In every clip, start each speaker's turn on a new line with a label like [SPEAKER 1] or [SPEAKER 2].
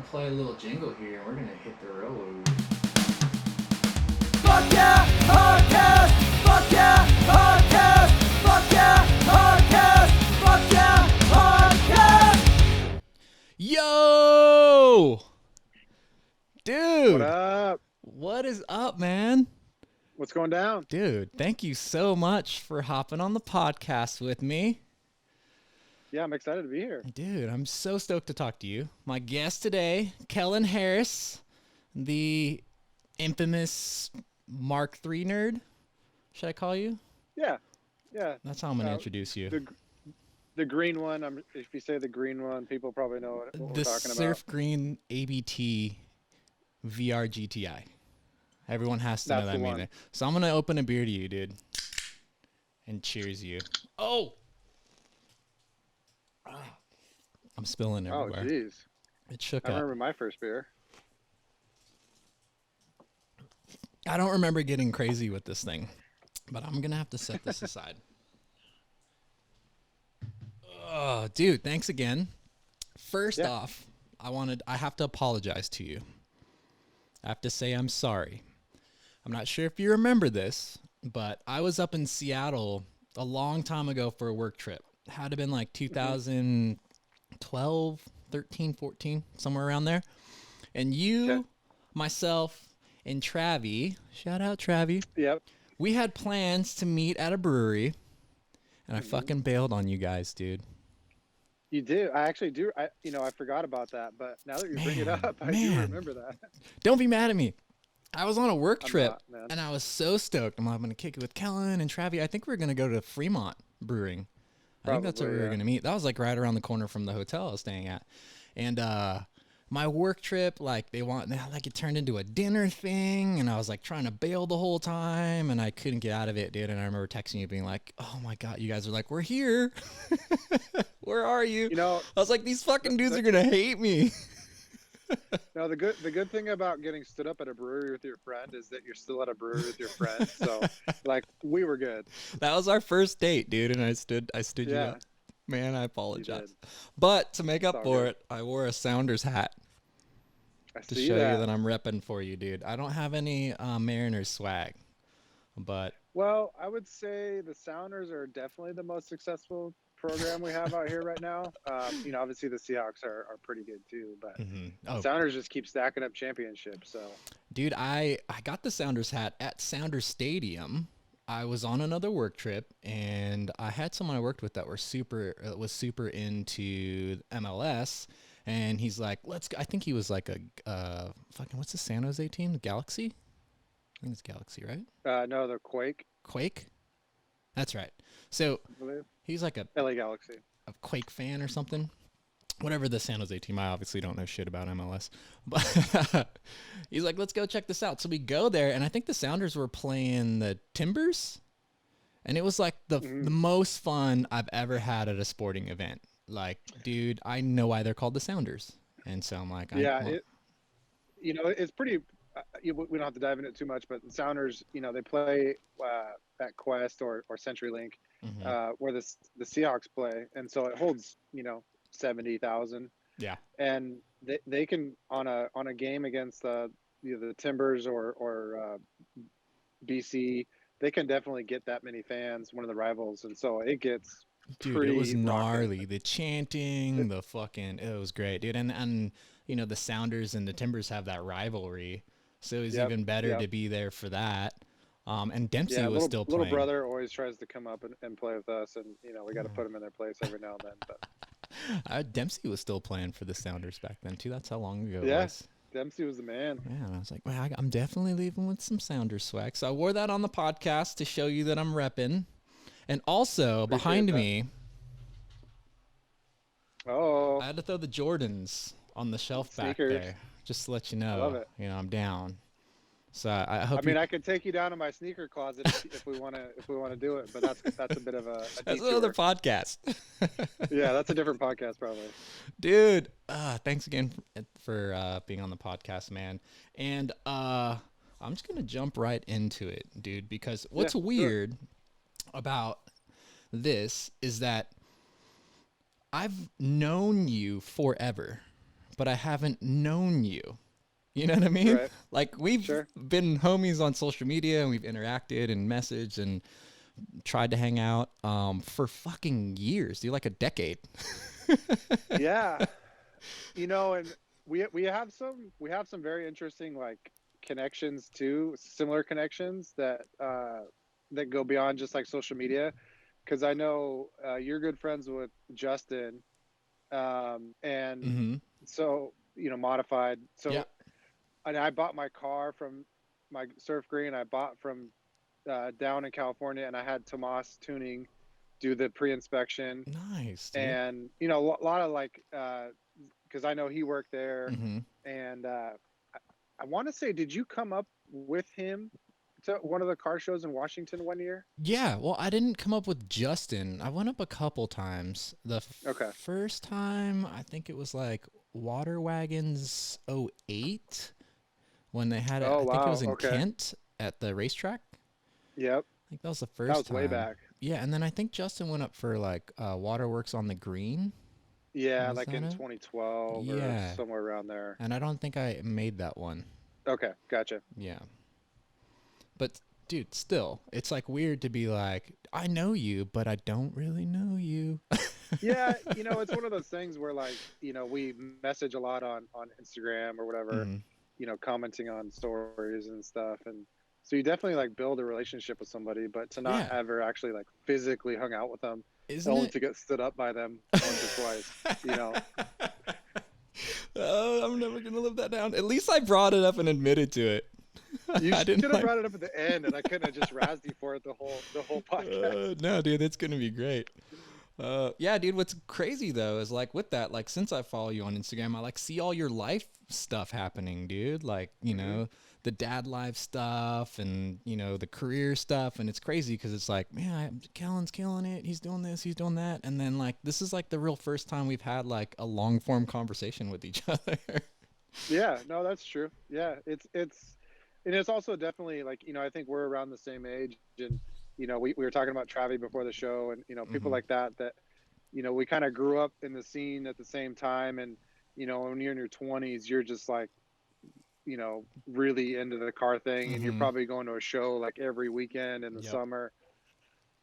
[SPEAKER 1] gonna play a little jingle here, and we're gonna hit the road.
[SPEAKER 2] Fuck yeah, podcast! Fuck yeah, podcast! Fuck yeah, podcast! Fuck yeah, podcast!
[SPEAKER 1] Yo! Dude!
[SPEAKER 3] What up?
[SPEAKER 1] What is up, man?
[SPEAKER 3] What's going down?
[SPEAKER 1] Dude, thank you so much for hopping on the podcast with me.
[SPEAKER 3] Yeah, I'm excited to be here.
[SPEAKER 1] Dude, I'm so stoked to talk to you. My guest today, Kellen Harris, the infamous Mk3 nerd. Should I call you?
[SPEAKER 3] Yeah.
[SPEAKER 1] That's how I'm going to introduce you.
[SPEAKER 3] The green one. If you say the green one, people probably know what we're
[SPEAKER 1] The
[SPEAKER 3] talking
[SPEAKER 1] surf
[SPEAKER 3] about.
[SPEAKER 1] green ABT VR GTI. Everyone has to know
[SPEAKER 3] That's
[SPEAKER 1] that
[SPEAKER 3] the
[SPEAKER 1] meaning.
[SPEAKER 3] one.
[SPEAKER 1] So I'm going to open a beer to you, dude. And cheers you. Oh! I'm spilling
[SPEAKER 3] Oh,
[SPEAKER 1] everywhere.
[SPEAKER 3] jeez.
[SPEAKER 1] It shook
[SPEAKER 3] I
[SPEAKER 1] up.
[SPEAKER 3] remember my first beer.
[SPEAKER 1] I don't remember getting crazy with this thing, but I'm going to have to set this aside. Oh, dude, thanks again. First off, I have to apologize to you. I have to say I'm sorry. I'm not sure if you remember this, but I was up in Seattle a long time ago for a work trip. It had to have been like 2012, 13, 14, somewhere around there. And you, myself, and Travie, shout out Travie,
[SPEAKER 3] Yep.
[SPEAKER 1] we had plans to meet at a brewery, and I fucking bailed on you guys, dude.
[SPEAKER 3] You do. I actually do. I forgot about that, but now that you bring it up, I do remember that.
[SPEAKER 1] Don't be mad at me. I was on a work trip,
[SPEAKER 3] not, man.
[SPEAKER 1] and I was so stoked. I'm going to kick it with Kellen and Travie. I think we are going to go to Fremont Brewing. I think that's where we were going to meet. That was like right around the corner from the hotel I was staying at. And my work trip, like it turned into a dinner thing, and I was like trying to bail the whole time, and I couldn't get out of it, dude. And I remember texting you being like, "Oh my god, you guys are like, we're here. Where are you?"
[SPEAKER 3] You know,
[SPEAKER 1] I was like, these fucking dudes are gonna hate me.
[SPEAKER 3] no, the good thing about getting stood up at a brewery with your friend is that you're still at a brewery with your friend. So, like, we were good.
[SPEAKER 1] That was our first date, dude, and I stood you
[SPEAKER 3] Yeah.
[SPEAKER 1] up. Man, I apologize.
[SPEAKER 3] did.
[SPEAKER 1] But to make up
[SPEAKER 3] all
[SPEAKER 1] for
[SPEAKER 3] good.
[SPEAKER 1] it, I wore a Sounders hat
[SPEAKER 3] I
[SPEAKER 1] to
[SPEAKER 3] see
[SPEAKER 1] show
[SPEAKER 3] that.
[SPEAKER 1] you that I'm repping for you, dude. I don't have any Mariners swag, but
[SPEAKER 3] Well, I would say the Sounders are definitely the most successful program we have out here right now. Obviously the Seahawks are pretty good too, but
[SPEAKER 1] oh,
[SPEAKER 3] Sounders just keep stacking up championships. So,
[SPEAKER 1] dude, I got the Sounders hat at Sounders Stadium. I was on another work trip, and I had someone I worked with that was super into MLS, and he's like, "Let's go." I think he was like a fucking what's the San Jose team? Galaxy? I think it's Galaxy, right?
[SPEAKER 3] no, the Quake,
[SPEAKER 1] Quake? That's right. So
[SPEAKER 3] I believe.
[SPEAKER 1] he's like a
[SPEAKER 3] LA Galaxy.
[SPEAKER 1] Quake fan or something. Whatever the San Jose team. I obviously don't know shit about MLS. But he's like, let's go check this out. So we go there, and I think the Sounders were playing the Timbers. And it was like the most fun I've ever had at a sporting event. Like, dude, I know why they're called the Sounders. And so I'm like,
[SPEAKER 3] it's pretty. We don't have to dive into it too much, but the Sounders, they play at Quest or CenturyLink, where the Seahawks play, and so it holds 70,000.
[SPEAKER 1] Yeah.
[SPEAKER 3] And they can on a game against the Timbers or BC, they can definitely get that many fans, one of the rivals, and so it gets
[SPEAKER 1] Dude, it was
[SPEAKER 3] pretty
[SPEAKER 1] gnarly.
[SPEAKER 3] rocking.
[SPEAKER 1] The chanting, the fucking, it was great, dude. And the Sounders and the Timbers have that rivalry, so it was even better to be there for that. And Dempsey was still playing.
[SPEAKER 3] Little brother always tries to come up and play with us, and we got to put them in their place every now and then. But
[SPEAKER 1] Dempsey was still playing for the Sounders back then too. That's how long ago it
[SPEAKER 3] yeah,
[SPEAKER 1] was.
[SPEAKER 3] Dempsey was the man.
[SPEAKER 1] Yeah, and I was like, well, I'm definitely leaving with some Sounders swag. So I wore that on the podcast to show you that I'm repping. And also behind me,
[SPEAKER 3] Oh,
[SPEAKER 1] I had to throw the Jordans on the shelf back
[SPEAKER 3] Sneakers.
[SPEAKER 1] there, just to let you know.
[SPEAKER 3] I love it.
[SPEAKER 1] I'm down. So I hope.
[SPEAKER 3] I mean, I could take you down to my sneaker closet if we want to do it, but that's a bit of a
[SPEAKER 1] that's
[SPEAKER 3] detour.
[SPEAKER 1] another podcast.
[SPEAKER 3] Yeah, that's a different podcast probably.
[SPEAKER 1] Dude, thanks again for being on the podcast, man. And I'm just gonna jump right into it, dude, because what's weird about this is that I've known you forever, but I haven't known you. You know what I mean?
[SPEAKER 3] Right.
[SPEAKER 1] Like we've
[SPEAKER 3] Sure.
[SPEAKER 1] been homies on social media and we've interacted and messaged and tried to hang out for fucking years, dude, like a decade.
[SPEAKER 3] Yeah. You know, and we have some very interesting like connections too, similar connections that go beyond just like social media. Because I know you're good friends with Justin, and
[SPEAKER 1] Mm-hmm.
[SPEAKER 3] so modified.
[SPEAKER 1] Yeah.
[SPEAKER 3] So, and I bought my car from my Surf Green. I bought from down in California, and I had Tomas Tuning do the pre-inspection,
[SPEAKER 1] Nice, dude.
[SPEAKER 3] and a lot of like because I know he worked there,
[SPEAKER 1] Mm-hmm.
[SPEAKER 3] and I want to say, did you come up with him to one of the car shows in Washington one year?
[SPEAKER 1] Yeah, well, I didn't come up with Justin. I went up a couple times. The
[SPEAKER 3] Okay.
[SPEAKER 1] first time, I think it was like Water Wagons '08 when they had it.
[SPEAKER 3] Oh
[SPEAKER 1] I think it
[SPEAKER 3] wow.
[SPEAKER 1] was in
[SPEAKER 3] Okay.
[SPEAKER 1] Kent at the racetrack.
[SPEAKER 3] Yep.
[SPEAKER 1] I think that was the
[SPEAKER 3] That
[SPEAKER 1] first
[SPEAKER 3] was way
[SPEAKER 1] time.
[SPEAKER 3] back.
[SPEAKER 1] Yeah, and then I think Justin went up for like Waterworks on the Green.
[SPEAKER 3] Yeah,
[SPEAKER 1] Was
[SPEAKER 3] like
[SPEAKER 1] that
[SPEAKER 3] in
[SPEAKER 1] it?
[SPEAKER 3] 2012 or
[SPEAKER 1] Yeah,
[SPEAKER 3] somewhere around there.
[SPEAKER 1] and I don't think I made that one.
[SPEAKER 3] Okay, gotcha.
[SPEAKER 1] Yeah. But dude, still, it's like weird to be like, I know you, but I don't really know you.
[SPEAKER 3] Yeah, it's one of those things where like, we message a lot on Instagram or whatever,
[SPEAKER 1] Hmm.
[SPEAKER 3] commenting on stories and stuff. And so you definitely like build a relationship with somebody, but to not
[SPEAKER 1] Yeah,
[SPEAKER 3] ever actually like physically hung out with them,
[SPEAKER 1] isn't
[SPEAKER 3] only
[SPEAKER 1] it?
[SPEAKER 3] to get stood up by them once or twice.
[SPEAKER 1] Oh, I'm never gonna live that down. At least I brought it up and admitted to it.
[SPEAKER 3] You
[SPEAKER 1] I
[SPEAKER 3] should
[SPEAKER 1] didn't
[SPEAKER 3] have
[SPEAKER 1] like.
[SPEAKER 3] brought it up at the end, and I couldn't have just razzed you for it the whole podcast.
[SPEAKER 1] No, dude, it's gonna be great. Yeah, dude. What's crazy though is like with that, like since I follow you on Instagram, I like see all your life stuff happening, dude. Like
[SPEAKER 3] Hmm.
[SPEAKER 1] the dad life stuff and the career stuff, and it's crazy because it's like, man, Kellen's killing it. He's doing this, he's doing that, and then like this is like the real first time we've had like a long form conversation with each other.
[SPEAKER 3] Yeah, no, that's true. Yeah, and it's also definitely like I think we're around the same age, and we were talking about Travi before the show, and people
[SPEAKER 1] Hmm.
[SPEAKER 3] like that we kind of grew up in the scene at the same time, and when you're in your 20s, you're just like really into the car thing, and you're
[SPEAKER 1] Hmm.
[SPEAKER 3] probably going to a show like every weekend in the
[SPEAKER 1] Yep.
[SPEAKER 3] summer.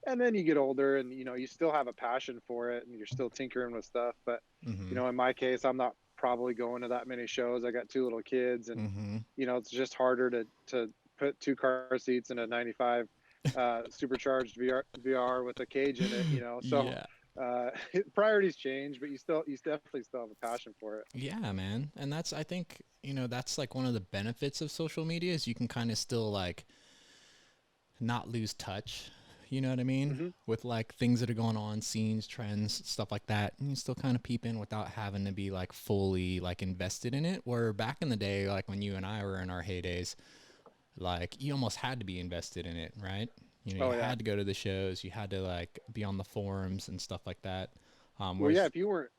[SPEAKER 3] And then you get older, and you still have a passion for it, and you're still tinkering with stuff. But
[SPEAKER 1] Hmm.
[SPEAKER 3] in my case, I'm not probably going to that many shows. I got two little kids, and
[SPEAKER 1] Hmm.
[SPEAKER 3] it's just harder to put two car seats in a 95 supercharged VR with a cage in it. So
[SPEAKER 1] Yeah.
[SPEAKER 3] uh, priorities change, but you definitely still have a passion for it.
[SPEAKER 1] Yeah, man. And that's, I think, that's like one of the benefits of social media is you can kind of still like not lose touch. You know what I mean?
[SPEAKER 3] Hmm.
[SPEAKER 1] With like things that are going on, scenes, trends, stuff like that. And you still kind of peep in without having to be like fully like invested in it. Where back in the day, like when you and I were in our heydays, like you almost had to be invested in it, right?
[SPEAKER 3] Oh
[SPEAKER 1] You
[SPEAKER 3] yeah.
[SPEAKER 1] had to go to the shows, you had to like be on the forums and stuff like that.
[SPEAKER 3] Well, yeah.
[SPEAKER 1] Whereas,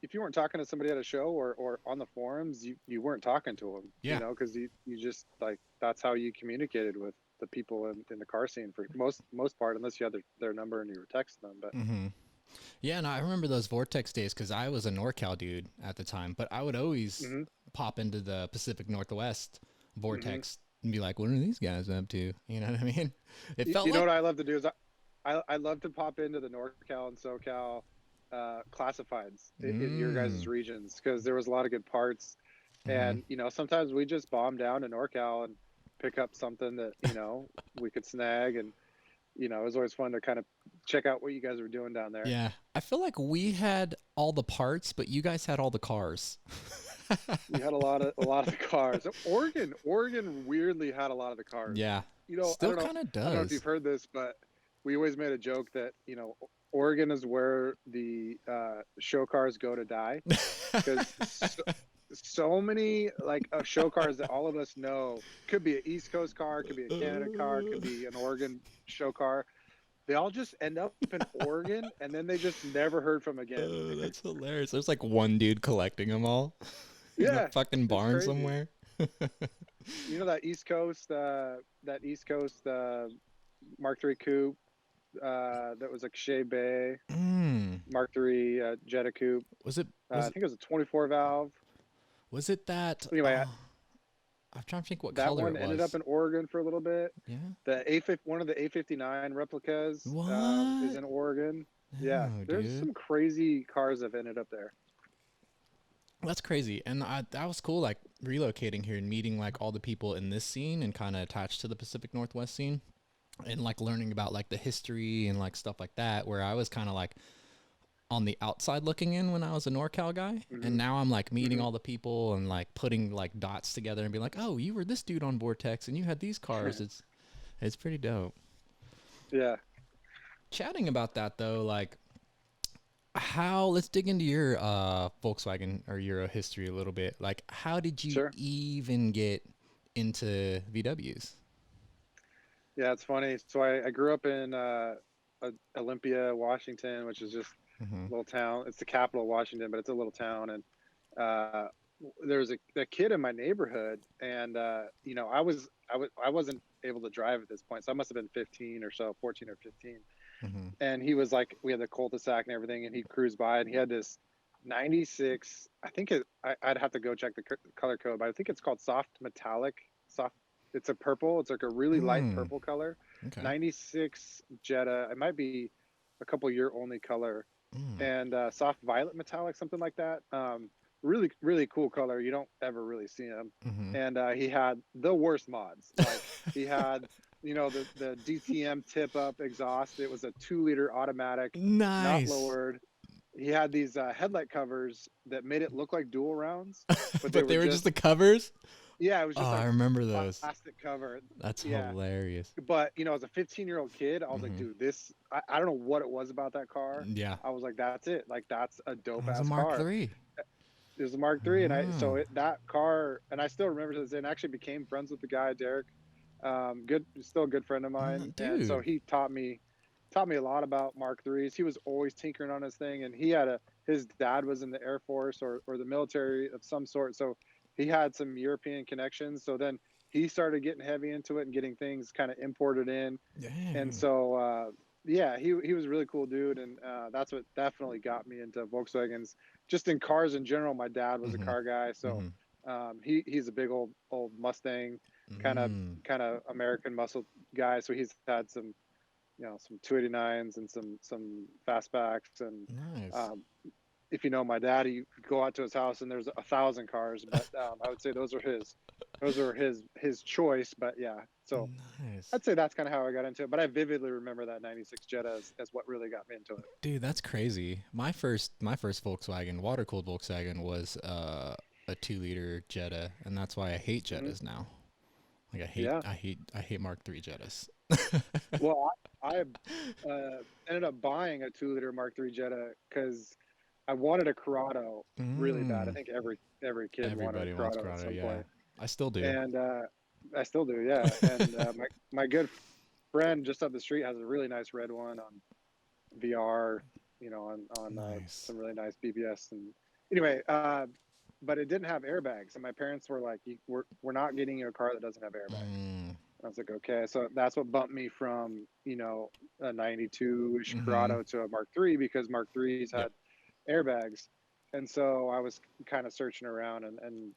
[SPEAKER 3] If you weren't talking to somebody at a show or on the forums, you weren't talking to them.
[SPEAKER 1] yeah.
[SPEAKER 3] Because you just like that's how you communicated with the people in the car scene for most part, unless you had their number and you were texting them. But
[SPEAKER 1] Hmm. Yeah, and I remember those Vortex days because I was a NorCal dude at the time, but I would always
[SPEAKER 3] hmm
[SPEAKER 1] pop into the Pacific Northwest
[SPEAKER 3] hmm
[SPEAKER 1] Vortex and be like, what are these guys up to? You know what I mean? It
[SPEAKER 3] you,
[SPEAKER 1] felt
[SPEAKER 3] you know
[SPEAKER 1] like,
[SPEAKER 3] what I love to do is I love to pop into the NorCal and SoCal classifieds in your guys'
[SPEAKER 1] mm,
[SPEAKER 3] regions, because there was a lot of good parts.
[SPEAKER 1] hmm.
[SPEAKER 3] And sometimes we just bomb down to NorCal and pick up something that we could snag. And it was always fun to kind of check out what you guys were doing down there.
[SPEAKER 1] Yeah. I feel like we had all the parts, but you guys had all the cars.
[SPEAKER 3] We had a lot of the cars. Oregon weirdly had a lot of the cars.
[SPEAKER 1] Yeah.
[SPEAKER 3] I
[SPEAKER 1] Still
[SPEAKER 3] don't know.
[SPEAKER 1] kind of
[SPEAKER 3] I don't know if
[SPEAKER 1] does.
[SPEAKER 3] you've heard this, but we always made a joke that Oregon is where the show cars go to die, because so many like show cars that all of us know, could be an East Coast car, could be a Canada car, could be an Oregon show car. They all just end up in Oregon, and then they just never heard from again.
[SPEAKER 1] Oh, that's hilarious. There's like one dude collecting them all in a
[SPEAKER 3] Yeah,
[SPEAKER 1] fucking
[SPEAKER 3] it's
[SPEAKER 1] barn
[SPEAKER 3] crazy.
[SPEAKER 1] somewhere.
[SPEAKER 3] That East Coast Mark 3 coupe that was like Shea Bay
[SPEAKER 1] Mm.
[SPEAKER 3] Mark 3 Jetta coupe.
[SPEAKER 1] Was it
[SPEAKER 3] I think it was a 24 valve.
[SPEAKER 1] Was it that?
[SPEAKER 3] Anyway,
[SPEAKER 1] I'm trying to think what
[SPEAKER 3] that
[SPEAKER 1] color
[SPEAKER 3] one
[SPEAKER 1] it was.
[SPEAKER 3] ended up in Oregon for a little bit.
[SPEAKER 1] Yeah.
[SPEAKER 3] One of the A59 replicas
[SPEAKER 1] What?
[SPEAKER 3] is in Oregon.
[SPEAKER 1] No,
[SPEAKER 3] Yeah, there's
[SPEAKER 1] dude.
[SPEAKER 3] some crazy cars that have ended up there.
[SPEAKER 1] That's crazy. And that was cool, like relocating here and meeting like all the people in this scene and kind of attached to the Pacific Northwest scene and like learning about like the history and like stuff like that, where I was kind of like on the outside looking in when I was a NorCal guy. And now I'm like meeting all the people and like putting like dots together and being like, oh, you were this dude on Vortex and you had these cars. It's pretty dope.
[SPEAKER 3] Yeah.
[SPEAKER 1] Chatting about that though, like let's dig into your Volkswagen or Euro history a little bit. Like, how did you even get into VWs?
[SPEAKER 3] Yeah, it's funny. So I grew up in Olympia, Washington, which is just a little town. It's the capital of Washington, but it's a little town. And there was a kid in my neighborhood, and you know, I wasn't able to drive at this point, so I must have been 15 or so, 14 or 15. And he was like, we had the cul-de-sac and everything, and he cruised by, and he had this 96. I think I'd have to go check the color code, but I think it's called soft metallic. It's a purple. It's like a really light purple color. Okay. 96 Jetta. It might be a couple year only color, and soft violet metallic, something like that. Really, really cool color. You don't ever really see them. And he had the worst mods. Like he had, you know, the DTM tip up exhaust. It was a 2-liter automatic, not lowered. He had these headlight covers that made it look like dual rounds, but they were just the covers. Yeah, it was just like
[SPEAKER 1] I remember those.
[SPEAKER 3] Plastic cover.
[SPEAKER 1] That's hilarious.
[SPEAKER 3] But you know, as a 15-year-old kid, I was like, dude, this. I don't know what it was about that car.
[SPEAKER 1] Yeah.
[SPEAKER 3] I was like, that's it. Like that's a dope ass car.
[SPEAKER 1] It was a Mark III.
[SPEAKER 3] It was a Mark III, and that car, and I still remember to this day, and actually became friends with the guy, Derek. Still a good friend of mine. And so he taught me a lot about Mark IIIs. He was always tinkering on his thing, and his dad was in the Air Force or the military of some sort, so he had some European connections. So then he started getting heavy into it and getting things kind of imported in. Dang. And so he was a really cool dude, and that's what definitely got me into Volkswagens. Just in cars in general, my dad was a car guy, so he's a big old Mustang kind of American muscle guy. So he's had some, you know, some 289s and some fastbacks, and if you know my dad, you go out to his house and there's 1,000 cars, but I would say those are his choice. But yeah, so I'd say that's kind of how I got into it. But I vividly remember that 96 Jetta as what really got me into it.
[SPEAKER 1] Dude, that's crazy. My first Volkswagen, water cooled Volkswagen, was a 2-liter Jetta, and that's why I hate Jettas now. Like I hate Mark III Jettas.
[SPEAKER 3] Well, I ended up buying a 2-liter Mark III Jetta because I wanted a Corrado really bad. I think everybody wanted a Corrado at some point.
[SPEAKER 1] I still do.
[SPEAKER 3] And I still do, yeah. And my good friend just up the street has a really nice red one on VR, you know, on some really nice BBS. And anyway, but it didn't have airbags, and my parents were like, "We're not getting you a car that doesn't have airbags." I was like, "Okay." So that's what bumped me from, you know, a 92-ish Corrado to a Mark III, because Mark IIIs had airbags. And so I was kind of searching around and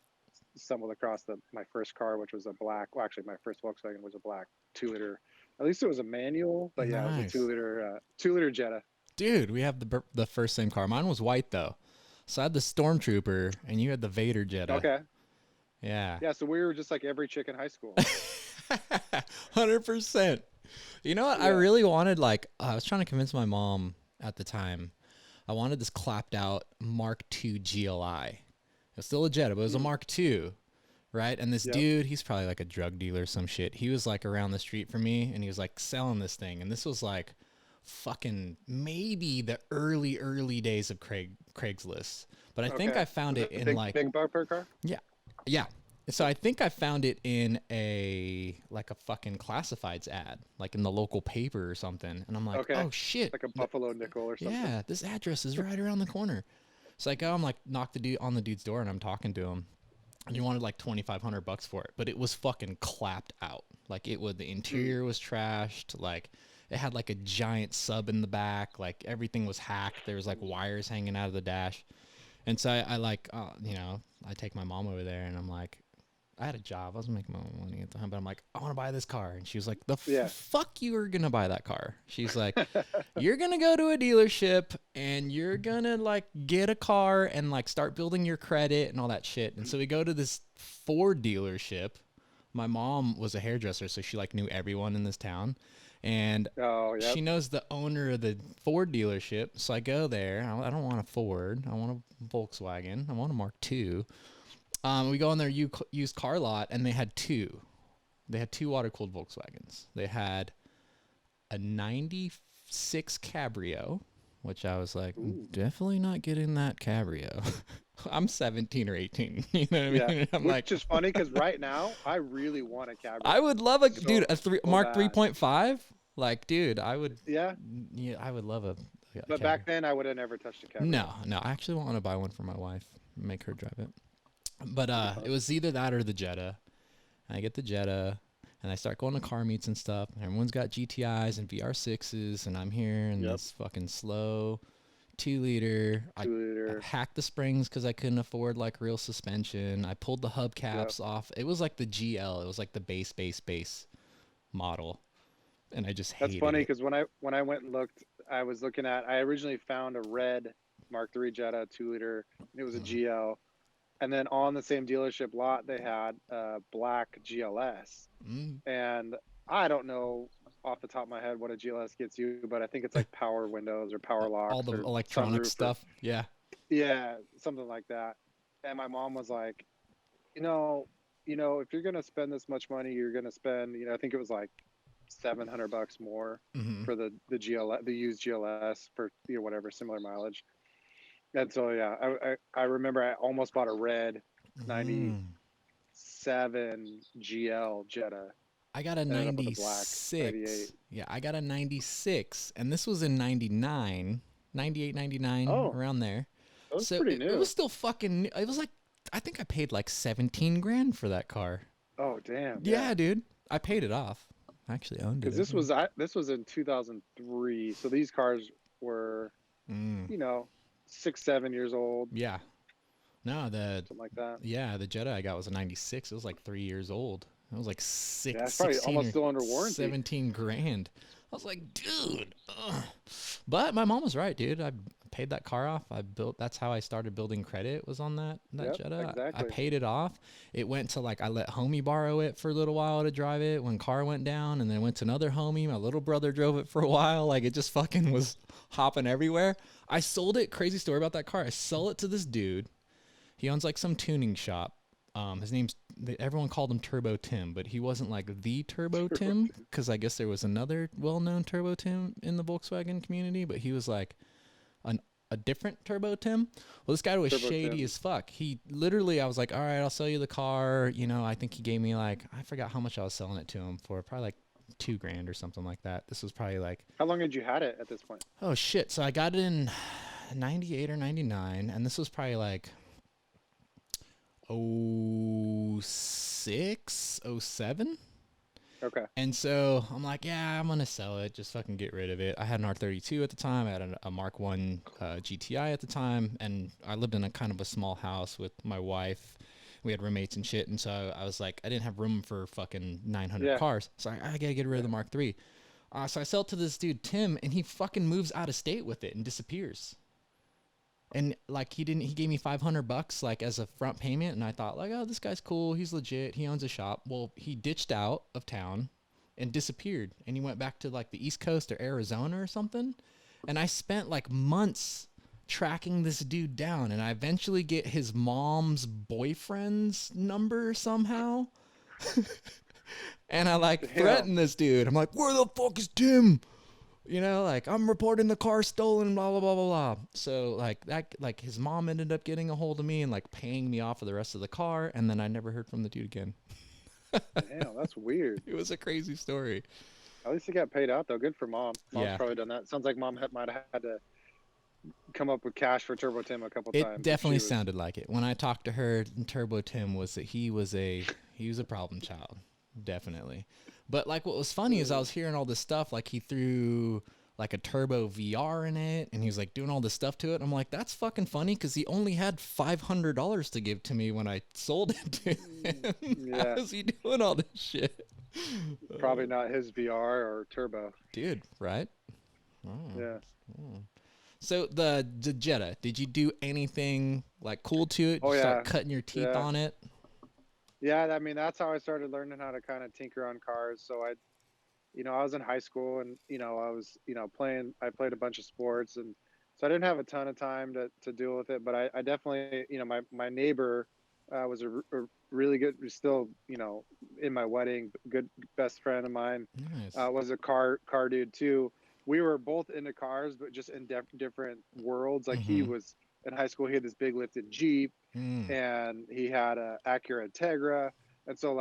[SPEAKER 3] stumbled across my first car, which was a black. Well, actually, my first Volkswagen was a black 2-liter. At least it was a manual, but yeah, it was a 2-liter Jetta.
[SPEAKER 1] Dude, we have the first same car. Mine was white though. So I had the Stormtrooper, and you had the Vader Jetta.
[SPEAKER 3] Okay.
[SPEAKER 1] Yeah.
[SPEAKER 3] Yeah, so we were just like every chick in high school.
[SPEAKER 1] 100%. You know what? Yeah. I really wanted, like, I was trying to convince my mom at the time. I wanted this clapped out Mark II GLI. It was still a Jetta, but it was a Mark II, right? And this dude, he's probably like a drug dealer or some shit. He was like around the street from me, and he was like selling this thing. And this was like fucking maybe the early days of Craigslist, but I think I found it in
[SPEAKER 3] big bumper car.
[SPEAKER 1] Yeah. So I think I found it in a fucking classifieds ad, like in the local paper or something. And I'm like, oh shit,
[SPEAKER 3] like a Buffalo Nickel or something.
[SPEAKER 1] Yeah, this address is right around the corner. So I go, I'm like, knock the dude on the dude's door, and I'm talking to him, and he wanted like $2,500 for it, but it was fucking clapped out. Like the interior was trashed, like. It had like a giant sub in the back. Like everything was hacked. There was like wires hanging out of the dash. And so I like, I take my mom over there, and I'm like, I had a job. I was making my own money at the time, but I'm like, I want to buy this car. And she was like, fuck you are going to buy that car. She's like, you're going to go to a dealership and you're going to like get a car and like start building your credit and all that shit. And so we go to this Ford dealership. My mom was a hairdresser, so she like knew everyone in this town. And she knows the owner of the Ford dealership. So I go there. I don't want a Ford. I want a Volkswagen. I want a Mark II. We go in their used car lot, and they had two. They had two water-cooled Volkswagens. They had a 96 Cabrio, which I was like, definitely not getting that Cabrio. I'm 17 or 18. You know what I mean? I'm
[SPEAKER 3] Which is funny because right now, I really want a Cabrio.
[SPEAKER 1] I would love a Mark 3.5. Like, dude, I would.
[SPEAKER 3] Yeah,
[SPEAKER 1] I would love a.
[SPEAKER 3] But back then, I would have never touched a Cabrio.
[SPEAKER 1] No, I actually want to buy one for my wife, make her drive it. But it was either that or the Jetta. I get the Jetta, and I start going to car meets and stuff. And everyone's got GTIs and VR6s, and I'm here in this fucking slow 2-liter. I hacked the springs because I couldn't afford like real suspension. I pulled the hubcaps off. It was like the GL. It was like the base model, and I just hated it.
[SPEAKER 3] That's funny because when I went and looked, I originally found a red Mark III Jetta 2-liter. It was a GL. And then on the same dealership lot, they had a black GLS. And I don't know off the top of my head what a GLS gets you, but I think it's like power windows or power locks.
[SPEAKER 1] All the electronic stuff. Yeah,
[SPEAKER 3] something like that. And my mom was like, if you're going to spend this much money, you're going to spend, I think it was like $700 more for the GLS, the used GLS for, whatever, similar mileage. And so, I remember I almost bought a red 97 GL Jetta.
[SPEAKER 1] I got a 96. Yeah, I got a 96. And this was in 99, 98, 99, around there.
[SPEAKER 3] That was pretty new.
[SPEAKER 1] It was still fucking, it was like, I think I paid like 17 grand for that car.
[SPEAKER 3] Oh, damn.
[SPEAKER 1] Yeah, dude. I paid it off. I actually owned it.
[SPEAKER 3] Because this was in 2003. So these cars were, 6-7 years old.
[SPEAKER 1] Yeah. No,
[SPEAKER 3] something like that.
[SPEAKER 1] Yeah, the Jetta I got was a 96. It was like 3 years old. It was like
[SPEAKER 3] probably almost still under warranty.
[SPEAKER 1] 17 grand. I was like, dude. But my mom was right, dude. I paid that car off. That's how I started building credit, was on that Jetta.
[SPEAKER 3] Exactly.
[SPEAKER 1] I paid it off. It went to I let homie borrow it for a little while to drive it when car went down, and then went to another homie. My little brother drove it for a while. Like, it just fucking was hopping everywhere. I sold it. Crazy story about that car. I sell it to this dude. He owns like some tuning shop. His name's, everyone called him Turbo Tim, but he wasn't like the Turbo Tim, because I guess there was another well-known Turbo Tim in the Volkswagen community, but he was like a different Turbo Tim. Well, this guy was shady as fuck. He literally, I was like, all right, I'll sell you the car. I think he gave me I forgot how much I was selling it to him for, probably like $2 grand or something like that. This was probably like.
[SPEAKER 3] How long had you had it at this point?
[SPEAKER 1] Oh shit. So I got it in 98 or 99, and this was probably like 06, 07.
[SPEAKER 3] Okay.
[SPEAKER 1] And so I'm like, yeah, I'm going to sell it. Just fucking get rid of it. I had an R32 at the time. I had a Mark 1 GTI at the time. And I lived in a kind of a small house with my wife. We had roommates and shit. And so I was like, I didn't have room for fucking 900 cars. So I got to get rid of the Mark 3. So I sell it to this dude, Tim, and he fucking moves out of state with it and disappears. And he gave me $500 like as a front payment, and I thought like, oh, this guy's cool, he's legit, he owns a shop. Well, he ditched out of town and disappeared, and he went back to like the East Coast or Arizona or something. And I spent like months tracking this dude down, and I eventually get his mom's boyfriend's number somehow. And I threaten this dude. I'm like, where the fuck is Tim? I'm reporting the car stolen, blah, blah, blah, blah, blah. So, his mom ended up getting a hold of me and, paying me off for the rest of the car, and then I never heard from the dude again.
[SPEAKER 3] Damn, that's weird.
[SPEAKER 1] It was a crazy story.
[SPEAKER 3] At least he got paid out, though. Good for mom. Mom's probably done that. Sounds like mom might have had to come up with cash for Turbo Tim a couple times.
[SPEAKER 1] It definitely sounded like it. When I talked to her, Turbo Tim was that he was a problem child. Definitely. But what was funny is I was hearing all this stuff, he threw like a turbo VR in it, and he was like doing all this stuff to it. I'm like, that's fucking funny because he only had $500 to give to me when I sold it to him.
[SPEAKER 3] Yeah.
[SPEAKER 1] How is he doing all this shit?
[SPEAKER 3] Probably not his VR or turbo.
[SPEAKER 1] Dude, right? Oh.
[SPEAKER 3] Yeah.
[SPEAKER 1] Oh. So the Jetta, did you do anything like cool to it?
[SPEAKER 3] Oh,
[SPEAKER 1] Did you
[SPEAKER 3] yeah.
[SPEAKER 1] start cutting your teeth
[SPEAKER 3] Yeah.
[SPEAKER 1] on it?
[SPEAKER 3] Yeah, I mean, that's how I started learning how to kind of tinker on cars. So I was in high school, and, I was, I played a bunch of sports, and so I didn't have a ton of time to deal with it, but I definitely, my neighbor was a really good, still, in my wedding, good best friend of mine,
[SPEAKER 1] Nice.
[SPEAKER 3] was a car dude too. We were both into cars, but just in different worlds. Like he was in high school, he had this big lifted Jeep, and he had a Acura Integra. And so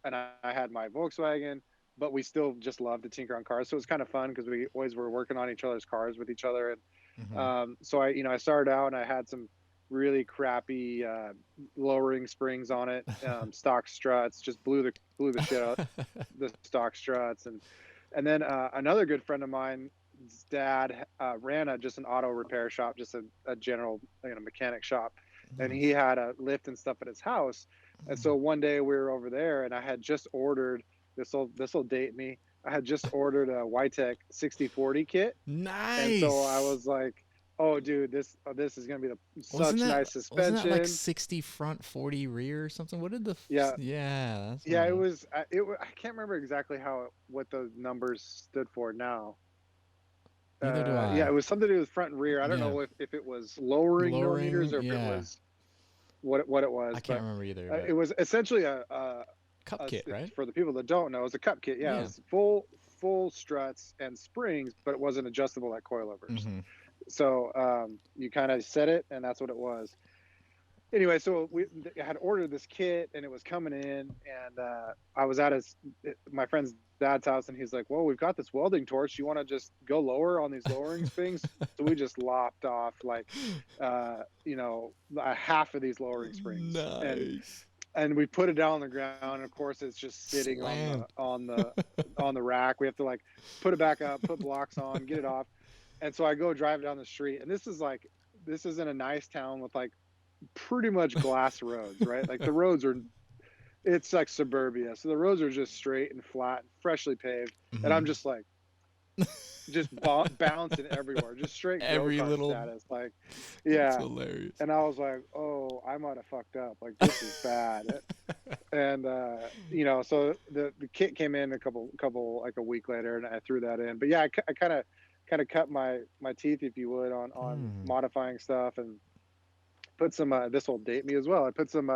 [SPEAKER 3] and I had my Volkswagen, but we still just loved to tinker on cars. So it was kind of fun because we always were working on each other's cars with each other. And so I started out, and I had some really crappy lowering springs on it, stock struts, just blew the shit out the stock struts. And then another good friend of mine's dad ran just an auto repair shop, just a general mechanic shop. And he had a lift and stuff at his house. And so one day we were over there, and I had just ordered, this will date me, I had just ordered a YTEC 6040 kit.
[SPEAKER 1] Nice.
[SPEAKER 3] And so I was like, oh dude, this is gonna be such nice suspension.
[SPEAKER 1] Wasn't that like 60 front, 40 rear or something? What did the
[SPEAKER 3] yeah
[SPEAKER 1] that's
[SPEAKER 3] it was I can't remember exactly what the numbers stood for now.
[SPEAKER 1] Neither do I.
[SPEAKER 3] Yeah, it was something to do with front and rear. I don't know if it was lowering millimeters, or if it was what it was.
[SPEAKER 1] I can't remember either.
[SPEAKER 3] It was essentially a
[SPEAKER 1] cup kit, right?
[SPEAKER 3] For the people that don't know, it was a cup kit. Yeah, it was full struts and springs, but it wasn't adjustable like coilovers. So you kind of set it, and that's what it was. Anyway, so I had ordered this kit, and it was coming in, and I was at my friend's dad's house, and he's like, well, we've got this welding torch. You want to just go lower on these lowering springs? So we just lopped off a half of these lowering springs.
[SPEAKER 1] Nice.
[SPEAKER 3] And we put it down on the ground, and of course it's just sitting on the rack. We have to put it back up, put blocks on, get it off. And so I go drive down the street, and this is in a nice town with pretty much glass roads, right? The roads it's like suburbia. So the roads are just straight and flat, freshly paved. And I'm just just bouncing everywhere, just straight
[SPEAKER 1] every little
[SPEAKER 3] status. Yeah.
[SPEAKER 1] That's hilarious.
[SPEAKER 3] And I was like, oh, I might have fucked up. This is bad. And so the kit came in a week later, and I threw that in. But yeah, I kind of cut my teeth, if you would, on modifying stuff, and put some this will date me as well. I put some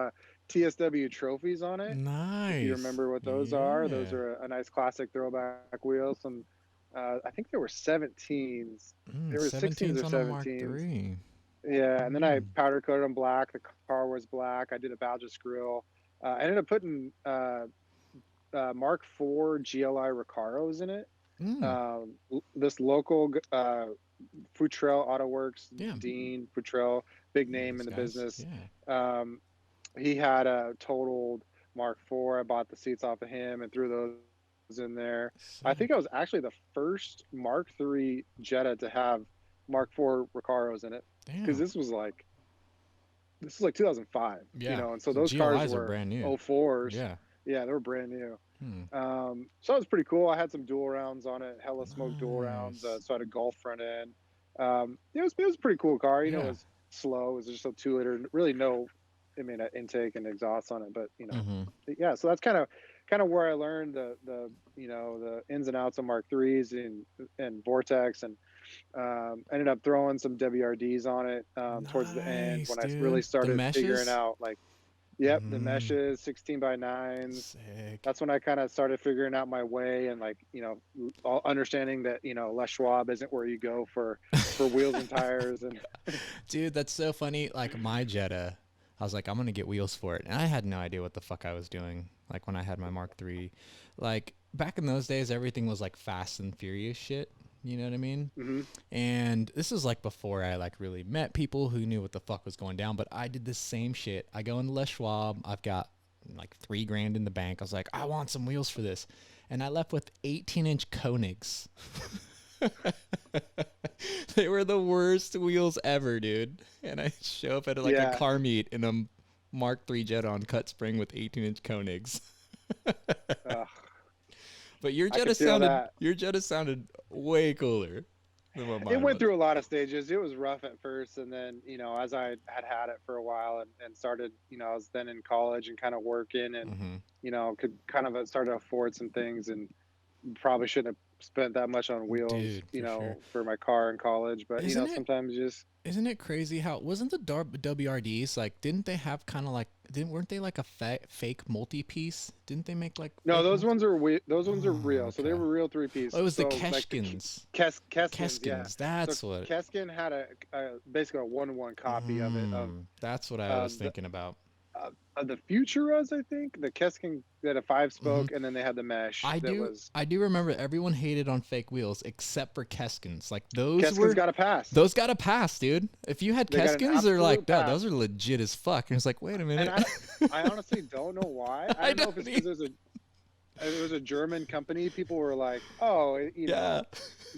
[SPEAKER 3] TSW trophies on it.
[SPEAKER 1] Nice.
[SPEAKER 3] If you remember what those are. Those are a nice classic throwback wheel. Some I think there were 17s. There were 16s or 17s. Yeah, and then I powder coated them black. The car was black. I did a Balgis grill. I ended up putting Mark IV GLI Recaros in it. This local Futrell Auto Works, Dean Futrell, big name in the business. He had a totaled Mark IV. I bought the seats off of him and threw those in there. Sick. I think I was actually the first Mark III Jetta to have Mark IV Recaros in it, because this was 2005. And so those cars were
[SPEAKER 1] brand new.
[SPEAKER 3] 04s. Yeah, they were brand new. So it was pretty cool. I had some dual rounds on it, hella smoke dual rounds. So I had a Golf front end. It was a pretty cool car. It was slow. It was just a 2-liter. Really no, intake and exhaust on it. But yeah. So that's kind of where I learned the ins and outs of Mark IIIs and Vortex, and ended up throwing some WRDs on it towards the end, when I really started figuring out the meshes, 16x9s.
[SPEAKER 1] Sick.
[SPEAKER 3] That's when I kind of started figuring out my way, and understanding that Les Schwab isn't where you go for wheels and tires. And
[SPEAKER 1] dude, that's so funny. My Jetta, I was like, I'm gonna get wheels for it, and I had no idea what the fuck I was doing. When I had my Mark III, back in those days, everything was Fast and Furious shit. You know what I mean? And this is before I really met people who knew what the fuck was going down. But I did the same shit. I go into Les Schwab. I've got $3,000 in the bank. I was like, I want some wheels for this, and I left with 18-inch Koenigs. They were the worst wheels ever, dude. And I show up at like a
[SPEAKER 3] Yeah.
[SPEAKER 1] car meet in a Mark 3 Jetta on cut spring with 18-inch Koenigs.
[SPEAKER 3] Ugh,
[SPEAKER 1] But your
[SPEAKER 3] I could feel that.
[SPEAKER 1] Jetta sounded way cooler than what
[SPEAKER 3] It
[SPEAKER 1] mine
[SPEAKER 3] went
[SPEAKER 1] was.
[SPEAKER 3] through a lot of stages. It was rough at first, and then as I had it for a while and started, I was then in college and kind of working, and
[SPEAKER 1] Hmm.
[SPEAKER 3] could kind of start to afford some things, and probably shouldn't have spent that much on wheels,
[SPEAKER 1] Dude, for sure.
[SPEAKER 3] for my car in college. But
[SPEAKER 1] Isn't it
[SPEAKER 3] sometimes you just
[SPEAKER 1] Isn't it crazy how wasn't the WRDs like? Didn't they have kind of like? Weren't they like a fake multi piece? Didn't they make like?
[SPEAKER 3] no,
[SPEAKER 1] Fake
[SPEAKER 3] those ones are those ones are
[SPEAKER 1] Oh,
[SPEAKER 3] real. So they
[SPEAKER 1] okay.
[SPEAKER 3] were real three piece.
[SPEAKER 1] Oh, it was the
[SPEAKER 3] So like the
[SPEAKER 1] Keshkins.
[SPEAKER 3] Keskins, yeah.
[SPEAKER 1] Keskins. That's
[SPEAKER 3] So
[SPEAKER 1] what.
[SPEAKER 3] Keskin had basically a 1-1 copy of it
[SPEAKER 1] That's what I was
[SPEAKER 3] the
[SPEAKER 1] thinking about.
[SPEAKER 3] the Futuras, I think. The Keskin that a 5-spoke, and then they had the mesh.
[SPEAKER 1] I do remember everyone hated on fake wheels except for Keskins. Like
[SPEAKER 3] Keskin's got a pass.
[SPEAKER 1] those got a pass, dude. If you had
[SPEAKER 3] They got an
[SPEAKER 1] Keskins, they're like,
[SPEAKER 3] absolute pass.
[SPEAKER 1] those are legit as fuck. And it's like, wait a minute.
[SPEAKER 3] And I honestly don't know why. I don't know if it's
[SPEAKER 1] don't
[SPEAKER 3] because it was a German company. People were like, oh,
[SPEAKER 1] Yeah.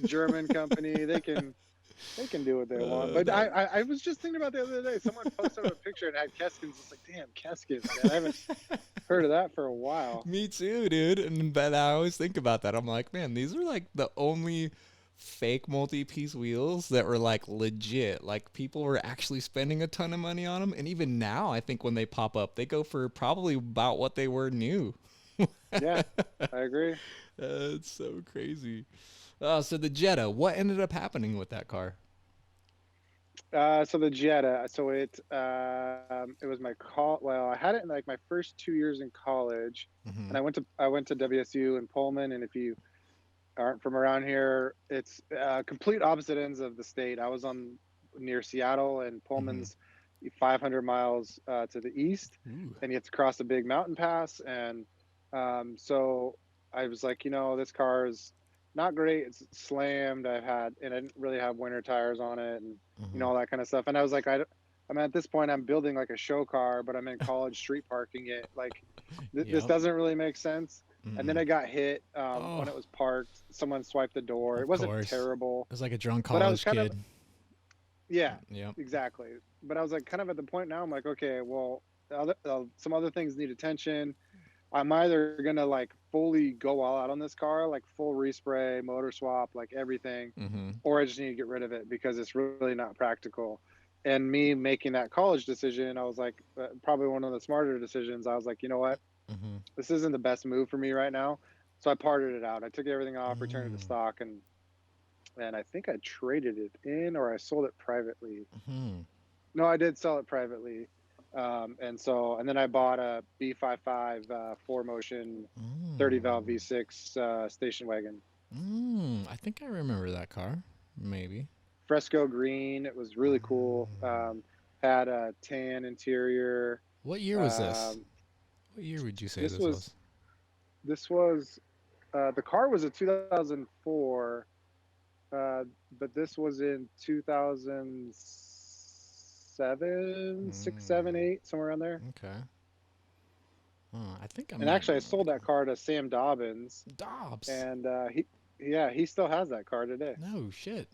[SPEAKER 3] German company, they can do what they want. But I was just thinking about the other day. Someone posted a picture and had Keskins. It's like, damn, Keskins, man. I haven't heard of that for a while.
[SPEAKER 1] Me too, dude. But I always think about that. I'm like, man, these are like the only fake multi-piece wheels that were like legit. Like people were actually spending a ton of money on them. And even now, I think when they pop up, they go for probably about what they were new.
[SPEAKER 3] Yeah, I agree.
[SPEAKER 1] It's so crazy. So the Jetta, what ended up happening with that car?
[SPEAKER 3] So the Jetta, so it was my well, I had it in like my first 2 years in college,
[SPEAKER 1] Mm-hmm.
[SPEAKER 3] and I went to WSU in Pullman, and if you aren't from around here, it's complete opposite ends of the state. I was on near Seattle, and Pullman's 500 miles to the east,
[SPEAKER 1] Ooh.
[SPEAKER 3] and you have to cross a big mountain pass, and so I was like, this car is not great. It's slammed. And I didn't really have winter tires on it, and all that kind of stuff. And I was like, I'm at this point, I'm building like a show car, but I'm in college street parking it. Like, this
[SPEAKER 1] Yep.
[SPEAKER 3] doesn't really make sense. And then I got hit when
[SPEAKER 1] Oh.
[SPEAKER 3] it was parked. Someone swiped the door.
[SPEAKER 1] Of
[SPEAKER 3] It wasn't
[SPEAKER 1] course.
[SPEAKER 3] terrible.
[SPEAKER 1] It was like a drunk
[SPEAKER 3] But I was
[SPEAKER 1] college
[SPEAKER 3] kind
[SPEAKER 1] kid.
[SPEAKER 3] Yeah,
[SPEAKER 1] Yep.
[SPEAKER 3] exactly. But I was like kind of at the point now, I'm like, okay, well, some other things need attention. I'm either gonna like fully go all out on this car, like full respray, motor swap, like everything,
[SPEAKER 1] Mm-hmm.
[SPEAKER 3] or I just need to get rid of it because it's really not practical. And me making that college decision, I was like, probably one of the smarter decisions. I was like, you know what,
[SPEAKER 1] Mm-hmm.
[SPEAKER 3] this isn't the best move for me right now. So I parted it out. I took everything off, returned it to stock, and I think I traded it in or I sold it privately.
[SPEAKER 1] Mm-hmm.
[SPEAKER 3] No, I did sell it privately. And then I bought a B55 4Motion 30 valve V6 station wagon.
[SPEAKER 1] I think I remember that car. Maybe.
[SPEAKER 3] Fresco green. It was really cool. Had a tan interior.
[SPEAKER 1] What year was this? What year would you say this was?
[SPEAKER 3] This was the car was a 2004, but this was in 2007, 6, 7, 8, somewhere around there.
[SPEAKER 1] Okay. I think I'm.
[SPEAKER 3] And actually, I sold that car to Sam Dobbins,
[SPEAKER 1] Dobbs.
[SPEAKER 3] and he still has that car today.
[SPEAKER 1] No shit.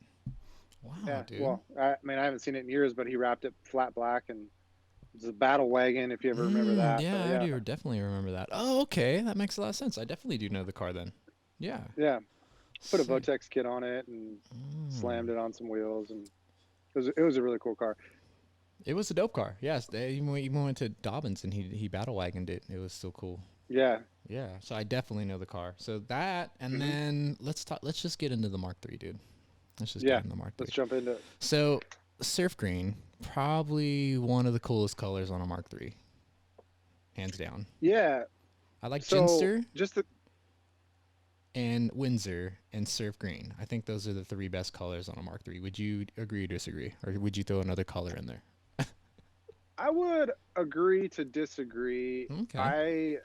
[SPEAKER 1] Wow,
[SPEAKER 3] Yeah,
[SPEAKER 1] dude.
[SPEAKER 3] well, I mean, I haven't seen it in years, but he wrapped it flat black, and it was a battle wagon, if you ever remember that.
[SPEAKER 1] Yeah,
[SPEAKER 3] But
[SPEAKER 1] I do definitely remember that. Oh, okay. That makes a lot of sense. I definitely do know the car then. Yeah.
[SPEAKER 3] Yeah, put a
[SPEAKER 1] Sick.
[SPEAKER 3] Votex kit on it and slammed it on some wheels, and it was a really cool car.
[SPEAKER 1] It was a dope car. Yes. They even went to Dobbins and he battle wagoned it. It was so cool.
[SPEAKER 3] Yeah,
[SPEAKER 1] Yeah. So I definitely know the car. So that, and then let's just get into the Mark III, dude. Let's just get into the Mark III.
[SPEAKER 3] let's jump into it.
[SPEAKER 1] So surf green, probably one of the coolest colors on a Mark III, hands down.
[SPEAKER 3] Yeah,
[SPEAKER 1] I like
[SPEAKER 3] so
[SPEAKER 1] Ginster
[SPEAKER 3] just the,
[SPEAKER 1] and Windsor and surf green. I think those are the three best colors on a Mark III. Would you agree or disagree, or would you throw another color in there?
[SPEAKER 3] I would agree to disagree.
[SPEAKER 1] Okay.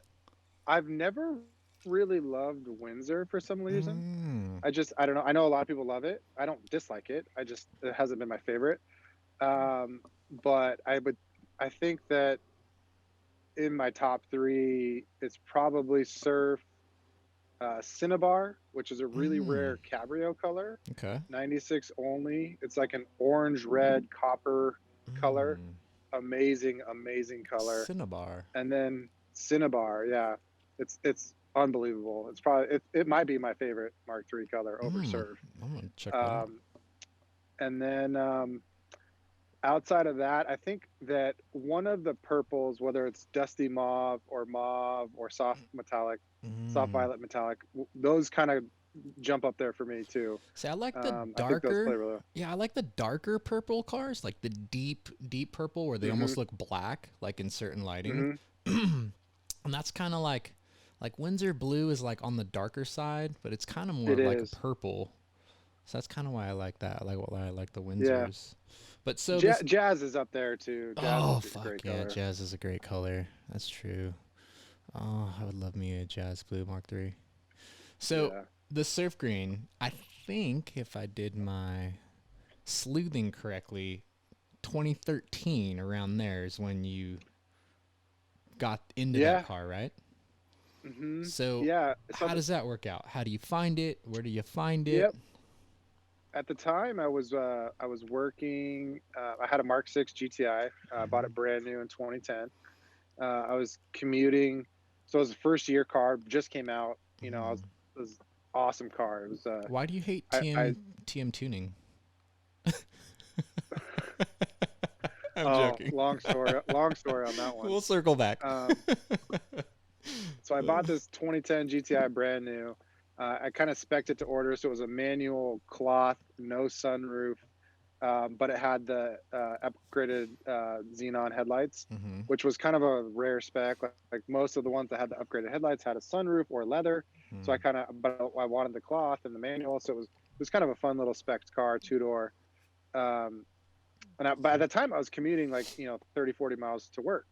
[SPEAKER 3] I've never really loved Windsor for some reason. I don't know. I know a lot of people love it. I don't dislike it. It hasn't been my favorite. But I think that in my top three, it's probably surf, Cinnabar, which is a really rare Cabrio color.
[SPEAKER 1] Okay.
[SPEAKER 3] 96 only. It's like an orange, red, copper color. Amazing, amazing color.
[SPEAKER 1] Cinnabar.
[SPEAKER 3] And then Cinnabar, yeah, it's unbelievable. It's probably it might be my favorite Mark III color over Surf.
[SPEAKER 1] I'm gonna check that out.
[SPEAKER 3] And then outside of that, I think that one of the purples, whether it's dusty mauve or soft metallic, soft violet metallic, those kind of jump up there for me too.
[SPEAKER 1] See, I like the
[SPEAKER 3] I think those
[SPEAKER 1] darker.
[SPEAKER 3] play really well.
[SPEAKER 1] Yeah, I like the darker purple cars, like the deep purple where they almost look black, like in certain lighting. And that's kind of like Windsor blue is like on the darker side, but it's kind of more like a purple. So that's kind of why I like that. I like the Windsors. Yeah. But so
[SPEAKER 3] Jazz is up there too. Jazz is a great color.
[SPEAKER 1] Jazz is a great color. That's true. Oh, I would love me a Jazz Blue Mark III. So the surf green, I think if I did my sleuthing correctly, 2013 around there is when you got into that car, right? So how does that work out? How do you find it? Where do you find it?
[SPEAKER 3] At the time, I was working. I had a Mark 6 GTI. I bought it brand new in 2010. I was commuting, so it was a first year car. Just came out. You know, it was awesome car. It was.
[SPEAKER 1] Why do you hate TM tuning? I'm joking.
[SPEAKER 3] Long story on that one.
[SPEAKER 1] We'll circle back.
[SPEAKER 3] So I bought this 2010 GTI brand new. I kind of spec'd it to order, so it was a manual cloth, no sunroof, but it had the upgraded xenon headlights, which was kind of a rare spec. Like most of the ones that had the upgraded headlights had a sunroof or leather. So but I wanted the cloth and the manual, so it was kind of a fun little spec car, 2-door. But at the time I was commuting 30, 40 miles to work.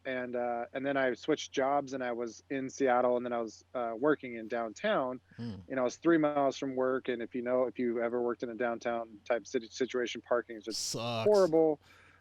[SPEAKER 3] And then I switched jobs and I was in Seattle, and then I was working in downtown. I was 3 miles from work. And if you ever worked in a downtown type situation, parking is just horrible.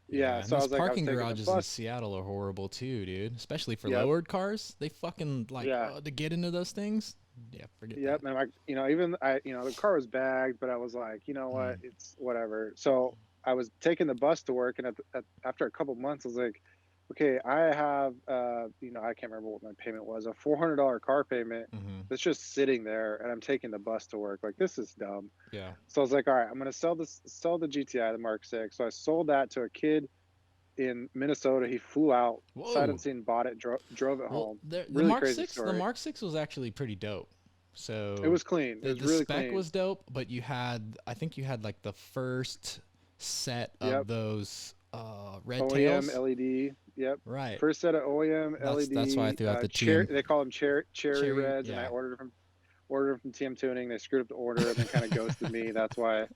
[SPEAKER 3] Yeah. So I was
[SPEAKER 1] parking garages in Seattle are horrible too, dude. Especially for lowered cars. They fucking to get into those things. Yeah, forget that.
[SPEAKER 3] Yep. And the car was bagged, but I was like, you know what, it's whatever. So I was taking the bus to work, and after a couple months, I was like, okay, I have, I can't remember what my payment was, a $400 car payment that's just sitting there, and I'm taking the bus to work. Like, this is dumb. Yeah. So I was like, all right, I'm going to sell the GTI, the Mark 6. So I sold that to a kid in Minnesota. He flew out, sight unseen, bought it, drove it home.
[SPEAKER 1] The Mark 6, story. The Mark 6 was actually pretty dope. So
[SPEAKER 3] it was clean. It was really
[SPEAKER 1] spec
[SPEAKER 3] clean.
[SPEAKER 1] Was dope, but I think you had like the first set of those red
[SPEAKER 3] OEM
[SPEAKER 1] tails.
[SPEAKER 3] LED. Yep.
[SPEAKER 1] Right.
[SPEAKER 3] First set of OEM LED.
[SPEAKER 1] That's why I threw out the TM.
[SPEAKER 3] They call them cherry reds, and I ordered them from TM Tuning. They screwed up the order and then kind of ghosted me. That's why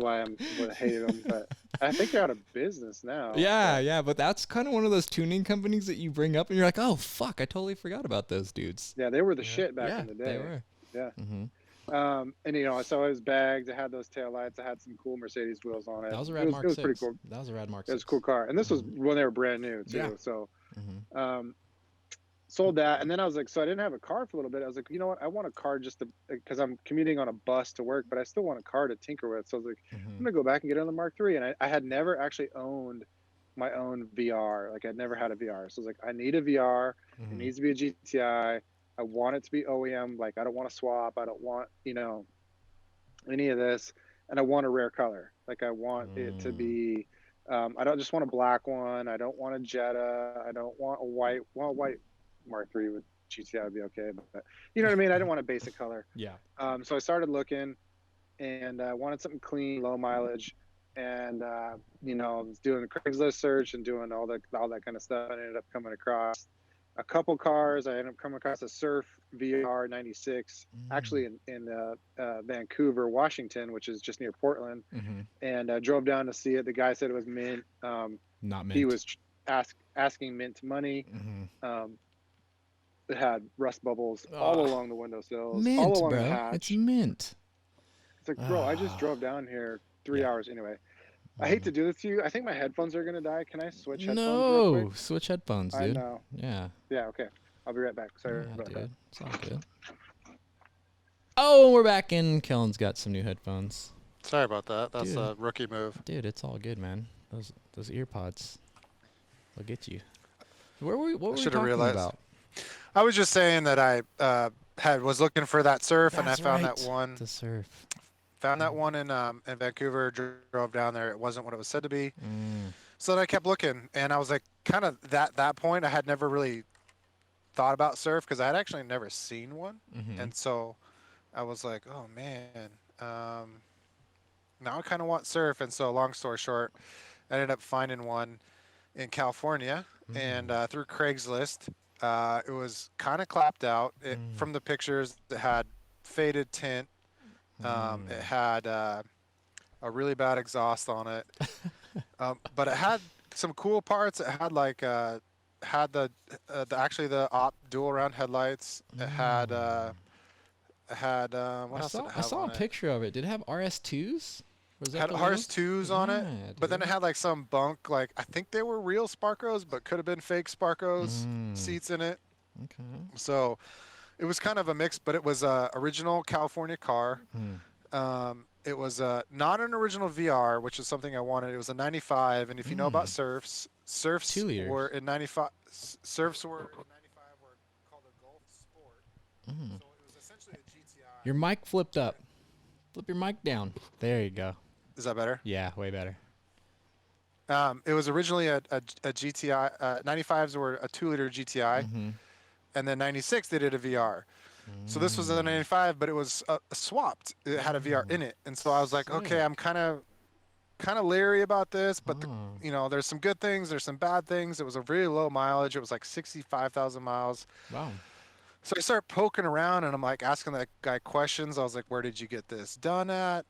[SPEAKER 3] I hated them. But I think they're out of business now.
[SPEAKER 1] Yeah. But that's kind of one of those tuning companies that you bring up, and you're like, oh fuck, I totally forgot about those dudes.
[SPEAKER 3] Yeah, they were the shit back in the day.
[SPEAKER 1] They were.
[SPEAKER 3] Yeah. And so I was bagged. I had those taillights. I had some cool Mercedes wheels on it.
[SPEAKER 1] That was a rad Mark 6. It was
[SPEAKER 3] pretty cool.
[SPEAKER 1] That was a rad Mark 6.
[SPEAKER 3] It was a cool car. And this was when they were brand new too. Yeah. So sold that. And then I was like, so I didn't have a car for a little bit. I was like, you know what? I want a car just because I'm commuting on a bus to work, but I still want a car to tinker with. So I was like, I'm going to go back and get on the Mark III. And I had never actually owned my own VR. Like, I'd never had a VR. So I was like, I need a VR. It needs to be a GTI. I want it to be OEM. Like, I don't want to swap. I don't want, any of this. And I want a rare color. Like, I want it to be, I don't just want a black one. I don't want a Jetta. I don't want a white. Well, white Mark III with GTI would be okay. But you know what I mean? I didn't want a basic color. Yeah. So I started looking, and I wanted something clean, low mileage. And, I was doing the Craigslist search and doing all that kind of stuff. I ended up coming across a couple cars. I ended up coming across a Surf VR 96, actually in Vancouver, Washington, which is just near Portland. And I drove down to see it. The guy said it was mint.
[SPEAKER 1] Not mint.
[SPEAKER 3] He was asking mint money. It had rust bubbles all along the windowsills,
[SPEAKER 1] mint,
[SPEAKER 3] all along
[SPEAKER 1] bro.
[SPEAKER 3] the hatch.
[SPEAKER 1] It's mint.
[SPEAKER 3] It's like, bro, I just drove down here 3 hours anyway. I hate to do this to you. I think my headphones are gonna die. Can I switch headphones?
[SPEAKER 1] No, switch headphones, dude.
[SPEAKER 3] I know.
[SPEAKER 1] Yeah.
[SPEAKER 3] Yeah. Okay. I'll be right back. Sorry about that.
[SPEAKER 1] It's all good. Oh, we're back in. Kellen's got some new headphones.
[SPEAKER 4] Sorry about that. That's
[SPEAKER 1] Dude.
[SPEAKER 4] a rookie move.
[SPEAKER 1] Dude, it's all good, man. Those ear pods, they'll get you. What were we talking
[SPEAKER 4] realized.
[SPEAKER 1] about?
[SPEAKER 4] I was just saying that I was looking for that surf, and I
[SPEAKER 1] That's
[SPEAKER 4] found
[SPEAKER 1] right.
[SPEAKER 4] that one.
[SPEAKER 1] The surf.
[SPEAKER 4] Found that one in Vancouver. Drove down there. It wasn't what it was said to be.
[SPEAKER 1] Mm.
[SPEAKER 4] So then I kept looking, and I was like, kind of that point, I had never really thought about surf because I had actually never seen one,
[SPEAKER 1] Mm-hmm.
[SPEAKER 4] and so I was like, oh man, now I kind of want surf. And so, long story short, I ended up finding one in California, and through Craigslist. It was kind of clapped out. From the pictures, it had faded tint. It had a really bad exhaust on it, but it had some cool parts. It had like had the op dual round headlights. It had what else did it have
[SPEAKER 1] I saw a
[SPEAKER 4] on it?
[SPEAKER 1] picture of it. Did it have RS2s? Was that
[SPEAKER 4] Had
[SPEAKER 1] the one?
[SPEAKER 4] RS2s on it,
[SPEAKER 1] Yeah,
[SPEAKER 4] but then it
[SPEAKER 1] dude.
[SPEAKER 4] had like some bunk. Like I think they were real Sparcos, but could have been fake Sparcos seats in it.
[SPEAKER 1] Okay.
[SPEAKER 4] So it was kind of a mix, but it was a original California car. It was not an original VR, which is something I wanted. It was a 95, and if you know about surfs
[SPEAKER 1] 2 liters.
[SPEAKER 4] were in 95. Surfs were in 95 were called a Gulf Sport. So it was essentially a GTI.
[SPEAKER 1] Your mic flipped up. Flip your mic down. There you go.
[SPEAKER 4] Is that better?
[SPEAKER 1] Yeah, way better.
[SPEAKER 4] It was originally a GTI. 95s were a 2-liter GTI, and then 96 they did a VR. So this was a 95, but it was swapped. It had a VR in it, and so I was like, okay, I'm kind of leery about this, but there's some good things, there's some bad things. It was a really low mileage. It was like 65,000 miles.
[SPEAKER 1] Wow.
[SPEAKER 4] So I start poking around, and I'm like asking that guy questions. I was like, where did you get this done at?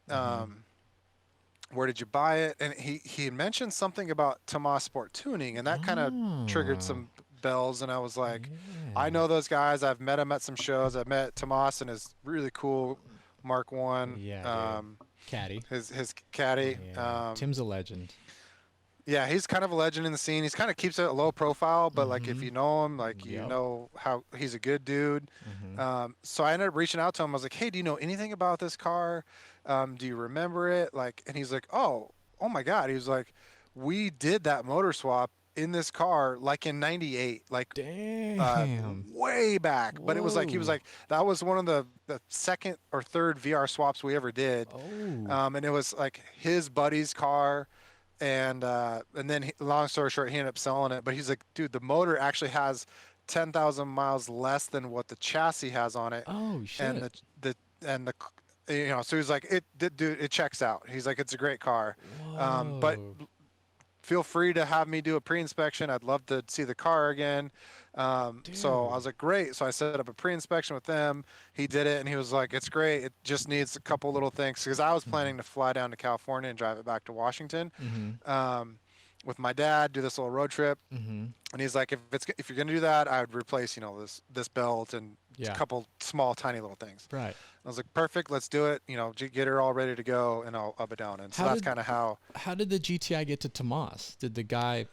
[SPEAKER 4] Where did you buy it? And he had mentioned something about Tomas Sport Tuning, and that kind of triggered some bells. And I was like, I know those guys. I've met them at some shows. I've met Tomas and his really cool Mark 1.
[SPEAKER 1] Yeah, caddy.
[SPEAKER 4] His caddy.
[SPEAKER 1] Yeah. Tim's a legend.
[SPEAKER 4] Yeah, he's kind of a legend in the scene. He's kind of keeps it a low profile, but like if you know him, like you know how he's a good dude. So I ended up reaching out to him. I was like, hey, do you know anything about this car? Do you remember it? Like, and he's like, oh my God. He was like, we did that motor swap in this car like in 98, like
[SPEAKER 1] Damn.
[SPEAKER 4] way back. But it was like, he was
[SPEAKER 1] Whoa.
[SPEAKER 4] like, that was one of the second or third VR swaps we ever did. And it was like his buddy's car. And then long story short, he ended up selling it. But he's like, dude, the motor actually has 10,000 miles less than what the chassis has on it.
[SPEAKER 1] Oh shit.
[SPEAKER 4] And the so he's like, dude, it checks out. He's like, it's a great car. But feel free to have me do a pre-inspection. I'd love to see the car again. So I was like, great. So I set up a pre-inspection with them. He did it, and he was like, it's great. It just needs a couple little things, because I was planning to fly down to California and drive it back to Washington with my dad, do this little road trip. And he's like, if you're gonna do that, I would replace this belt and a couple small tiny little things.
[SPEAKER 1] Right.
[SPEAKER 4] I was like, perfect, let's do it. Get her all ready to go, and I'll up it down. And so that's kind of how.
[SPEAKER 1] How did the GTI get to Tomas? Did the guy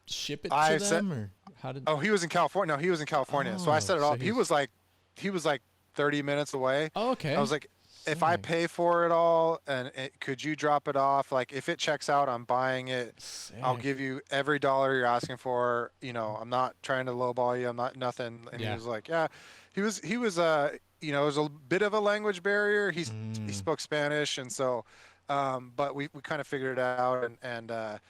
[SPEAKER 1] ship it to them, or how did?
[SPEAKER 4] Oh, he was in California. No, he was in California. So I set it
[SPEAKER 1] so
[SPEAKER 4] up. He was like 30 minutes away.
[SPEAKER 1] Oh, okay.
[SPEAKER 4] I was like, if I pay for it all, and could you drop it off? Like, if it checks out, I'm buying it. I'll give you every dollar you're asking for. I'm not trying to lowball you. I'm not nothing. And he was like, yeah. He was it was a bit of a language barrier. He spoke Spanish, and so, but we kind of figured it out, and it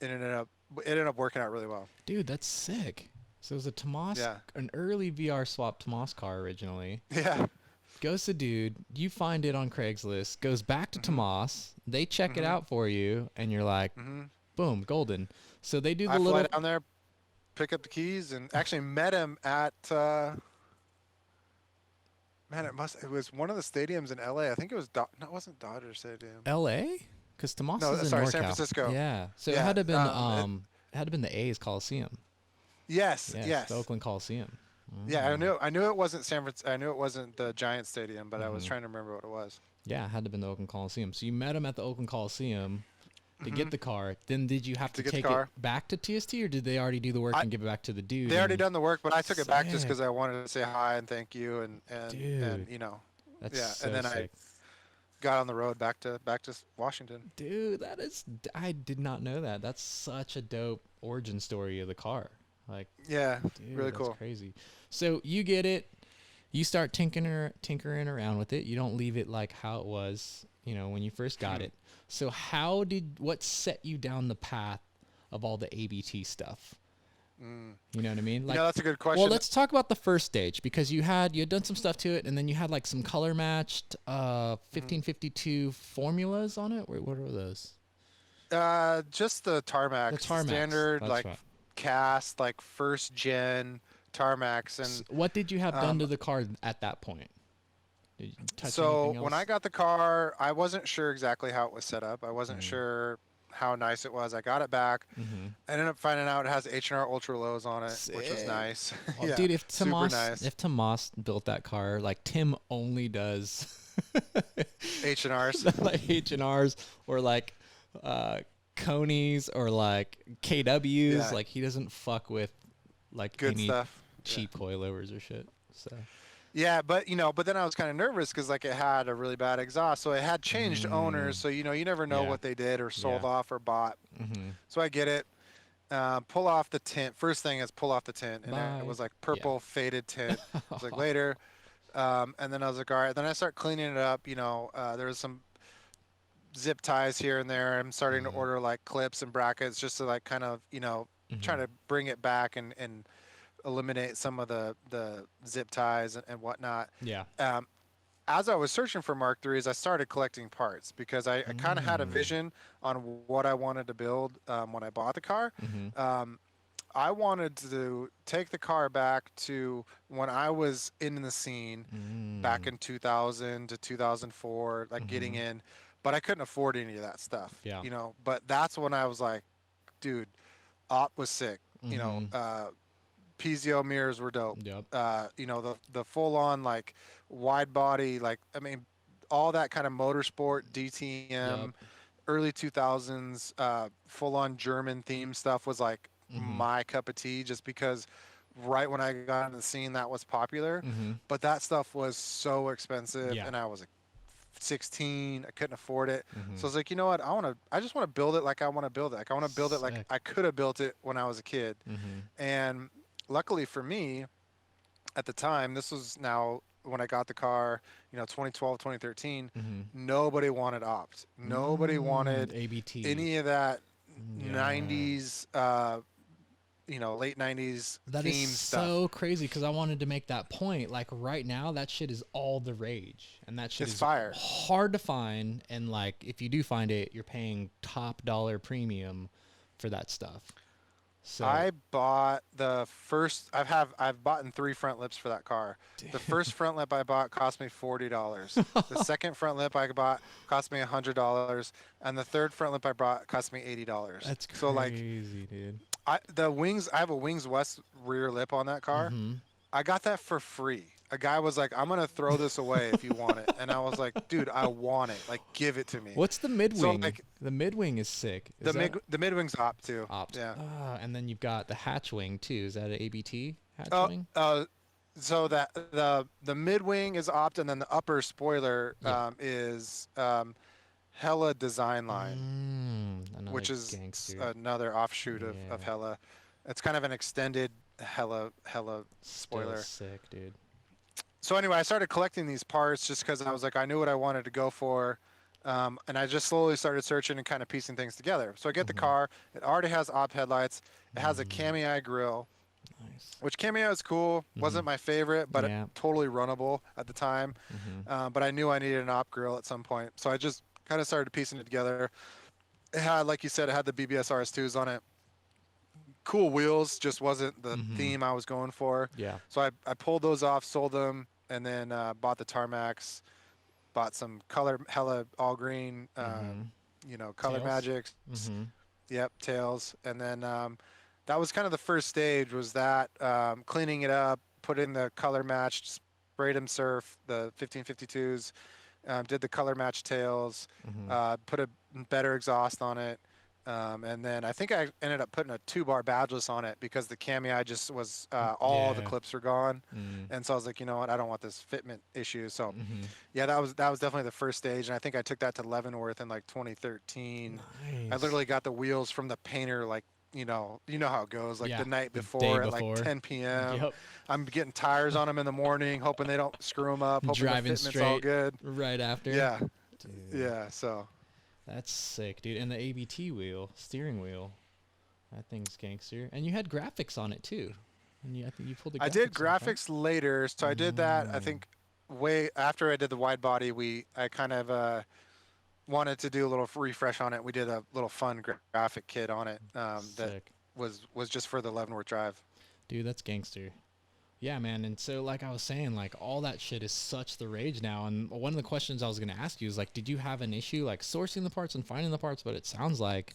[SPEAKER 4] ended up working out really well.
[SPEAKER 1] Dude, that's sick. So it was a Tomas, an early VR swap Tomas car originally.
[SPEAKER 4] Yeah.
[SPEAKER 1] Goes to dude, you find it on Craigslist, goes back to Tomas, they check it out for you, and you're like, boom, golden. So they do the little.
[SPEAKER 4] I fly down there, pick up the keys, and actually met him at. It was one of the stadiums in LA. I think it was no, it wasn't Dodger Stadium.
[SPEAKER 1] LA? Because Tomas is in
[SPEAKER 4] sorry,
[SPEAKER 1] NorCal.
[SPEAKER 4] San Francisco.
[SPEAKER 1] Yeah. So it had to have been the A's Coliseum.
[SPEAKER 4] Yes.
[SPEAKER 1] The Oakland Coliseum.
[SPEAKER 4] Yeah, I knew it wasn't San Francisco. I knew it wasn't the Giant Stadium, but I was trying to remember what it was.
[SPEAKER 1] Yeah, it had to have been the Oakland Coliseum. So you met him at the Oakland Coliseum. to get the car. Then did you have to
[SPEAKER 4] get the
[SPEAKER 1] take
[SPEAKER 4] car.
[SPEAKER 1] it back to TST, or did they already do the work and give it back to the dude?
[SPEAKER 4] They already done the work, but I took it back just
[SPEAKER 1] Sick.
[SPEAKER 4] because I wanted to say hi and thank you and
[SPEAKER 1] Dude,
[SPEAKER 4] you know,
[SPEAKER 1] That's
[SPEAKER 4] yeah.
[SPEAKER 1] so
[SPEAKER 4] And then
[SPEAKER 1] sick.
[SPEAKER 4] I got on the road back to Washington.
[SPEAKER 1] Dude, that is, I did not know that. That's such a dope origin story of the car. Like,
[SPEAKER 4] Yeah,
[SPEAKER 1] dude,
[SPEAKER 4] really
[SPEAKER 1] that's
[SPEAKER 4] cool.
[SPEAKER 1] crazy. So you get it, you start tinkering around with it. You don't leave it like how it was, you know, when you first got it. So what set you down the path of all the ABT stuff? You know what I mean? Like,
[SPEAKER 4] No, that's a good question.
[SPEAKER 1] well, let's talk about the first stage, because you had done some stuff to it, and then you had like some color matched 1552 formulas on it. What are those?
[SPEAKER 4] Just the tarmacs,
[SPEAKER 1] The tarmacs,
[SPEAKER 4] standard
[SPEAKER 1] that's
[SPEAKER 4] like
[SPEAKER 1] right.
[SPEAKER 4] cast, like first gen tarmacs, and
[SPEAKER 1] What did you have done to the car at that point? Did you touch
[SPEAKER 4] so
[SPEAKER 1] anything
[SPEAKER 4] when I
[SPEAKER 1] else?
[SPEAKER 4] got the car, I wasn't sure exactly how it was set up. I wasn't
[SPEAKER 1] Mm.
[SPEAKER 4] sure how nice it was. I got it back.
[SPEAKER 1] Mm-hmm.
[SPEAKER 4] I ended up finding out it has H&R Ultra Lows on it, which was
[SPEAKER 1] Sick.
[SPEAKER 4] nice.
[SPEAKER 1] Oh,
[SPEAKER 4] Yeah,
[SPEAKER 1] dude, if
[SPEAKER 4] super nice.
[SPEAKER 1] Tomas built that car, like Tim only does
[SPEAKER 4] H&Rs.
[SPEAKER 1] like H&Rs or like Conies or like KWs.
[SPEAKER 4] Yeah.
[SPEAKER 1] Like he doesn't fuck with like
[SPEAKER 4] Good
[SPEAKER 1] any
[SPEAKER 4] stuff.
[SPEAKER 1] cheap coilovers or shit. So
[SPEAKER 4] Yeah, but then I was kind of nervous because like it had a really bad exhaust, so it had changed owners, so you never know
[SPEAKER 1] Yeah.
[SPEAKER 4] what they did or sold
[SPEAKER 1] Yeah.
[SPEAKER 4] off or bought.
[SPEAKER 1] mm-hmm.
[SPEAKER 4] So I get it. Pull off the tint. First thing is pull off the tint, and
[SPEAKER 1] Bye.
[SPEAKER 4] it was like purple faded tint. I was like later, and then I was like, all right. Then I start cleaning it up. There was some zip ties here and there. I'm starting to order like clips and brackets just to like kind of trying to bring it back and eliminate some of the zip ties and whatnot.
[SPEAKER 1] Yeah.
[SPEAKER 4] As I was searching for Mark IIIs, I started collecting parts because I kind of had a vision on what I wanted to build when I bought the car.
[SPEAKER 1] Mm-hmm.
[SPEAKER 4] I wanted to take the car back to when I was in the scene back in 2000 to 2004, like getting in, but I couldn't afford any of that stuff.
[SPEAKER 1] Yeah.
[SPEAKER 4] But that's when I was like, dude, op was sick. Pizio mirrors were dope.
[SPEAKER 1] Yep.
[SPEAKER 4] The full on like wide body, like I mean, all that kind of motorsport DTM,
[SPEAKER 1] Yep.
[SPEAKER 4] early 2000s, full on German theme stuff was like my cup of tea, just because right when I got in the scene that was popular. But that stuff was so expensive,
[SPEAKER 1] Yeah.
[SPEAKER 4] and I was like 16, I couldn't afford it. So I was like, you know what, I just want to build it like I want to build it. Like I want to build it like
[SPEAKER 1] Sick.
[SPEAKER 4] I could have built it when I was a kid. And luckily for me, at the time, this was now when I got the car, 2012, 2013, nobody wanted opt. Nobody wanted
[SPEAKER 1] ABT.
[SPEAKER 4] any of that
[SPEAKER 1] Yeah.
[SPEAKER 4] 90s, late 90s
[SPEAKER 1] That
[SPEAKER 4] theme
[SPEAKER 1] is
[SPEAKER 4] stuff.
[SPEAKER 1] so crazy, because I wanted to make that point. Like right now, that shit is all the rage, and that shit
[SPEAKER 4] It's
[SPEAKER 1] is
[SPEAKER 4] fire.
[SPEAKER 1] hard to find. And like, if you do find it, you're paying top dollar premium for that stuff. So
[SPEAKER 4] I bought the first. I've bought 3 front lips for that car. The first front lip I bought cost me $40. The second front lip I bought cost me $100, and the third front lip I bought cost me $80.
[SPEAKER 1] that's crazy,
[SPEAKER 4] So like,
[SPEAKER 1] dude.
[SPEAKER 4] the wings. I have a Wings West rear lip on that car. I got that for free. A guy was like, "I'm gonna throw this away if you want it," and I was like, "Dude, I want it. Like, give it to me."
[SPEAKER 1] What's the mid
[SPEAKER 4] So,
[SPEAKER 1] wing?
[SPEAKER 4] like,
[SPEAKER 1] the mid wing is sick. Is
[SPEAKER 4] the mid wing's op too.
[SPEAKER 1] opt?
[SPEAKER 4] Yeah.
[SPEAKER 1] And then you've got the hatch wing too. Is that an ABT hatch wing?
[SPEAKER 4] So that the mid wing is opt, and then the upper spoiler
[SPEAKER 1] Yeah.
[SPEAKER 4] is Hella Design Line,
[SPEAKER 1] Another
[SPEAKER 4] which is
[SPEAKER 1] gangster.
[SPEAKER 4] another offshoot of
[SPEAKER 1] Yeah.
[SPEAKER 4] Hella. It's kind of an extended Hella spoiler.
[SPEAKER 1] Still sick, dude.
[SPEAKER 4] So anyway, I started collecting these parts just because I was like, I knew what I wanted to go for. And I just slowly started searching and kind of piecing things together. So I get the car. It already has op headlights. It has a Cameo grill,
[SPEAKER 1] Nice.
[SPEAKER 4] which Cameo is cool. Wasn't my favorite, but
[SPEAKER 1] Yeah.
[SPEAKER 4] totally runnable at the time. But I knew I needed an op grill at some point. So I just kind of started piecing it together. It had, like you said, it had the BBS RS2s on it. Cool wheels, just wasn't the theme I was going for.
[SPEAKER 1] Yeah.
[SPEAKER 4] So I pulled those off, sold them, and then bought the tarmacs, bought some color Hella all green, color
[SPEAKER 1] Tails?
[SPEAKER 4] magics.
[SPEAKER 1] Mm-hmm.
[SPEAKER 4] Yep, tails. And then that was kind of the first stage, was that cleaning it up, put in the color matched, sprayed them surf, the 1552s, did the color match tails, put a better exhaust on it. And then I think I ended up putting a 2-bar badgeless on it because the cami just was all the
[SPEAKER 1] Yeah.
[SPEAKER 4] clips were gone,
[SPEAKER 1] Mm.
[SPEAKER 4] and so I was like, you know what, I don't want this fitment issue. So
[SPEAKER 1] Mm-hmm.
[SPEAKER 4] yeah, that was definitely the first stage, and I think I took that to Leavenworth in like 2013. I
[SPEAKER 1] Nice.
[SPEAKER 4] literally got the wheels from the painter like. You know how it goes. Like
[SPEAKER 1] Yeah.
[SPEAKER 4] the night
[SPEAKER 1] The day
[SPEAKER 4] before at like
[SPEAKER 1] before.
[SPEAKER 4] 10 p.m.
[SPEAKER 1] Yep.
[SPEAKER 4] I'm getting tires on them in the morning, hoping they don't screw them up, hoping the
[SPEAKER 1] Driving
[SPEAKER 4] fitment's all
[SPEAKER 1] straight
[SPEAKER 4] good.
[SPEAKER 1] right after.
[SPEAKER 4] Yeah,
[SPEAKER 1] Dude.
[SPEAKER 4] yeah. So
[SPEAKER 1] That's sick, dude. And the ABT wheel, steering wheel. That thing's gangster. And you had graphics on it too. And I think you pulled the graphics
[SPEAKER 4] I did
[SPEAKER 1] off, right?
[SPEAKER 4] graphics later. So I did that. I think way after I did the wide body, I kind of wanted to do a little refresh on it. We did a little fun graphic kit on it that
[SPEAKER 1] Sick.
[SPEAKER 4] was just for the Leavenworth Drive.
[SPEAKER 1] Dude, that's gangster. Yeah, man. And so, like I was saying, like all that shit is such the rage now. And one of the questions I was going to ask you is like, did you have an issue like sourcing the parts and finding the parts? But it sounds like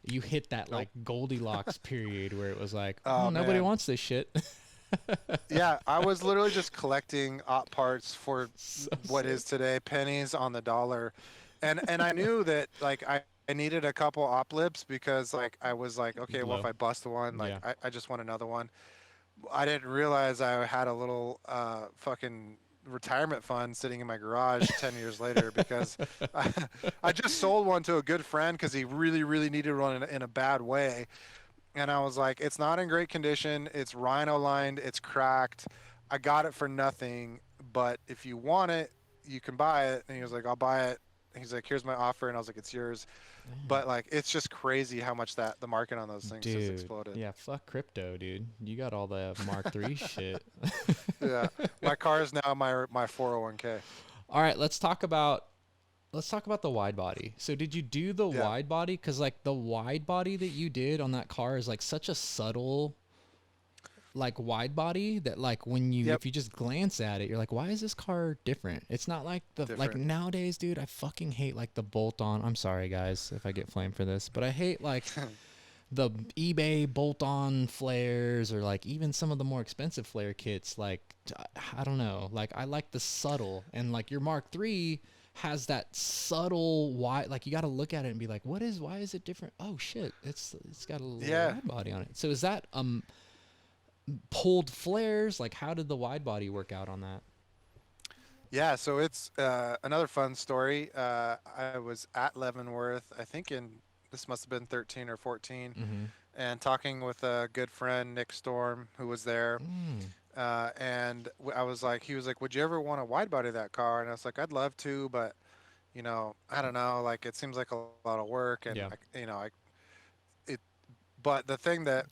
[SPEAKER 1] you hit that like Goldilocks period where it was like, oh, nobody
[SPEAKER 4] man.
[SPEAKER 1] wants this shit.
[SPEAKER 4] Yeah, I was literally just collecting op parts for
[SPEAKER 1] So
[SPEAKER 4] what
[SPEAKER 1] sick.
[SPEAKER 4] is today pennies on the dollar, and I knew that like I needed a couple op lips because like I was like, okay, well if
[SPEAKER 1] Blow.
[SPEAKER 4] I bust one, like
[SPEAKER 1] Yeah.
[SPEAKER 4] I just want another one. I didn't realize I had a little fucking retirement fund sitting in my garage 10 years later because I, I just sold one to a good friend because he really, really needed one in a bad way. And I was like, it's not in great condition. It's rhino lined. It's cracked. I got it for nothing. But if you want it, you can buy it. And he was like, I'll buy it. He's like, here's my offer. And I was like, it's yours. But like, it's just crazy how much the market on those things just
[SPEAKER 1] Dude,
[SPEAKER 4] exploded.
[SPEAKER 1] yeah, fuck crypto, dude. You got all the Mark III shit.
[SPEAKER 4] Yeah. My car is now my 401k.
[SPEAKER 1] All right, let's talk about the wide body. So did you do the
[SPEAKER 4] Yeah.
[SPEAKER 1] wide body? Because like the wide body that you did on that car is like such a subtle like wide body that like when you
[SPEAKER 4] Yep.
[SPEAKER 1] if you just glance at it, you're like, why is this car different? It's not like the like
[SPEAKER 4] Different.
[SPEAKER 1] nowadays, dude, I fucking hate like the bolt on. I'm sorry guys if I get flamed for this, but I hate like the eBay bolt-on flares or like even some of the more expensive flare kits. Like I don't know, like I like the subtle, and like your Mark III has that subtle wide, like you got to look at it and be like, why is it different? Oh shit, it's got a little
[SPEAKER 4] Yeah.
[SPEAKER 1] wide body on it. So is that pulled flares? Like how did the wide body work out on that?
[SPEAKER 4] Yeah, so it's another fun story. I was at Leavenworth, I think this must have been 13 or 14,
[SPEAKER 1] Mm-hmm.
[SPEAKER 4] and talking with a good friend, Nick Storm, who was there. And I was like, he was like, would you ever want to wide body that car? And I was like, I'd love to, but I don't know, like it seems like a lot of work, and
[SPEAKER 1] Yeah.
[SPEAKER 4] but the thing that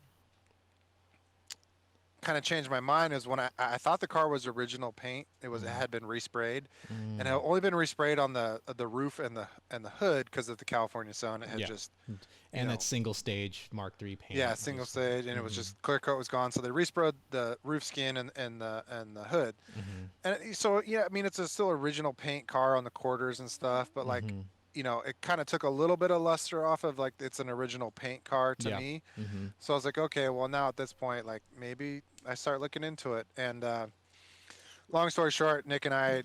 [SPEAKER 4] kind of changed my mind is when I thought the car was original paint. It had been resprayed, and it had only been resprayed on the roof and the hood because of the California sun. It had
[SPEAKER 1] Yeah.
[SPEAKER 4] just
[SPEAKER 1] And that single stage Mark III paint.
[SPEAKER 4] yeah, single stage, and it was just clear coat was gone. So they resprayed the roof skin and the hood, so yeah, I mean it's still original paint car on the quarters and stuff, but like it kind of took a little bit of luster off of like it's an original paint car to
[SPEAKER 1] Yeah.
[SPEAKER 4] me. So I was like, okay, well now at this point, like maybe I start looking into it. And long story short, Nick and I,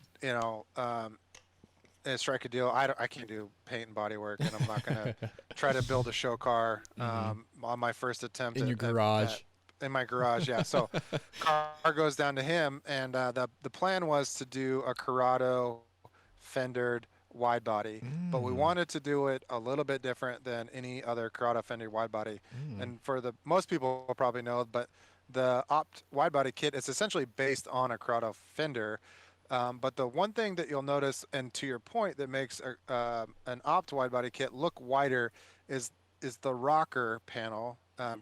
[SPEAKER 4] strike a deal. I can't do paint and body work, and I'm not gonna try to build a show car on my first attempt
[SPEAKER 1] In your garage.
[SPEAKER 4] in my garage. Yeah. So car goes down to him, and the plan was to do a Corrado fendered wide body, but we wanted to do it a little bit different than any other Corrado fender wide body. And for most people will probably know, but the opt wide body kit is essentially based on a Corrado fender. But the one thing that you'll notice, and to your point, that makes an opt wide body kit look wider is the rocker panel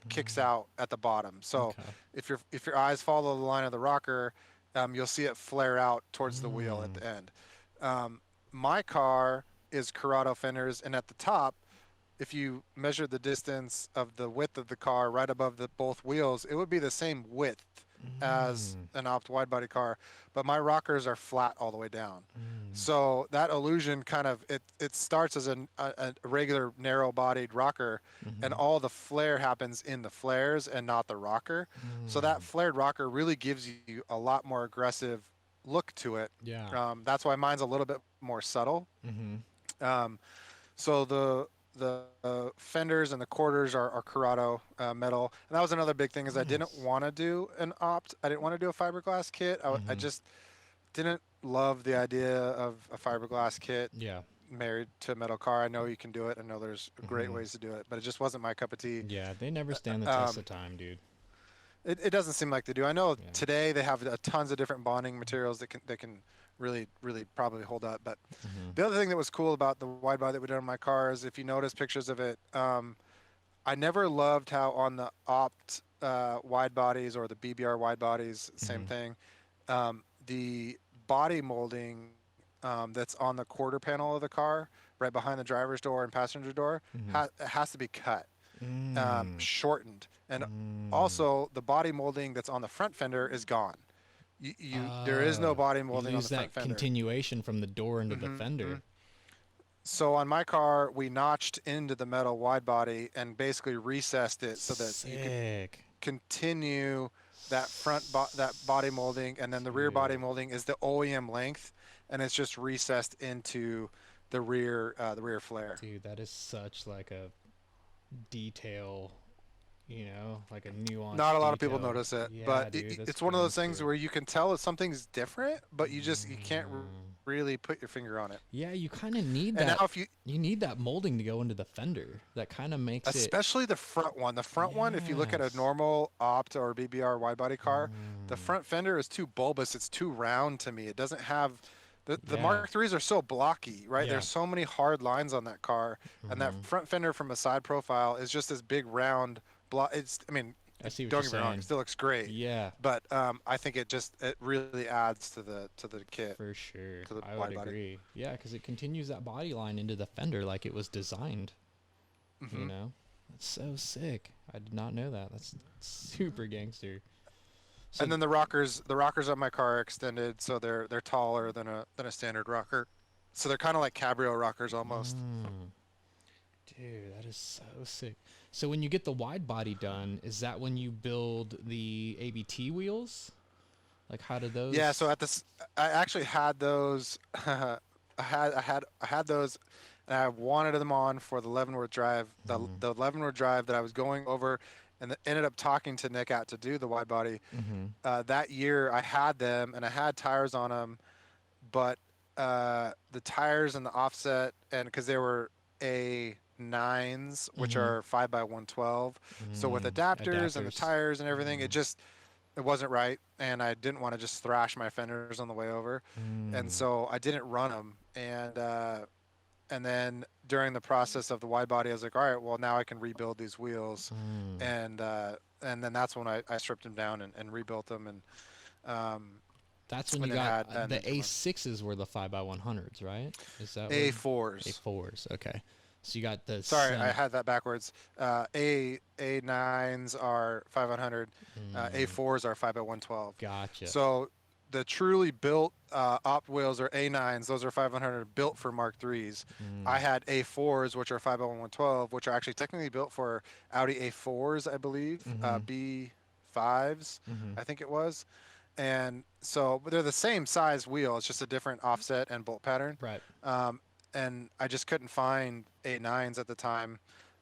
[SPEAKER 4] kicks out at the bottom. So if your eyes follow the line of the rocker, you'll see it flare out towards the wheel at the end. My car is Corrado fenders, and at the top, if you measure the distance of the width of the car right above both wheels, it would be the same width as an opt wide body car, but my rockers are flat all the way down. So that illusion kind of it starts as a regular narrow bodied rocker, and all the flare happens in the flares and not the rocker. So that flared rocker really gives you a lot more aggressive look to it.
[SPEAKER 1] Yeah.
[SPEAKER 4] That's why mine's a little bit more subtle. So fenders and the quarters are Corrado metal, and that was another big thing is I didn't
[SPEAKER 1] Nice.
[SPEAKER 4] want to do an opt. I didn't want to do a fiberglass kit. I
[SPEAKER 1] Mm-hmm.
[SPEAKER 4] just didn't love the idea of a fiberglass kit
[SPEAKER 1] Yeah.
[SPEAKER 4] married to a metal car. I know you can do it. I know there's great
[SPEAKER 1] Mm-hmm.
[SPEAKER 4] ways to do it, but it just wasn't my cup of tea.
[SPEAKER 1] Yeah, they never stand the test
[SPEAKER 4] Um,
[SPEAKER 1] of time, dude.
[SPEAKER 4] it doesn't seem like they do. I know
[SPEAKER 1] Yeah.
[SPEAKER 4] today they have tons of different bonding materials that can really probably hold up. But
[SPEAKER 1] Mm-hmm.
[SPEAKER 4] the other thing that was cool about the wide body that we did on my car is if you notice pictures of it, I never loved how on the opt wide bodies or the BBR wide bodies, same
[SPEAKER 1] Mm-hmm.
[SPEAKER 4] thing, the body molding that's on the quarter panel of the car, right behind the driver's door and passenger door,
[SPEAKER 1] Mm-hmm.
[SPEAKER 4] has to be cut,
[SPEAKER 1] Mm.
[SPEAKER 4] shortened, and
[SPEAKER 1] Mm.
[SPEAKER 4] also the body molding that's on the front fender is gone. There is no
[SPEAKER 1] Oh,
[SPEAKER 4] body
[SPEAKER 1] you
[SPEAKER 4] molding on
[SPEAKER 1] lose
[SPEAKER 4] the front
[SPEAKER 1] that
[SPEAKER 4] fender.
[SPEAKER 1] continuation from the door into the
[SPEAKER 4] hmm
[SPEAKER 1] fender.
[SPEAKER 4] So on my car, we notched into the metal wide body and basically recessed it so that you could
[SPEAKER 1] Sick.
[SPEAKER 4] continue that that body molding, and then the rear body
[SPEAKER 1] Dude.
[SPEAKER 4] molding is the OEM length, and it's just recessed into the rear flare.
[SPEAKER 1] Dude, that is such like a detail, like a nuanced
[SPEAKER 4] Not a lot of people
[SPEAKER 1] detail.
[SPEAKER 4] notice it,
[SPEAKER 1] Yeah,
[SPEAKER 4] but
[SPEAKER 1] dude, that's
[SPEAKER 4] it's one of those things
[SPEAKER 1] gangster.
[SPEAKER 4] where you can tell if something's different, but you can't
[SPEAKER 1] Mm.
[SPEAKER 4] really put your finger on it.
[SPEAKER 1] Yeah, you kind of need
[SPEAKER 4] And now
[SPEAKER 1] that.
[SPEAKER 4] if you
[SPEAKER 1] You need that molding to go into the fender. That kind of makes it.
[SPEAKER 4] especially the front one, if you look at a
[SPEAKER 1] Yes.
[SPEAKER 4] normal opt or BBR wide body car, the
[SPEAKER 1] Mm.
[SPEAKER 4] front fender is too bulbous, it's too round to me. It doesn't have the
[SPEAKER 1] Yeah.
[SPEAKER 4] Mark IIIs are so blocky, right?
[SPEAKER 1] Yeah.
[SPEAKER 4] There's so many hard lines on that car, and that
[SPEAKER 1] Hmm.
[SPEAKER 4] front fender from a side profile is just this big round block. I mean,
[SPEAKER 1] I see what
[SPEAKER 4] don't
[SPEAKER 1] you're
[SPEAKER 4] get me wrong, it
[SPEAKER 1] saying.
[SPEAKER 4] still looks great,
[SPEAKER 1] Yeah,
[SPEAKER 4] but I think it really adds to the kit,
[SPEAKER 1] for sure.
[SPEAKER 4] to the
[SPEAKER 1] I would
[SPEAKER 4] wide body.
[SPEAKER 1] agree. Yeah, because it continues that body line into the fender like it was designed. You
[SPEAKER 4] hmm
[SPEAKER 1] know, that's so sick. I did not know that. That's super gangster. So,
[SPEAKER 4] And then the rockers on my car are extended, so they're taller than a standard rocker. So they're kind of like cabrio rockers almost.
[SPEAKER 1] mm, dude, that is so sick. So when you get the wide body done, is that when you build the ABT wheels? Like, how do
[SPEAKER 4] Yeah, so
[SPEAKER 1] those?
[SPEAKER 4] at this, I actually had those. I had those, and I wanted them on for the Leavenworth Drive,
[SPEAKER 1] Mm-hmm.
[SPEAKER 4] the Leavenworth Drive that I was going over, and ended up talking to Nick out to do the wide body.
[SPEAKER 1] Mm-hmm.
[SPEAKER 4] That year, I had them, and I had tires on them, but the tires and the offset, and because they were A9s, which
[SPEAKER 1] Mm-hmm.
[SPEAKER 4] are 5x112, so with
[SPEAKER 1] Mm,
[SPEAKER 4] adapters and the
[SPEAKER 1] adapters.
[SPEAKER 4] tires and everything,
[SPEAKER 1] Mm,
[SPEAKER 4] it wasn't right, and I didn't want to just thrash my fenders on the way over, and
[SPEAKER 1] mm,
[SPEAKER 4] so I didn't run them. And then during the process of the wide body, I was like, all right, well now I can rebuild these wheels,
[SPEAKER 1] mm.
[SPEAKER 4] and then that's when I stripped them down and rebuilt them, um,
[SPEAKER 1] That's when
[SPEAKER 4] and
[SPEAKER 1] you
[SPEAKER 4] then
[SPEAKER 1] got
[SPEAKER 4] had and
[SPEAKER 1] the
[SPEAKER 4] then
[SPEAKER 1] A6s were the 5x100s, right? Is that what?
[SPEAKER 4] A4s.
[SPEAKER 1] A4s. Okay. So you got the
[SPEAKER 4] Sorry, I
[SPEAKER 1] center.
[SPEAKER 4] had that backwards. A9s are 500,
[SPEAKER 1] Mm,
[SPEAKER 4] A4s are 5x112.
[SPEAKER 1] gotcha.
[SPEAKER 4] So the truly built op wheels are A9s. Those are 500 built for Mark IIIs. I
[SPEAKER 1] Mm,
[SPEAKER 4] had A4s, which are 5x112, which are actually technically built for Audi A4s, I believe,
[SPEAKER 1] mm-hmm,
[SPEAKER 4] B5s,
[SPEAKER 1] mm-hmm.
[SPEAKER 4] I think it was. And so, but they're the same size wheel. It's just a different offset and bolt pattern.
[SPEAKER 1] Right.
[SPEAKER 4] Um, and I just couldn't find A9s at the time.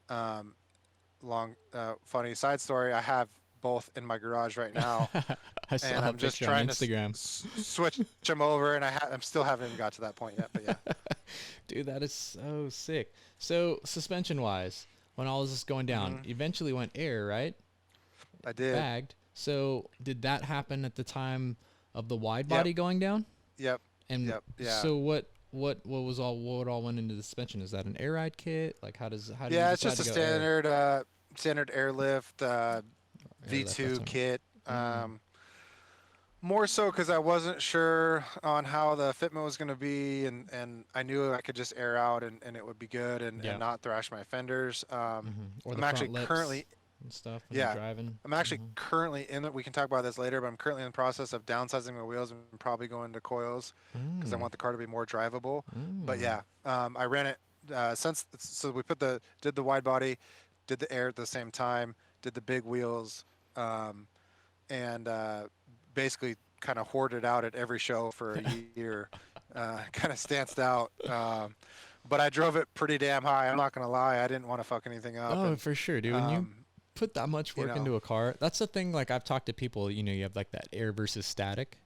[SPEAKER 4] Um, funny side story. I have both in my garage right now,
[SPEAKER 1] I saw
[SPEAKER 4] and
[SPEAKER 1] a
[SPEAKER 4] I'm just
[SPEAKER 1] picture on
[SPEAKER 4] trying to
[SPEAKER 1] Instagram.
[SPEAKER 4] switch them over, and I'm still haven't even got to that point yet. But yeah,
[SPEAKER 1] Dude, that is so sick. So suspension wise, when all this is going down,
[SPEAKER 4] hmm
[SPEAKER 1] eventually went air, right?
[SPEAKER 4] I did.
[SPEAKER 1] Bagged. So did that happen at the time of the wide
[SPEAKER 4] Yep,
[SPEAKER 1] body going down?
[SPEAKER 4] yep,
[SPEAKER 1] And
[SPEAKER 4] yep, yeah,
[SPEAKER 1] so what all went into the suspension? Is that an air ride kit? Like how do you
[SPEAKER 4] yeah. It's
[SPEAKER 1] decide
[SPEAKER 4] just
[SPEAKER 1] to
[SPEAKER 4] a
[SPEAKER 1] go air?
[SPEAKER 4] standard airlift
[SPEAKER 1] Airlift, that's
[SPEAKER 4] V2
[SPEAKER 1] right.
[SPEAKER 4] kit.
[SPEAKER 1] Mm,
[SPEAKER 4] More so because I wasn't sure on how the fitment was going to be, and I knew I could just air out and it would be good and
[SPEAKER 1] yeah.
[SPEAKER 4] not thrash my fenders.
[SPEAKER 1] Or
[SPEAKER 4] I'm
[SPEAKER 1] the
[SPEAKER 4] actually
[SPEAKER 1] front lips
[SPEAKER 4] currently,
[SPEAKER 1] and stuff when you're
[SPEAKER 4] yeah,
[SPEAKER 1] driving.
[SPEAKER 4] I'm actually
[SPEAKER 1] Hmm.
[SPEAKER 4] currently in it. We can talk about this later, but I'm currently in the process of downsizing my wheels and probably going to coils because I
[SPEAKER 1] Mm,
[SPEAKER 4] want the car to be more drivable. But
[SPEAKER 1] mm.
[SPEAKER 4] yeah, I ran it so we did the wide body, did the air at the same time, did the big wheels, um, and basically kind of hoarded out at every show for a year. Kind of stanced out. but I drove it pretty damn high. I'm not gonna lie, I didn't want to fuck anything up.
[SPEAKER 1] Oh,
[SPEAKER 4] And,
[SPEAKER 1] for sure, dude. When you put that much
[SPEAKER 4] you
[SPEAKER 1] work
[SPEAKER 4] know,
[SPEAKER 1] into a car, that's the thing. Like I've talked to people, you know, you have like that air versus static,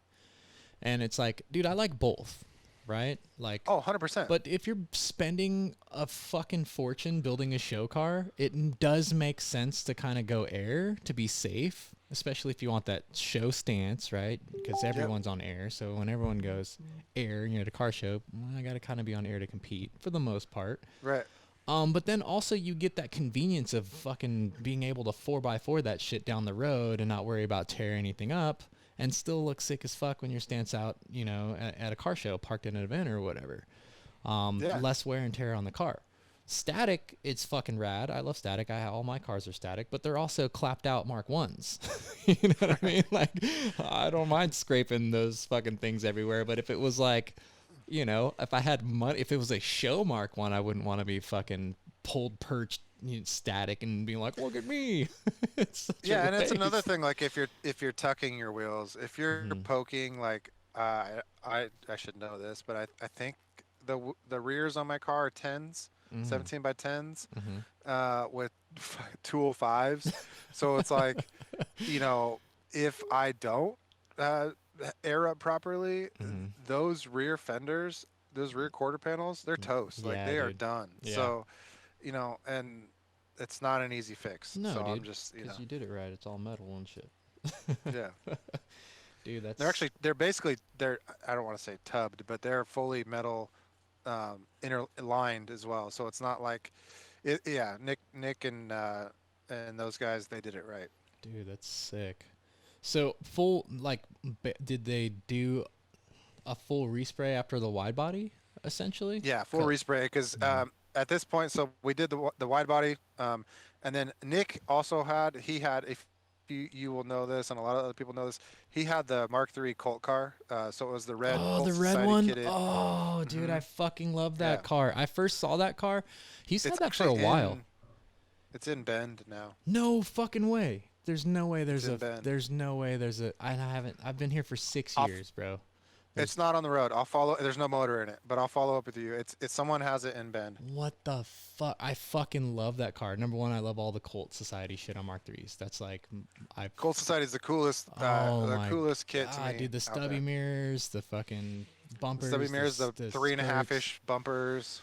[SPEAKER 1] and it's like, dude, I like both, right? Like,
[SPEAKER 4] oh, 100%.
[SPEAKER 1] but if you're spending a fucking fortune building a show car, it does make sense to kind of go air to be safe, especially if you want that show stance, right? Because everyone's on air. So when everyone goes air, you know, at a car show, well, I got to kind of be on air to compete for the most part.
[SPEAKER 4] Right.
[SPEAKER 1] But then also you get that convenience of fucking being able to 4x4 that shit down the road and not worry about tearing anything up and still look sick as fuck when your stance out, you know, at a car show, parked in an event or whatever. Less wear and tear on the car. Static, it's fucking rad. I love static. All my cars are static, but they're also clapped out Mark 1s. You know what I mean? Like, I don't mind scraping those fucking things everywhere, but if it was like, you know, if I had money, if it was a show Mark 1, I wouldn't want to be fucking pulled perched, you know, static and being like, look at me.
[SPEAKER 4] Yeah, and it's another thing, like if you're tucking your wheels, if you're poking, like I should know this, but I think the rears on my car are 10s, 17 by 10s, with 205s. So it's like, you know, if I don't air up properly, those rear fenders, those rear quarter panels, they're toast. Like they are done. Yeah. So, you know, and it's not an easy fix.
[SPEAKER 1] No,
[SPEAKER 4] so
[SPEAKER 1] dude,
[SPEAKER 4] I'm just, you know,
[SPEAKER 1] you did it right. It's all metal and shit.
[SPEAKER 4] Yeah.
[SPEAKER 1] Dude,
[SPEAKER 4] they're basically, I don't want to say tubbed, but they're fully metal, interlined as well. So it's not like Nick and those guys, they did it right.
[SPEAKER 1] Dude, that's sick. So full, like, did they do a full respray after the wide body, essentially?
[SPEAKER 4] Yeah, full respray, because at this point, so we did the wide body, and then Nick also had, if you will know this, and a lot of other people know this, he had the Mk3 Colt car, so it was the red.
[SPEAKER 1] Oh,
[SPEAKER 4] Colt
[SPEAKER 1] the red
[SPEAKER 4] Society
[SPEAKER 1] one.
[SPEAKER 4] kitted.
[SPEAKER 1] Oh, dude, I fucking love that car. I first saw that car. He's had that for a while.
[SPEAKER 4] It's in Bend now.
[SPEAKER 1] No fucking way. There's no way there's I've been here for 6 years, bro.
[SPEAKER 4] It's not on the road. I'll follow. There's no motor in it, but I'll follow up with you. It's someone has it in Bend.
[SPEAKER 1] What the fuck? I fucking love that car. Number one, I love all the Colt Society shit on Mk3s. That's like,
[SPEAKER 4] Colt Society is the coolest, coolest kit to me.
[SPEAKER 1] Dude, the stubby mirrors, the fucking bumpers,
[SPEAKER 4] stubby mirrors, the 3.5-ish bumpers.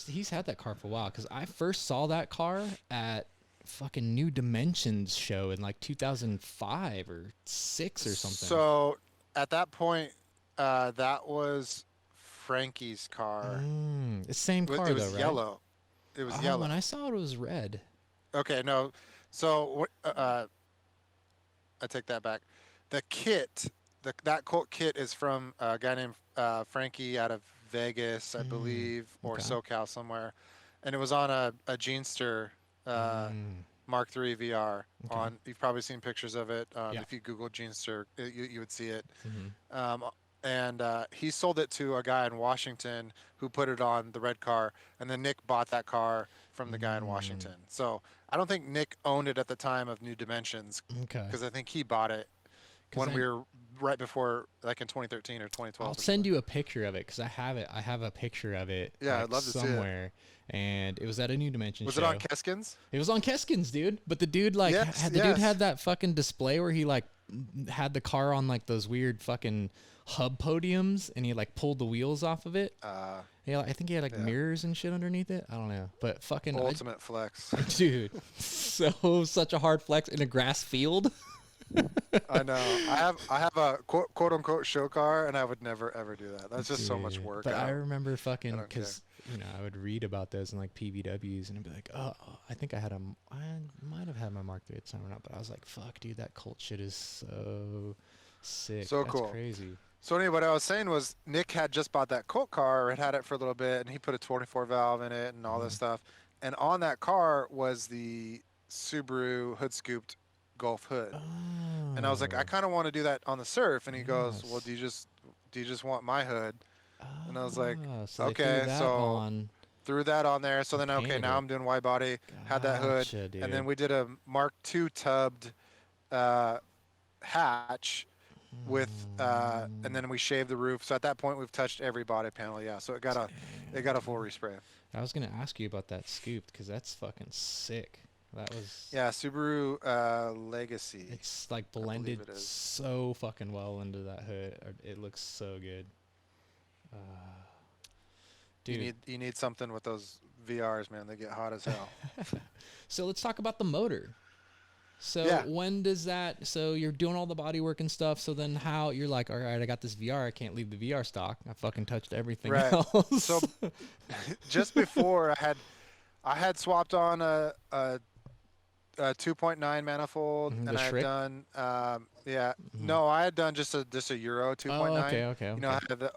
[SPEAKER 1] He's had that car for a while, because I first saw that car at fucking New Dimensions show in like 2005 or 6 or something.
[SPEAKER 4] So at that point, that was Frankie's car.
[SPEAKER 1] The same car,
[SPEAKER 4] it was
[SPEAKER 1] though, right?
[SPEAKER 4] Yellow. It was yellow.
[SPEAKER 1] When I saw it, it was red.
[SPEAKER 4] Okay, no. So I take that back. The kit, that Colt kit is from a guy named Frankie out of Vegas, I believe, or SoCal somewhere, and it was on a Genester Mk3 VR. You've probably seen pictures of it. If you Google Genester, you would see it. And he sold it to a guy in Washington who put it on the red car, and then Nick bought that car from the guy in Washington. So I don't think Nick owned it at the time of New Dimensions, because I think he bought it when we were right before, like in 2013 or 2012.
[SPEAKER 1] I'll send you a picture of it, because I have it. I have a picture of it.
[SPEAKER 4] Yeah,
[SPEAKER 1] like,
[SPEAKER 4] I'd love to
[SPEAKER 1] somewhere.
[SPEAKER 4] See it.
[SPEAKER 1] And it was at a New Dimensions
[SPEAKER 4] Was
[SPEAKER 1] show.
[SPEAKER 4] it on Keskins?
[SPEAKER 1] It was on Keskins, dude. But the dude dude had that fucking display where he like had the car on like those weird fucking hub podiums, and he like pulled the wheels off of it. Yeah, I think he had like mirrors and shit underneath it. I don't know, but fucking
[SPEAKER 4] ultimate flex,
[SPEAKER 1] dude. Such a hard flex in a grass field.
[SPEAKER 4] I know. I have a quote unquote show car, and I would never ever do that. That's just so much work.
[SPEAKER 1] But I remember fucking, because I would read about those in like PVWs, and I'd be like, oh, I think I might have had my Mk3 at the time or not, but I was like, fuck, dude, that Colt shit is so sick.
[SPEAKER 4] So
[SPEAKER 1] That's
[SPEAKER 4] cool.
[SPEAKER 1] Crazy.
[SPEAKER 4] So anyway, what I was saying was Nick had just bought that Colt car, or had it for a little bit, and he put a 24 valve in it and all this stuff. And on that car was the Subaru hood scooped Gulf hood. And I was like, I kind of want to do that on the Surf. And he goes, well, do you just want my hood? And I was like, okay, so threw that on there. So then, okay, now I'm doing wide body, had that hood,
[SPEAKER 1] dude.
[SPEAKER 4] and then we did a Mark II tubbed hatch, with and then we shaved the roof. So at that point we've touched every body panel. Yeah, so it got a full respray.
[SPEAKER 1] I was gonna ask you about that scooped because that's fucking sick. That was
[SPEAKER 4] Subaru Legacy.
[SPEAKER 1] It's like blended so fucking well into that hood. It looks so good. Dude,
[SPEAKER 4] you need something with those VRs, man. They get hot as hell.
[SPEAKER 1] So let's talk about the motor. So when does that? So you're doing all the body work and stuff. So then how you're like, all right, I got this VR. I can't leave the VR stock. I fucking touched everything else.
[SPEAKER 4] So just before I had swapped on a 2.9 manifold, and I had done no, I had done just a Euro 2.9.
[SPEAKER 1] Okay.
[SPEAKER 4] You know, I had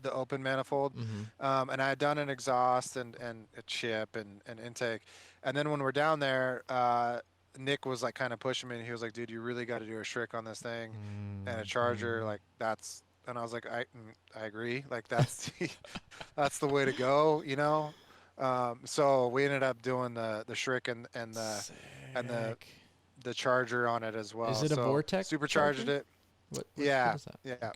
[SPEAKER 4] the open manifold, and I had done an exhaust and a chip and intake, and then when we're down there, Nick was like kind of pushing me, and he was like, "Dude, you really got to do a Schrick on this thing, and a charger, like that's." And I was like, "I agree, like that's that's the way to go, you know." So we ended up doing the Schrick and the charger on it as well.
[SPEAKER 1] Is it a Vortec?
[SPEAKER 4] Supercharged
[SPEAKER 1] charger?
[SPEAKER 4] it.
[SPEAKER 1] What
[SPEAKER 4] Yeah,
[SPEAKER 1] is that?
[SPEAKER 4] yeah,
[SPEAKER 1] Okay.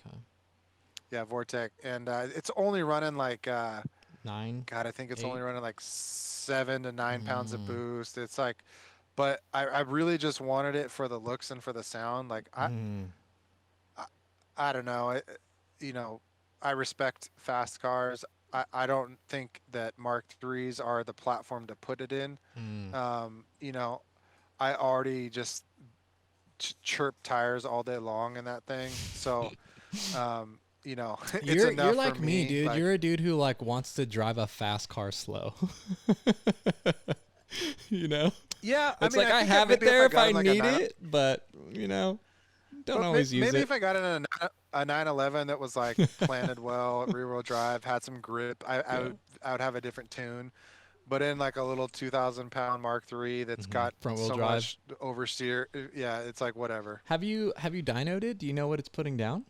[SPEAKER 4] yeah, Vortec, and it's only running like
[SPEAKER 1] 9.
[SPEAKER 4] God, I think it's only running like 7 to 9 pounds of boost. It's like, but I really just wanted it for the looks and for the sound. Like I don't know, you know, I respect fast cars. I don't think that Mark IIIs are the platform to put it in. You know, I already just chirp tires all day long in that thing. So, you know, it's enough
[SPEAKER 1] you're like
[SPEAKER 4] for
[SPEAKER 1] me, dude.
[SPEAKER 4] Like,
[SPEAKER 1] you're a dude who like wants to drive a fast car slow. You know?
[SPEAKER 4] Yeah,
[SPEAKER 1] it's like I have it there if I need it, but you know, don't always use it.
[SPEAKER 4] Maybe if I got it in a 911 that was like planted well, rear-wheel drive, had some grip, I would have a different tune. But in like a little 2,000-pound Mark III that's got
[SPEAKER 1] front-wheel
[SPEAKER 4] so
[SPEAKER 1] drive.
[SPEAKER 4] much oversteer, yeah, it's like whatever.
[SPEAKER 1] Have you dynoed it? Do you know what it's putting down?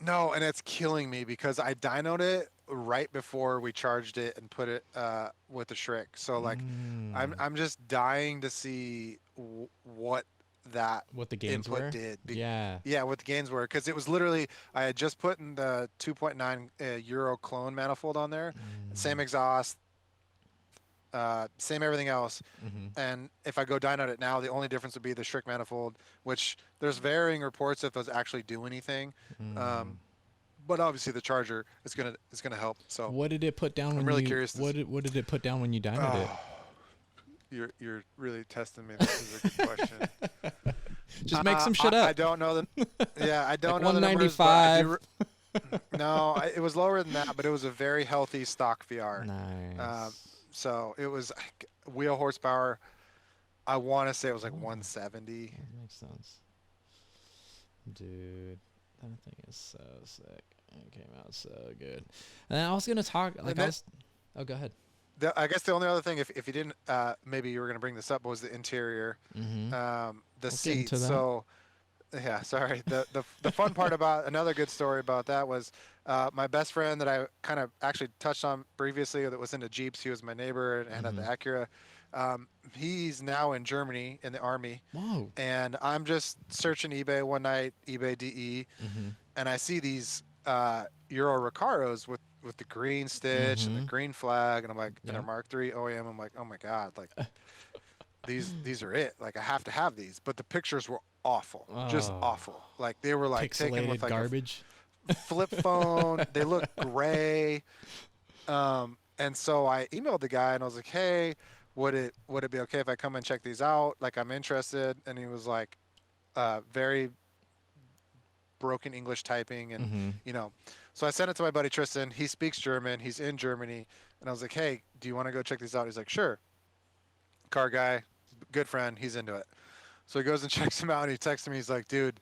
[SPEAKER 4] No, and it's killing me because I dynoed it right before we charged it and put it with the Schrick. So like, I'm just dying to see what
[SPEAKER 1] the gains
[SPEAKER 4] input
[SPEAKER 1] were.
[SPEAKER 4] did.
[SPEAKER 1] Yeah,
[SPEAKER 4] what the gains were, because it was literally I had just put in the 2.9 Euro clone manifold on there, same exhaust, same everything else. And if I go dyno it now, the only difference would be the Schrick manifold, which there's varying reports if those actually do anything. But obviously the charger is gonna help. So
[SPEAKER 1] what did it put down?
[SPEAKER 4] I'm really curious.
[SPEAKER 1] What did it put down when you dynoed it?
[SPEAKER 4] You're really testing me. This is a good question.
[SPEAKER 1] Just make some shit up.
[SPEAKER 4] I don't know I don't
[SPEAKER 1] like
[SPEAKER 4] know the numbers.
[SPEAKER 1] 195.
[SPEAKER 4] No, it was lower than that, but it was a very healthy stock VR.
[SPEAKER 1] Nice.
[SPEAKER 4] So it was wheel horsepower. I want to say it was like 170.
[SPEAKER 1] That makes sense. Dude, that thing is so sick. It came out so good. And I was gonna talk like oh, go ahead.
[SPEAKER 4] I guess the only other thing, if you didn't, maybe you were gonna bring this up, was the interior, the seats. So, yeah, sorry. The fun part about another good story about that was my best friend that I kind of actually touched on previously that was into Jeeps. He was my neighbor and had the Acura. He's now in Germany in the army.
[SPEAKER 1] Whoa.
[SPEAKER 4] And I'm just searching eBay one night, eBay DE, and I see these Euro Recaros with the green stitch and the green flag, and I'm like, and a Mark III OEM. I'm like, oh my God, like these are it. Like I have to have these. But the pictures were awful, just awful. Like they were like taken with like
[SPEAKER 1] garbage.
[SPEAKER 4] A flip phone. They look gray. And so I emailed the guy and I was like, hey, would it be okay if I come and check these out? Like I'm interested. And he was like, very broken English typing, and you know. So I sent it to my buddy Tristan. He speaks German. He's in Germany. And I was like, hey, do you want to go check these out? He's like, sure. Car guy, good friend. He's into it. So he goes and checks them out, and he texts me. He's like, dude,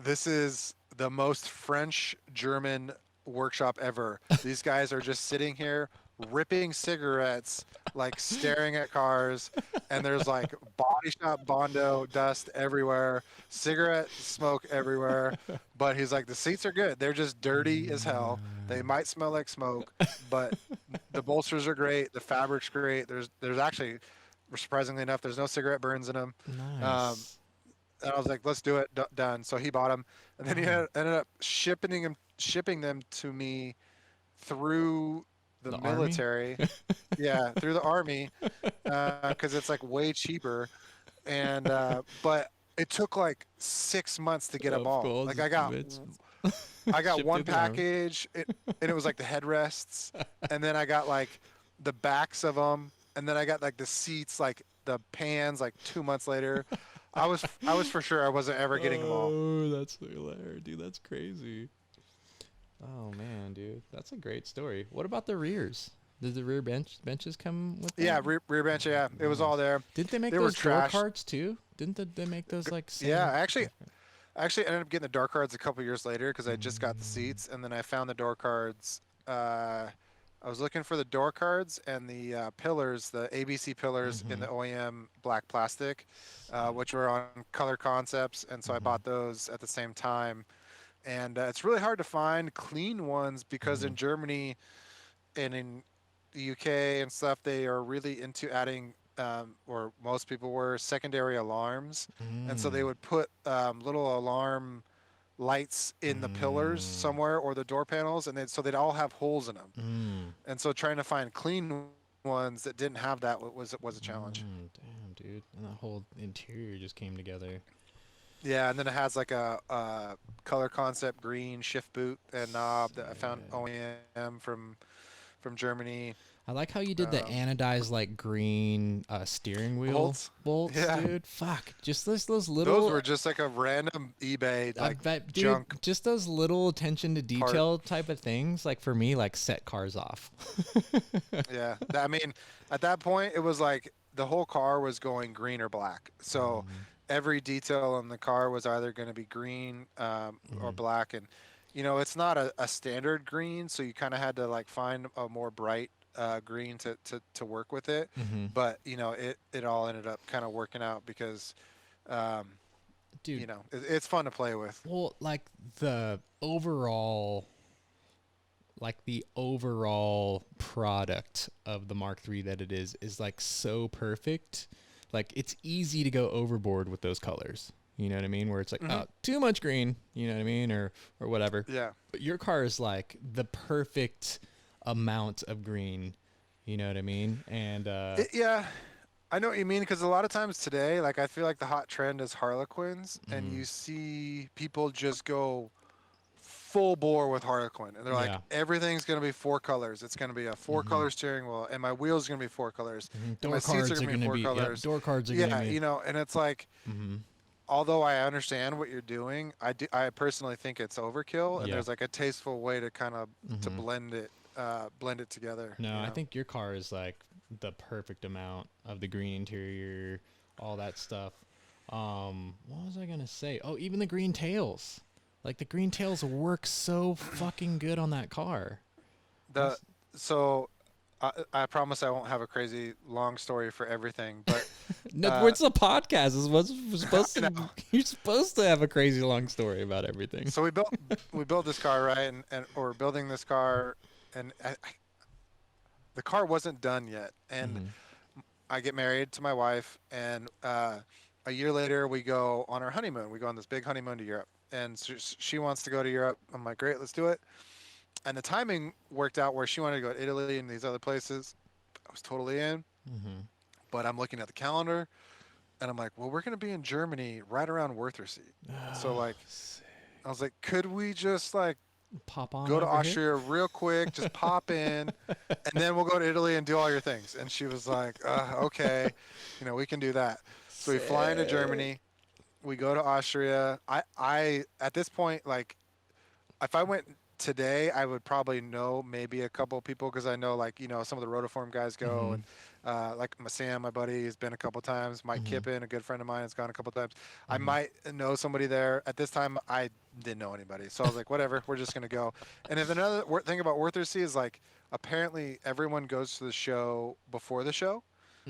[SPEAKER 4] this is the most French German workshop ever. These guys are just sitting here ripping cigarettes, like staring at cars, and there's like body shop Bondo dust everywhere, cigarette smoke everywhere. But he's like, the seats are good. They're just dirty as hell. They might smell like smoke, but the bolsters are great. The fabric's great. There's actually, surprisingly enough, there's no cigarette burns in them.
[SPEAKER 1] Nice.
[SPEAKER 4] And I was like, let's do it, done. So he bought them, and then he ended up shipping them to me through the
[SPEAKER 1] The army?
[SPEAKER 4] military. Yeah, through the army, because it's like way cheaper. And but it took like 6 months to get them
[SPEAKER 1] Of
[SPEAKER 4] all.
[SPEAKER 1] course,
[SPEAKER 4] Like I got
[SPEAKER 1] shipped
[SPEAKER 4] one
[SPEAKER 1] through the army.
[SPEAKER 4] package, and it was like the headrests, and then I got like the backs of them, and then I got like the seats, like the pans, like 2 months later. I was for sure I wasn't ever getting them all.
[SPEAKER 1] Oh, that's hilarious, dude. That's crazy. Oh man, dude, that's a great story. What about the rears? Did the rear benches come with that?
[SPEAKER 4] Yeah, rear bench. Yeah, it was all there.
[SPEAKER 1] Didn't they make
[SPEAKER 4] They were
[SPEAKER 1] those door
[SPEAKER 4] trash.
[SPEAKER 1] cards too? Didn't they make those like same?
[SPEAKER 4] Yeah, I actually ended up getting the door cards a couple years later because I just got the seats, and then I found the door cards. I was looking for the door cards and the pillars, the ABC pillars in the OEM black plastic, which were on Color Concepts, and so I bought those at the same time. And it's really hard to find clean ones because in Germany and in the UK and stuff, they are really into adding, or most people were, secondary alarms. And so they would put little alarm lights in the pillars somewhere or the door panels, and so they'd all have holes in them. And so trying to find clean ones that didn't have that was a challenge.
[SPEAKER 1] Damn, dude, and that whole interior just came together.
[SPEAKER 4] Yeah, and then it has like a Color Concept green shift boot and knob that I found OEM from Germany.
[SPEAKER 1] I like how you did the anodized like green steering wheel bolts,
[SPEAKER 4] Yeah.
[SPEAKER 1] dude. Fuck, just those little.
[SPEAKER 4] Those were just like a random eBay
[SPEAKER 1] I
[SPEAKER 4] like
[SPEAKER 1] bet, dude,
[SPEAKER 4] junk.
[SPEAKER 1] just those little attention to detail type of things, like for me, like set cars off.
[SPEAKER 4] Yeah, I mean, at that point, it was like the whole car was going green or black. So every detail on the car was either going to be green or black, and it's not a standard green, so you kind of had to like find a more bright green to work with it. But it all ended up kind of working out because
[SPEAKER 1] Dude,
[SPEAKER 4] it's fun to play with.
[SPEAKER 1] well, like the overall product of the Mark III that it is like so perfect. Like it's easy to go overboard with those colors. You know what I mean? Where it's like, oh, too much green, you know what I mean? Or whatever.
[SPEAKER 4] Yeah.
[SPEAKER 1] But your car is like the perfect amount of green, you know what I mean? And
[SPEAKER 4] Yeah, I know what you mean, because a lot of times today, like I feel like the hot trend is Harlequins, and you see people just go full bore with Harlequin, and they're like,
[SPEAKER 1] Yeah.
[SPEAKER 4] everything's gonna be 4 colors. It's gonna be a 4-color steering wheel, and my wheels are gonna be 4 colors. And
[SPEAKER 1] door
[SPEAKER 4] my seats
[SPEAKER 1] cards
[SPEAKER 4] are
[SPEAKER 1] are
[SPEAKER 4] gonna be
[SPEAKER 1] going to
[SPEAKER 4] 4
[SPEAKER 1] be,
[SPEAKER 4] colors.
[SPEAKER 1] door cards are
[SPEAKER 4] Yeah,
[SPEAKER 1] going to be.
[SPEAKER 4] and it's like, although I understand what you're doing, I personally think it's overkill, and
[SPEAKER 1] Yeah.
[SPEAKER 4] there's like a tasteful way to kind of to blend it together.
[SPEAKER 1] No,
[SPEAKER 4] you
[SPEAKER 1] I
[SPEAKER 4] know?
[SPEAKER 1] think your car is like the perfect amount of the green interior, all that stuff. What was I gonna say? Oh, even the green tails. Like the green tails work so fucking good on that car.
[SPEAKER 4] So I promise I won't have a crazy long story for everything, but
[SPEAKER 1] No, it's a podcast. Is what's supposed to. You're supposed to have a crazy long story about everything.
[SPEAKER 4] so we built this car, right, and or building this car, and the car wasn't done yet, and I get married to my wife, and a year later we go on our honeymoon. We go on this big honeymoon to Europe, and so she wants to go to Europe. I'm like, great, let's do it. And the timing worked out where she wanted to go to Italy and these other places. I was totally in, but I'm looking at the calendar, and I'm like, well, we're going to be in Germany right around Wörthersee. So like, I was like, could we just like
[SPEAKER 1] Pop on.
[SPEAKER 4] go to
[SPEAKER 1] over here?
[SPEAKER 4] Austria real quick, just pop in, and then we'll go to Italy and do all your things? And she was like, okay, we can do that. So we fly into Germany, we go to Austria. I at this point, like, if I went today, I would probably know maybe a couple of people, because I know, like, some of the Rotiform guys go, and like Sam, my buddy, has been a couple times. Mike Kippen, a good friend of mine, has gone a couple times. I might know somebody there. At this time, I didn't know anybody, so I was like, whatever, we're just gonna go. And if another thing about Wörthersee is, like, apparently everyone goes to the show before the show,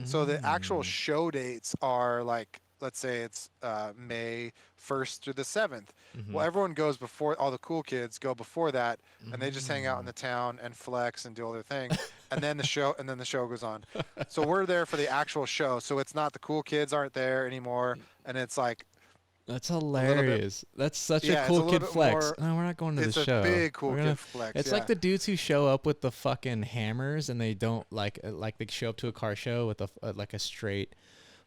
[SPEAKER 4] so the actual show dates are like, let's say it's May 1st through the 7th. Well, everyone goes before, all the cool kids go before that, and they just hang out in the town and flex and do all their things, and then the show goes on. So we're there for the actual show. So it's not, the cool kids aren't there anymore, and it's like
[SPEAKER 1] That's hilarious. That's such a
[SPEAKER 4] yeah,
[SPEAKER 1] cool
[SPEAKER 4] it's a little
[SPEAKER 1] kid
[SPEAKER 4] bit
[SPEAKER 1] flex.
[SPEAKER 4] more-
[SPEAKER 1] No, we're not going to the
[SPEAKER 4] It's a
[SPEAKER 1] show.
[SPEAKER 4] big cool
[SPEAKER 1] We're
[SPEAKER 4] kid
[SPEAKER 1] gonna-
[SPEAKER 4] flex.
[SPEAKER 1] It's
[SPEAKER 4] yeah.
[SPEAKER 1] like the dudes who show up with the fucking hammers and they don't like they show up to a car show with like a straight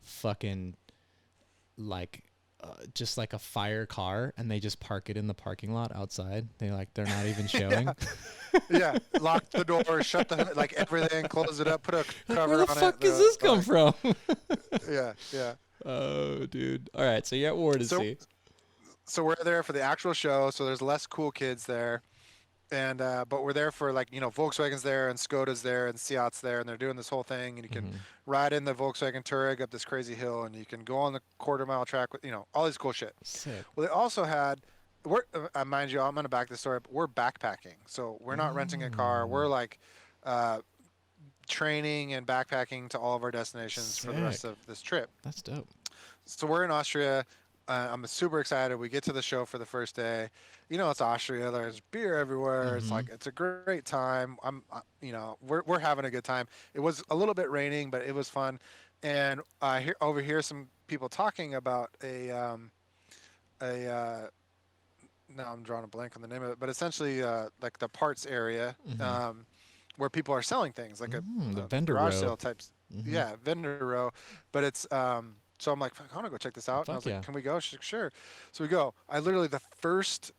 [SPEAKER 1] fucking like just like a fire car and they just park it in the parking lot outside. They're not even showing.
[SPEAKER 4] Yeah, lock the door, shut the like everything, close it up, put a cover
[SPEAKER 1] Where the
[SPEAKER 4] on
[SPEAKER 1] fuck
[SPEAKER 4] it.
[SPEAKER 1] does this come from?
[SPEAKER 4] Yeah, yeah.
[SPEAKER 1] Oh, dude. All right, so you're at War to see.
[SPEAKER 4] So we're there for the actual show. So there's less cool kids there, and but we're there for like Volkswagen's there and Skoda's there and Seat's there, and they're doing this whole thing. And you can ride in the Volkswagen Touareg up this crazy hill, and you can go on the quarter-mile track with all these cool shit.
[SPEAKER 1] Sick.
[SPEAKER 4] Well, they also had. Mind you, I'm gonna back this story up. We're backpacking, so we're not renting a car. We're like training and backpacking to all of our destinations for the rest
[SPEAKER 1] Sick.
[SPEAKER 4] of this trip.
[SPEAKER 1] That's dope.
[SPEAKER 4] So we're in Austria. I'm super excited. We get to the show for the first day. It's Austria. There's beer everywhere. It's a great time. We're having a good time. It was a little bit raining, but it was fun. And I overhear some people talking about now I'm drawing a blank on the name of it, but essentially like the parts area where people are selling things, like
[SPEAKER 1] the
[SPEAKER 4] a
[SPEAKER 1] vendor
[SPEAKER 4] garage
[SPEAKER 1] row.
[SPEAKER 4] sale types. Yeah, vendor row. But it's so I'm like, I want to go check this out. And I was like, can we go? She's like, sure. So we go. I literally the first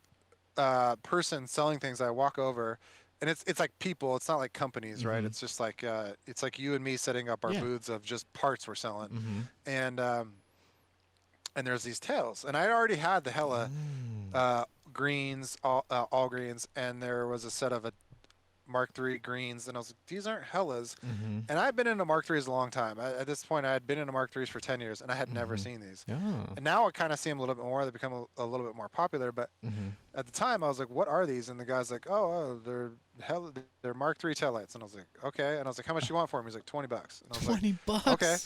[SPEAKER 4] person selling things, I walk over, and it's like people. It's not like companies, right? It's just like it's like you and me setting up our booths of just parts we're selling, and there's these tails, and I already had the Hella greens, all greens, and there was a set of a Mark III greens, and I was like, these aren't Hellas. And I've been into Mark IIIs a long time. At this point, I had been into Mark IIIs for 10 years, and I had never seen these. And now I kind of see them a little bit more. They become a little bit more popular. But at the time, I was like, what are these? And the guy's like, they're Mark III taillights. And I was like, okay. And I was like, how much do you want for them? He's like, $20. And I was
[SPEAKER 1] $20.
[SPEAKER 4] like, okay.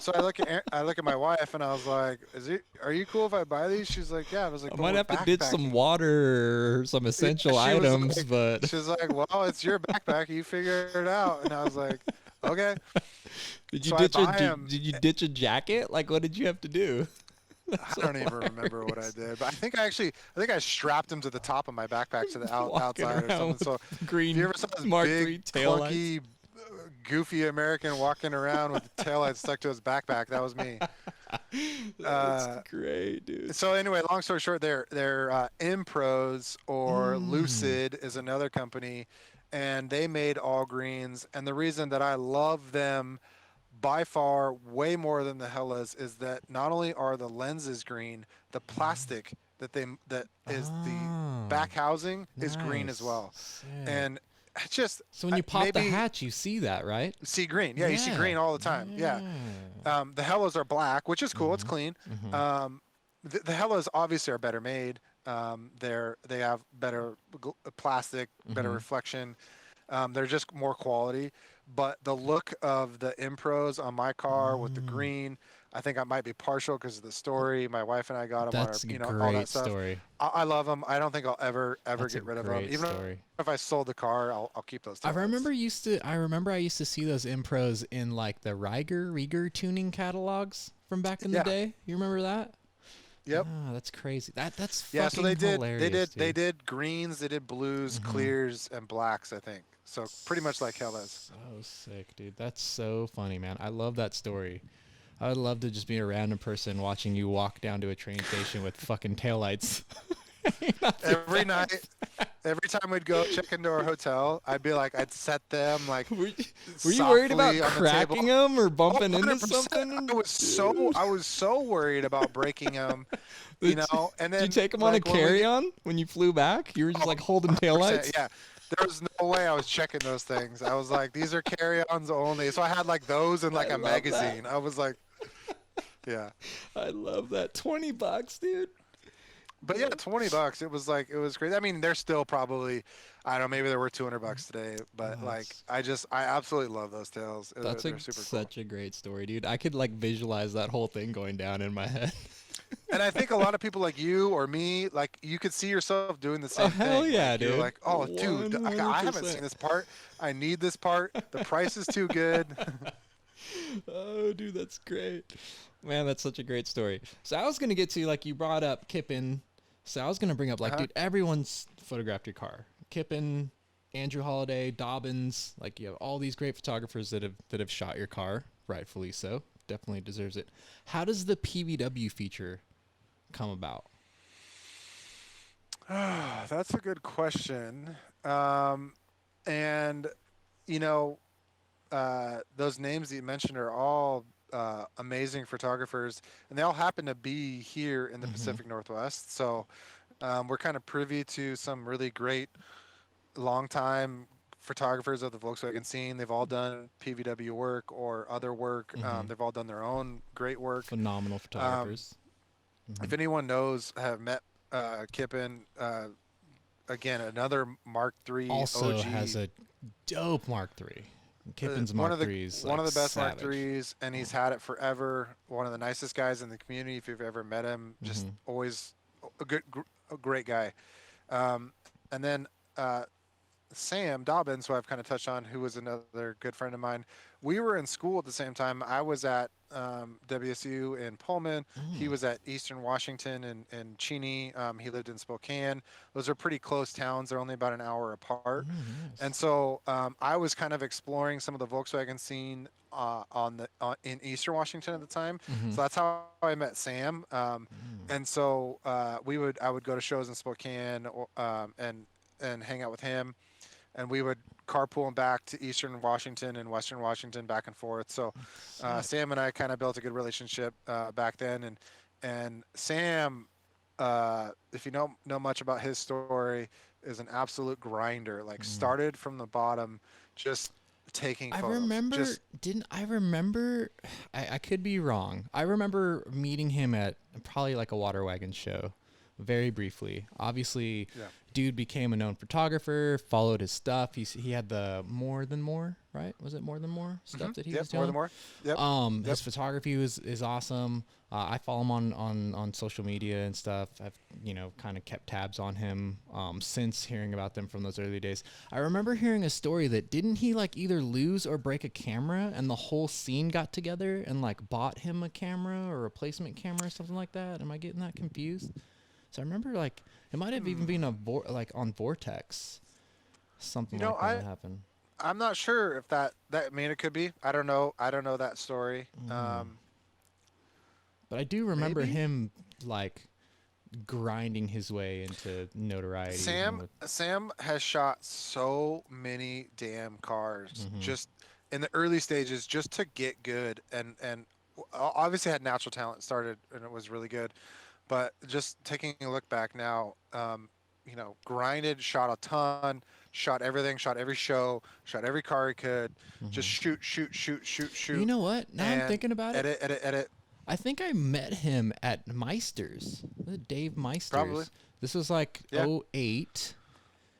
[SPEAKER 4] So I look at my wife, and I was like, are you cool if I buy these? She's like, yeah. I was like,
[SPEAKER 1] I might have to ditch some water or some essential items, but
[SPEAKER 4] she's like, well, it's your backpack. You figure it out. And I was like, okay.
[SPEAKER 1] Did you ditch a jacket? Like, what did you have to do?
[SPEAKER 4] I don't even remember what I did, but I think I strapped him to the top of my backpack to the outside or something. So
[SPEAKER 1] green
[SPEAKER 4] if you ever saw this
[SPEAKER 1] Mark
[SPEAKER 4] big,
[SPEAKER 1] III taillights?
[SPEAKER 4] clunky, goofy American walking around with the taillights stuck to his backpack, that was me.
[SPEAKER 1] That's great, dude.
[SPEAKER 4] So anyway, long story short, they're Impros or Lucid is another company, and they made all greens. And the reason that I love them by far way more than the Hellas is that not only are the lenses green, the plastic that is the back housing is green as well.
[SPEAKER 1] Sick.
[SPEAKER 4] And just
[SPEAKER 1] so when you pop the hatch, you see that, right?
[SPEAKER 4] See green. Yeah, you see green all the time. Yeah. The Hellas are black, which is cool. It's clean. The Hellas obviously are better made. They have better plastic, better reflection. They're just more quality. But the look of the Impros on my car with the green, I think I might be partial because of the story. My wife and I got them.
[SPEAKER 1] That's a great
[SPEAKER 4] all that stuff.
[SPEAKER 1] story.
[SPEAKER 4] I love them. I don't think I'll ever
[SPEAKER 1] That's
[SPEAKER 4] get
[SPEAKER 1] a
[SPEAKER 4] rid of them.
[SPEAKER 1] great
[SPEAKER 4] Even
[SPEAKER 1] story.
[SPEAKER 4] if I sold the car, I'll keep those.
[SPEAKER 1] I remember I used to see those Impros in like the Rieger tuning catalogs from back in the day. You remember that?
[SPEAKER 4] Yep.
[SPEAKER 1] Oh, that's crazy. That's
[SPEAKER 4] yeah. So they did.
[SPEAKER 1] hilarious,
[SPEAKER 4] They did greens. They did blues, clears, and blacks. I think so. Pretty much like Hellas.
[SPEAKER 1] So sick, dude. That's so funny, man. I love that story. I would love to just be a random person watching you walk down to a train station with fucking taillights.
[SPEAKER 4] Every night, every time we'd go check into our hotel, I'd set them like.
[SPEAKER 1] Were you worried about cracking them or bumping into
[SPEAKER 4] 100%.
[SPEAKER 1] something?
[SPEAKER 4] I was so worried about breaking them, And then
[SPEAKER 1] did you take them on a carry-on when you flew back? You were just like holding taillights?
[SPEAKER 4] Yeah. There was no way I was checking those things. I was like, these are carry-ons only. So I had like those in like a magazine. I was like, yeah.
[SPEAKER 1] I love that. $20, dude.
[SPEAKER 4] But yeah, $20. It was crazy. I mean, they're still probably, I don't know, maybe they were $200 today. But I absolutely love those tails.
[SPEAKER 1] That's such a great story, dude. I could like visualize that whole thing going down in my head.
[SPEAKER 4] And I think a lot of people like you or me, like you could see yourself doing the same thing.
[SPEAKER 1] Hell yeah,
[SPEAKER 4] like,
[SPEAKER 1] dude.
[SPEAKER 4] You're like, oh, dude, I haven't seen this part. I need this part. The price is too good.
[SPEAKER 1] Oh, dude, that's great. Man, that's such a great story. So I was gonna get to, like, you brought up Kippen. So I was gonna bring up, like, dude, everyone's photographed your car. Kippen, Andrew Holiday, Dobbins, like, you have all these great photographers that have shot your car, rightfully so. Definitely deserves it. How does the PVW feature come about?
[SPEAKER 4] That's a good question. And you know, those names that you mentioned are all amazing photographers, and they all happen to be here in the Pacific Northwest. So we're kind of privy to some really great longtime photographers of the Volkswagen scene. They've all done PVW work or other work. They've all done their own great work.
[SPEAKER 1] Phenomenal photographers.
[SPEAKER 4] If anyone knows, have met Kippen, again, another Mark III
[SPEAKER 1] Also
[SPEAKER 4] OG.
[SPEAKER 1] has a dope Mark III. Kippen's
[SPEAKER 4] one
[SPEAKER 1] Mark
[SPEAKER 4] of the
[SPEAKER 1] III
[SPEAKER 4] one of the best
[SPEAKER 1] savage.
[SPEAKER 4] Mark IIIs, and he's had it forever. One of the nicest guys in the community. If you've ever met him, just always a great guy. And then Sam Dobbins, who I've kind of touched on, who was another good friend of mine. We were in school at the same time. I was at WSU in Pullman. He was at Eastern Washington and Cheney. He lived in Spokane. Those are pretty close towns. They're only about an hour apart.
[SPEAKER 1] Nice.
[SPEAKER 4] And so I was kind of exploring some of the Volkswagen scene in Eastern Washington at the time. So that's how I met Sam. And so I would go to shows in Spokane and hang out with him. And we would carpool him back to Eastern Washington and Western Washington, back and forth. So Sam and I kind of built a good relationship back then. And Sam, if you know much about his story, is an absolute grinder. Like started from the bottom, just taking photos.
[SPEAKER 1] I remember, I could be wrong. I remember meeting him at probably like a water wagon show, very briefly. Obviously, dude became a known photographer, followed his stuff. He had the More Than More, right? Was it More Than More stuff that he was doing?
[SPEAKER 4] More Than More. Yep.
[SPEAKER 1] His photography is awesome. I follow him on social media and stuff. I've kind of kept tabs on him since hearing about them from those early days. I remember hearing a story that didn't he like either lose or break a camera, and the whole scene got together and like bought him a camera or a replacement camera or something like that. Am I getting that confused? So I remember like it might have even been on Vortex, something like that happened.
[SPEAKER 4] I'm not sure if that I mean, it could be. I don't know that story.
[SPEAKER 1] But I do remember him like grinding his way into notoriety.
[SPEAKER 4] Sam has shot so many damn cars just in the early stages just to get good, and obviously had natural talent, started and it was really good. But just taking a look back now, grinded, shot a ton, shot everything, shot every show, shot every car he could, just shoot.
[SPEAKER 1] You know what? Now I'm thinking about it.
[SPEAKER 4] Edit.
[SPEAKER 1] I think I met him at Meister's. Was it Dave Meister's?
[SPEAKER 4] Probably.
[SPEAKER 1] This was like 08.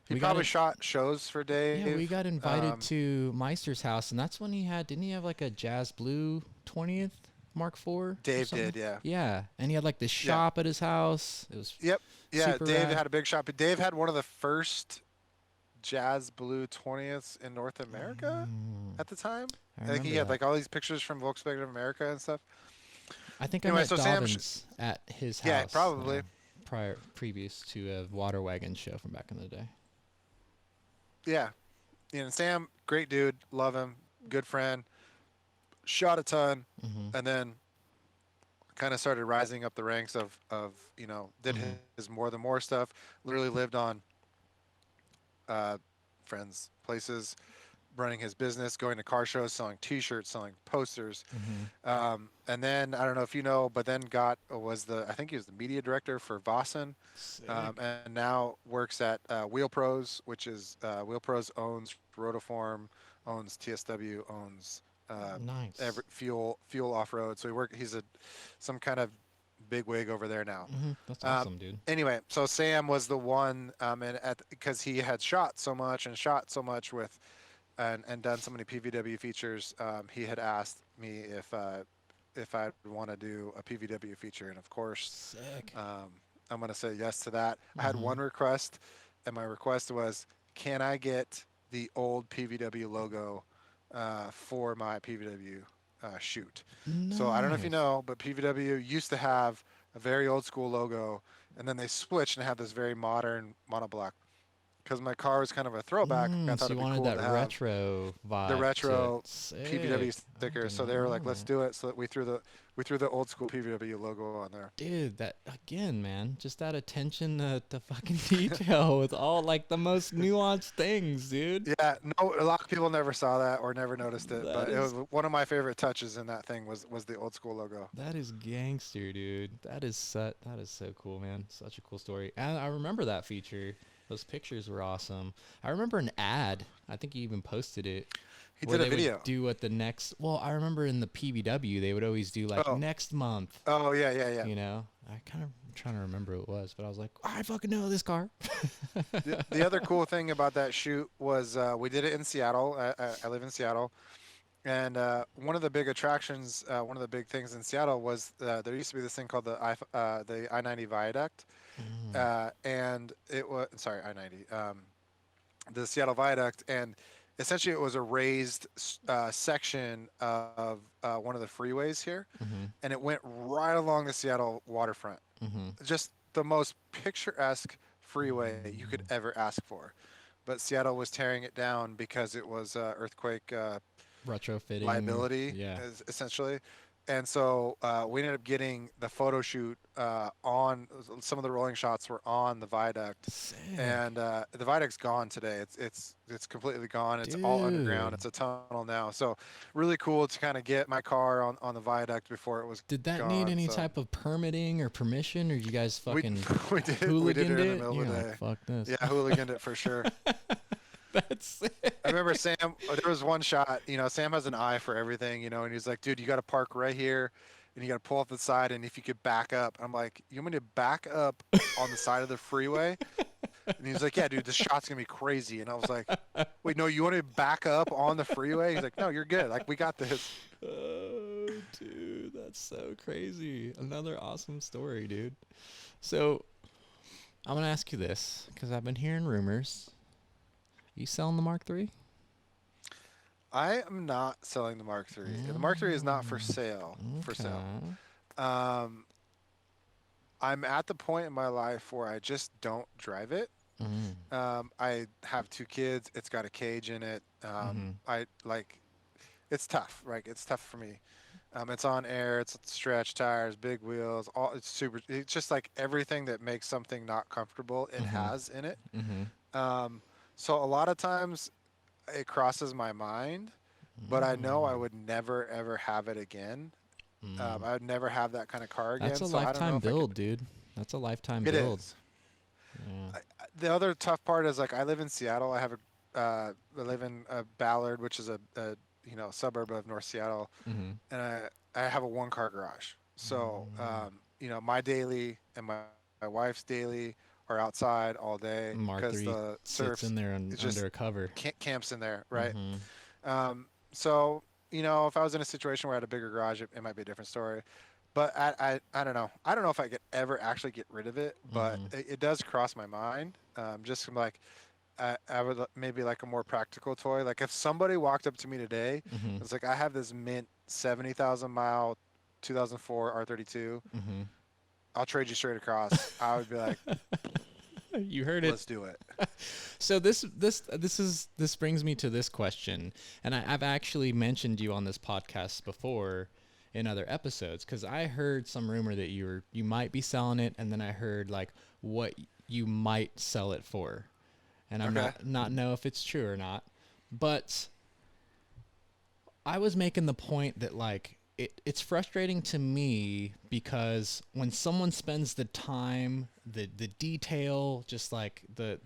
[SPEAKER 4] He probably shot shows for Dave.
[SPEAKER 1] Yeah, we got invited to Meister's house, and that's when didn't he have like a Jazz Blue 20th Mark IV?
[SPEAKER 4] Dave did, yeah.
[SPEAKER 1] Yeah, and he had like this shop at his house. It was
[SPEAKER 4] Yeah,
[SPEAKER 1] super
[SPEAKER 4] Dave
[SPEAKER 1] rad.
[SPEAKER 4] had a big shop. Dave had one of the first Jazz Blue 20ths in North America at the time. I think he had like all these pictures from Volkswagen of America and stuff.
[SPEAKER 1] I think
[SPEAKER 4] Anyway,
[SPEAKER 1] I met
[SPEAKER 4] so Sam
[SPEAKER 1] Dobbins at his house.
[SPEAKER 4] Yeah, probably.
[SPEAKER 1] Previous to a water wagon show from back in the day.
[SPEAKER 4] Yeah. Sam, great dude. Love him. Good friend. Shot a ton. And then kind of started rising up the ranks of did his More Than More stuff. Literally lived on friends' places, running his business, going to car shows, selling T-shirts, selling posters. And then I don't know if you know, but then I think he was the media director for Vossen, and now works at Wheel Pros, which is Wheel Pros owns Rotoform, owns TSW, owns
[SPEAKER 1] Nice.
[SPEAKER 4] every fuel off road. So he's some kind of big wig over there now.
[SPEAKER 1] That's awesome, dude.
[SPEAKER 4] Anyway, so Sam was the one, because he had shot so much with, and done so many PVW features. He had asked me if I'd want to do a PVW feature, and of course,
[SPEAKER 1] Sick.
[SPEAKER 4] I'm gonna say yes to that. I had one request, and my request was, can I get the old PVW logo for my PVW chute. So I don't know if you know, but PVW used to have a very old school logo, and then they switched and had this very modern monoblock. Because my car was kind of a throwback, I thought
[SPEAKER 1] So you
[SPEAKER 4] it'd be
[SPEAKER 1] wanted
[SPEAKER 4] cool
[SPEAKER 1] that
[SPEAKER 4] to have
[SPEAKER 1] retro vibe.
[SPEAKER 4] the retro
[SPEAKER 1] Sick.
[SPEAKER 4] PVW
[SPEAKER 1] I
[SPEAKER 4] sticker. So
[SPEAKER 1] didn't
[SPEAKER 4] they were
[SPEAKER 1] know
[SPEAKER 4] like, "Let's
[SPEAKER 1] that.
[SPEAKER 4] do it." So we threw the old school PVW logo on there.
[SPEAKER 1] Dude, that again, man, just that attention to fucking detail with all like the most nuanced things, dude.
[SPEAKER 4] Yeah, no, a lot of people never saw that or never noticed it,
[SPEAKER 1] That
[SPEAKER 4] but it
[SPEAKER 1] is-
[SPEAKER 4] was one of my favorite touches in that thing was the old school logo.
[SPEAKER 1] That is gangster, dude. That is so cool, man. Such a cool story. And I remember that feature. Those pictures were awesome. I remember an ad. I think you even posted it.
[SPEAKER 4] He
[SPEAKER 1] where
[SPEAKER 4] did a
[SPEAKER 1] they
[SPEAKER 4] video.
[SPEAKER 1] would do what the next. Well, I remember in the PBW they would always do like
[SPEAKER 4] Oh.
[SPEAKER 1] next month.
[SPEAKER 4] Oh yeah.
[SPEAKER 1] You know, I kind of trying to remember what it was, but I was like, I fucking know this car.
[SPEAKER 4] The other cool thing about that shoot was we did it in Seattle. I live in Seattle, and one of the big attractions, one of the big things in Seattle was there used to be this thing called the I-90 Viaduct, and it was I-90, the Seattle Viaduct, and essentially it was a raised section of one of the freeways here, and it went right along the Seattle waterfront. Just the most picturesque freeway you could ever ask for. But Seattle was tearing it down because it was earthquake
[SPEAKER 1] Retrofitting
[SPEAKER 4] liability,
[SPEAKER 1] Yeah.
[SPEAKER 4] essentially. And so we ended up getting the photo shoot on some of the rolling shots were on the viaduct,
[SPEAKER 1] Sick.
[SPEAKER 4] and the viaduct's gone today. It's completely gone. It's all underground.
[SPEAKER 1] Dude.
[SPEAKER 4] It's a tunnel now. So really cool to kind of get my car on the viaduct before it was.
[SPEAKER 1] Did that
[SPEAKER 4] gone,
[SPEAKER 1] need any
[SPEAKER 4] so.
[SPEAKER 1] type of permitting or permission, or you guys fucking
[SPEAKER 4] we did
[SPEAKER 1] hooliganed
[SPEAKER 4] it in the
[SPEAKER 1] it?
[SPEAKER 4] middle
[SPEAKER 1] You're
[SPEAKER 4] of the
[SPEAKER 1] like,
[SPEAKER 4] day.
[SPEAKER 1] fuck this.
[SPEAKER 4] Yeah, hooliganed it for sure.
[SPEAKER 1] That's it.
[SPEAKER 4] I remember Sam, there was one shot, Sam has an eye for everything, and he's like, dude, you got to park right here and you got to pull off the side. And if you could back up, I'm like, you want me to back up on the side of the freeway? And he's like, yeah, dude, this shot's going to be crazy. And I was like, wait, no, you want to back up on the freeway? He's like, no, you're good. Like, we got this.
[SPEAKER 1] Oh, dude, that's so crazy. Another awesome story, dude. So I'm going to ask you this because I've been hearing rumors. You selling the Mark III?
[SPEAKER 4] I am not selling the Mark III. The Mark III is not for sale. For sale. I'm at the point in my life where I just don't drive it. I have 2 kids. It's got a cage in it. It's tough, right? It's tough for me. It's on air. It's stretch tires, big wheels. It's just like everything that makes something not comfortable. It has in it. So a lot of times it crosses my mind, but I know I would never ever have it again. I would never have that kind of car again.
[SPEAKER 1] That's a
[SPEAKER 4] so I don't know
[SPEAKER 1] lifetime
[SPEAKER 4] if I
[SPEAKER 1] build, dude. That's a lifetime
[SPEAKER 4] It
[SPEAKER 1] build.
[SPEAKER 4] is.
[SPEAKER 1] Yeah.
[SPEAKER 4] The other tough part is like I live in Seattle. I live in Ballard, which is a suburb of North Seattle, and I have a 1-car garage. So my daily and my wife's daily are outside all day
[SPEAKER 1] Mark
[SPEAKER 4] because
[SPEAKER 1] III
[SPEAKER 4] the surf
[SPEAKER 1] sits in there under a cover.
[SPEAKER 4] camps in there, right? So if I was in a situation where I had a bigger garage, it might be a different story. But I don't know. I don't know if I could ever actually get rid of it, but it does cross my mind. Just from like, I would maybe like a more practical toy. Like if somebody walked up to me today, it's like I have this mint 70,000 mile 2004 R32. I'll trade you straight across. I would be like,
[SPEAKER 1] you heard it.
[SPEAKER 4] Let's do it.
[SPEAKER 1] So this brings me to this question, and I've actually mentioned you on this podcast before in other episodes because I heard some rumor that you might be selling it, and then I heard like what you might sell it for, and I'm not know if it's true or not, but I was making the point that like it's frustrating to me because when someone spends the time, the detail, just like the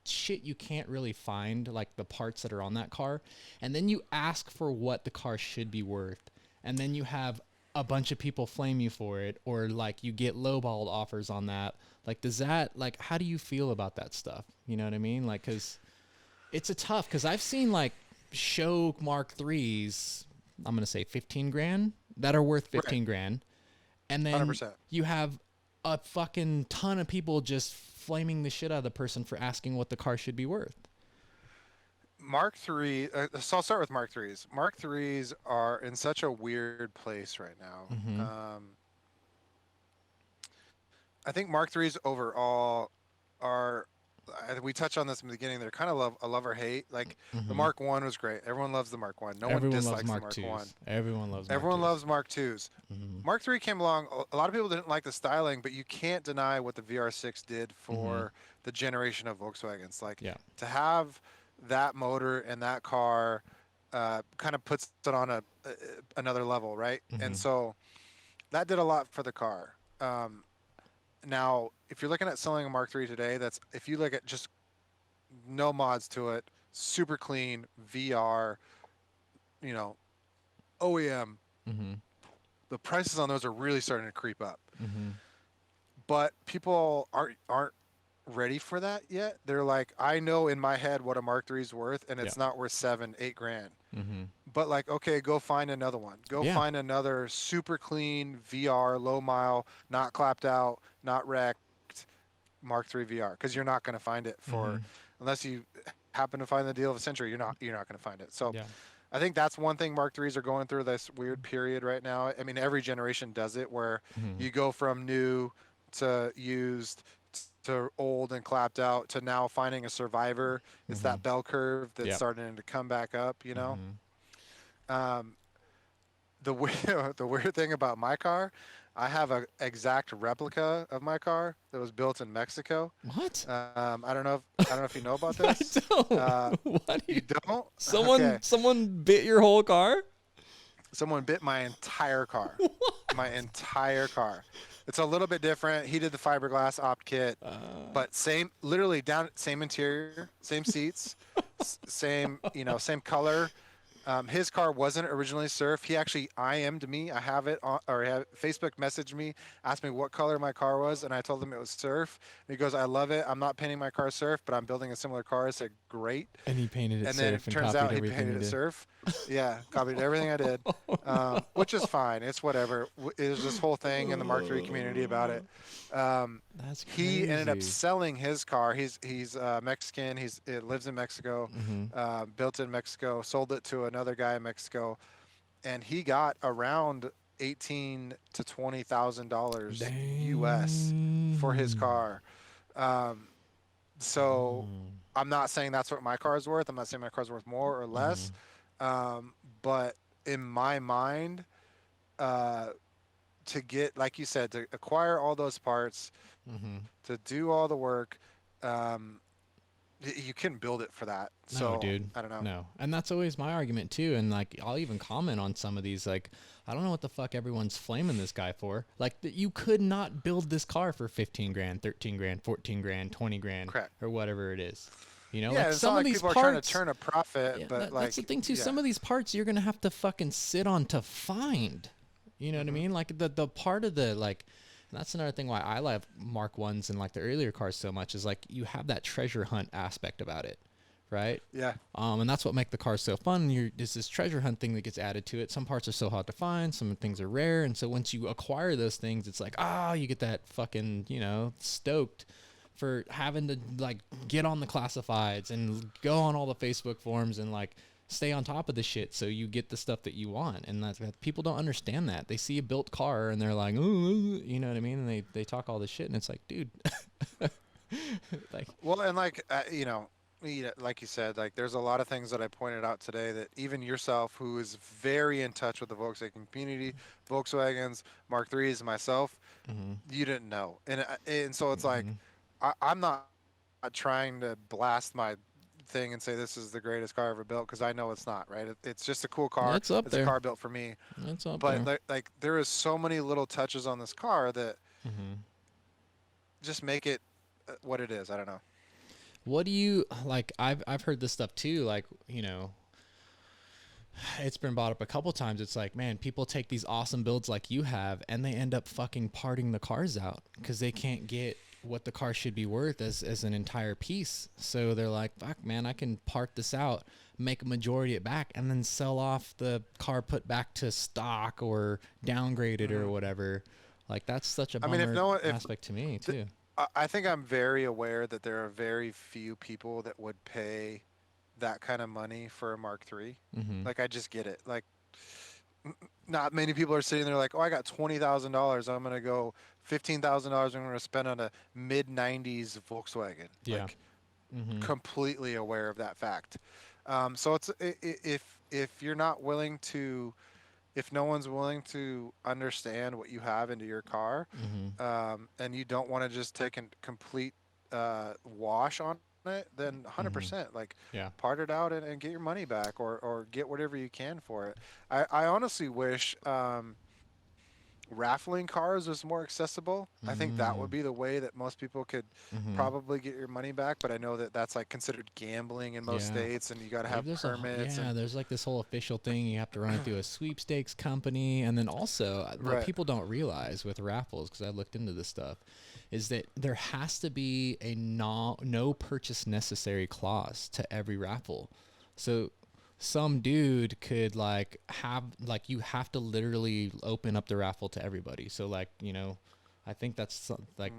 [SPEAKER 1] shit you can't really find, like the parts that are on that car, and then you ask for what the car should be worth, and then you have a bunch of people flame you for it, or like you get lowballed offers on that. Like, does that, like, how do you feel about that stuff? You know what I mean? Like, cause it's because I've seen like show Mark IIIs, I'm going to say 15 grand that are worth 15 grand. And then
[SPEAKER 4] 100%.
[SPEAKER 1] you have a fucking ton of people just flaming the shit out of the person for asking what the car should be worth.
[SPEAKER 4] Mark III. So I'll start with Mark IIIs. Mark IIIs are in such a weird place right now.
[SPEAKER 1] Mm-hmm.
[SPEAKER 4] I think Mark IIIs overall are. We touched on this in the beginning. They're kind of a love or hate. Like the
[SPEAKER 1] Mm-hmm.
[SPEAKER 4] Mark One was great. Everyone loves the Mark One. No one
[SPEAKER 1] Everyone loves
[SPEAKER 4] dislikes the
[SPEAKER 1] Mark
[SPEAKER 4] Mark
[SPEAKER 1] twos.
[SPEAKER 4] One.
[SPEAKER 1] Everyone loves.
[SPEAKER 4] Everyone
[SPEAKER 1] Mark
[SPEAKER 4] loves Mark Twos.
[SPEAKER 1] Mm-hmm.
[SPEAKER 4] Mark III came along. A lot of people didn't like the styling, but you can't deny what the VR6 did for the generation of Volkswagens. Like
[SPEAKER 1] Yeah.
[SPEAKER 4] to have that motor and that car kind of puts it on another level, right? And
[SPEAKER 1] Mm-hmm.
[SPEAKER 4] so that did a lot for the car. Now, if you're looking at selling a Mark III today, that's if you look at just no mods to it, super clean VR, you know, OEM.
[SPEAKER 1] Mm-hmm.
[SPEAKER 4] The prices on those are really starting to creep up.
[SPEAKER 1] Mm-hmm.
[SPEAKER 4] But people aren't ready for that yet. They're like, I know in my head what a Mark III is worth, and it's not worth $7-8 grand.
[SPEAKER 1] Mm-hmm.
[SPEAKER 4] But like, okay, go find another one. Go find another super clean VR, low mile, not clapped out, not wrecked Mark III VR, because you're not going to find it for unless you happen to find the deal of a century. You're not going to find it. So. I think that's one thing Mark IIIs are going through this weird period right now. I mean, every generation does it where you go from new to used to old and clapped out to now finding a survivor. It's that bell curve that's starting to come back up, you know? The weird thing about my car, I have an exact replica of my car that was built in Mexico.
[SPEAKER 1] What?
[SPEAKER 4] I don't know if you know about this.
[SPEAKER 1] I don't. What?
[SPEAKER 4] You don't?
[SPEAKER 1] Someone bit your whole car?
[SPEAKER 4] Someone bit my entire car. My entire car. It's a little bit different. He did the fiberglass opt kit, but literally same interior, same seats, same color. His car wasn't originally surf. He actually IM'd me. I have it on, or Facebook messaged me, asked me what color my car was, and I told him it was surf. And he goes, "I love it. I'm not painting my car surf, but I'm building a similar car." I said, "Great."
[SPEAKER 1] And he painted it
[SPEAKER 4] and
[SPEAKER 1] surf.
[SPEAKER 4] Then it turns out he painted it surf. Yeah, copied everything I did, which is fine. It's whatever. It was this whole thing in the Mark III community about it.
[SPEAKER 1] That's crazy.
[SPEAKER 4] He ended up selling his car. He's Mexican. He lives in Mexico. Built in Mexico. Sold it to another guy in Mexico, and he got around $18,000 to $20,000 US for his car. So I'm not saying that's what my car is worth. I'm not saying my car's worth more or less. But in my mind, to get, like you said, to acquire all those parts, to do all the work, you couldn't build it for that. So,
[SPEAKER 1] no, dude.
[SPEAKER 4] I don't know.
[SPEAKER 1] No. And that's always my argument too. And like, I'll even comment on some of these. Like, I don't know what the fuck everyone's flaming this guy for. Like, you could not build this car for 15 grand, 13 grand, 14 grand, 20 grand,
[SPEAKER 4] Correct.
[SPEAKER 1] Or whatever it is. You know,
[SPEAKER 4] Yeah,
[SPEAKER 1] like
[SPEAKER 4] it's
[SPEAKER 1] some
[SPEAKER 4] not
[SPEAKER 1] of
[SPEAKER 4] like
[SPEAKER 1] these
[SPEAKER 4] people
[SPEAKER 1] parts,
[SPEAKER 4] are trying to turn a profit, but
[SPEAKER 1] that's the thing too. Some of these parts you're gonna have to fucking sit on to find. You know what I mean? Like the part of the like, and that's another thing why I love Mark Ones and like the earlier cars so much is like you have that treasure hunt aspect about it, right?
[SPEAKER 4] Yeah.
[SPEAKER 1] And that's what make the car so fun. There's this treasure hunt thing that gets added to it. Some parts are so hard to find, some things are rare, and so once you acquire those things, it's like you get that fucking stoked for having to like get on the classifieds and go on all the Facebook forums and like stay on top of the shit so you get the stuff that you want. And that's people don't understand that. They see a built car and they're like, ooh, you know what I mean? And they talk all this shit and it's like, dude. Like,
[SPEAKER 4] well, and like like you said, like there's a lot of things that I pointed out today that even yourself, who is very in touch with the Volkswagen community, Volkswagens, Mark IIIs, myself, you didn't know. And so it's like, I'm not trying to blast my thing and say this is the greatest car ever built, because I know it's not, right? It's just a cool car.
[SPEAKER 1] It's up there.
[SPEAKER 4] A car built for me.
[SPEAKER 1] It's up
[SPEAKER 4] but
[SPEAKER 1] there.
[SPEAKER 4] like there is so many little touches on this car that just make it what it is. I don't know.
[SPEAKER 1] What do you like? I've heard this stuff too. Like, it's been brought up a couple times. It's like, man, people take these awesome builds like you have, and they end up fucking parting the cars out because they can't get what the car should be worth as an entire piece. So they're like, fuck, man, I can part this out, make a majority it back, and then sell off the car put back to stock or downgraded or whatever. Like, that's such a bummer aspect to me too.
[SPEAKER 4] I think I'm very aware that there are very few people that would pay that kind of money for a Mark III.
[SPEAKER 1] Mm-hmm.
[SPEAKER 4] Like I just get it. Like not many people are sitting there like, oh, I got $20,000. I'm gonna go $15,000. I'm gonna spend on a mid '90s Volkswagen.
[SPEAKER 1] Yeah.
[SPEAKER 4] Like
[SPEAKER 1] Mm-hmm.
[SPEAKER 4] completely aware of that fact. So it's if you're not willing to, if no one's willing to understand what you have into your car,
[SPEAKER 1] Mm-hmm.
[SPEAKER 4] and you don't want to just take a complete wash on it, then
[SPEAKER 1] Mm-hmm.
[SPEAKER 4] 100%, like
[SPEAKER 1] Yeah.
[SPEAKER 4] part it out and get your money back, or get whatever you can for it. I honestly wish raffling cars was more accessible. I think that
[SPEAKER 1] Mm.
[SPEAKER 4] would be the way that most people could
[SPEAKER 1] Mm-hmm.
[SPEAKER 4] probably get your money back. But I know that that's like considered gambling in most
[SPEAKER 1] Yeah.
[SPEAKER 4] states, and you got to
[SPEAKER 1] Believe
[SPEAKER 4] have permits.
[SPEAKER 1] yeah,
[SPEAKER 4] And
[SPEAKER 1] there's like this whole official thing. You have to run it through a sweepstakes company, and then also what
[SPEAKER 4] right,
[SPEAKER 1] people don't realize with raffles, because I looked into this stuff, is that there has to be a no purchase necessary clause to every raffle. So some dude could like have like you have to literally open up the raffle to everybody. So like I think that's like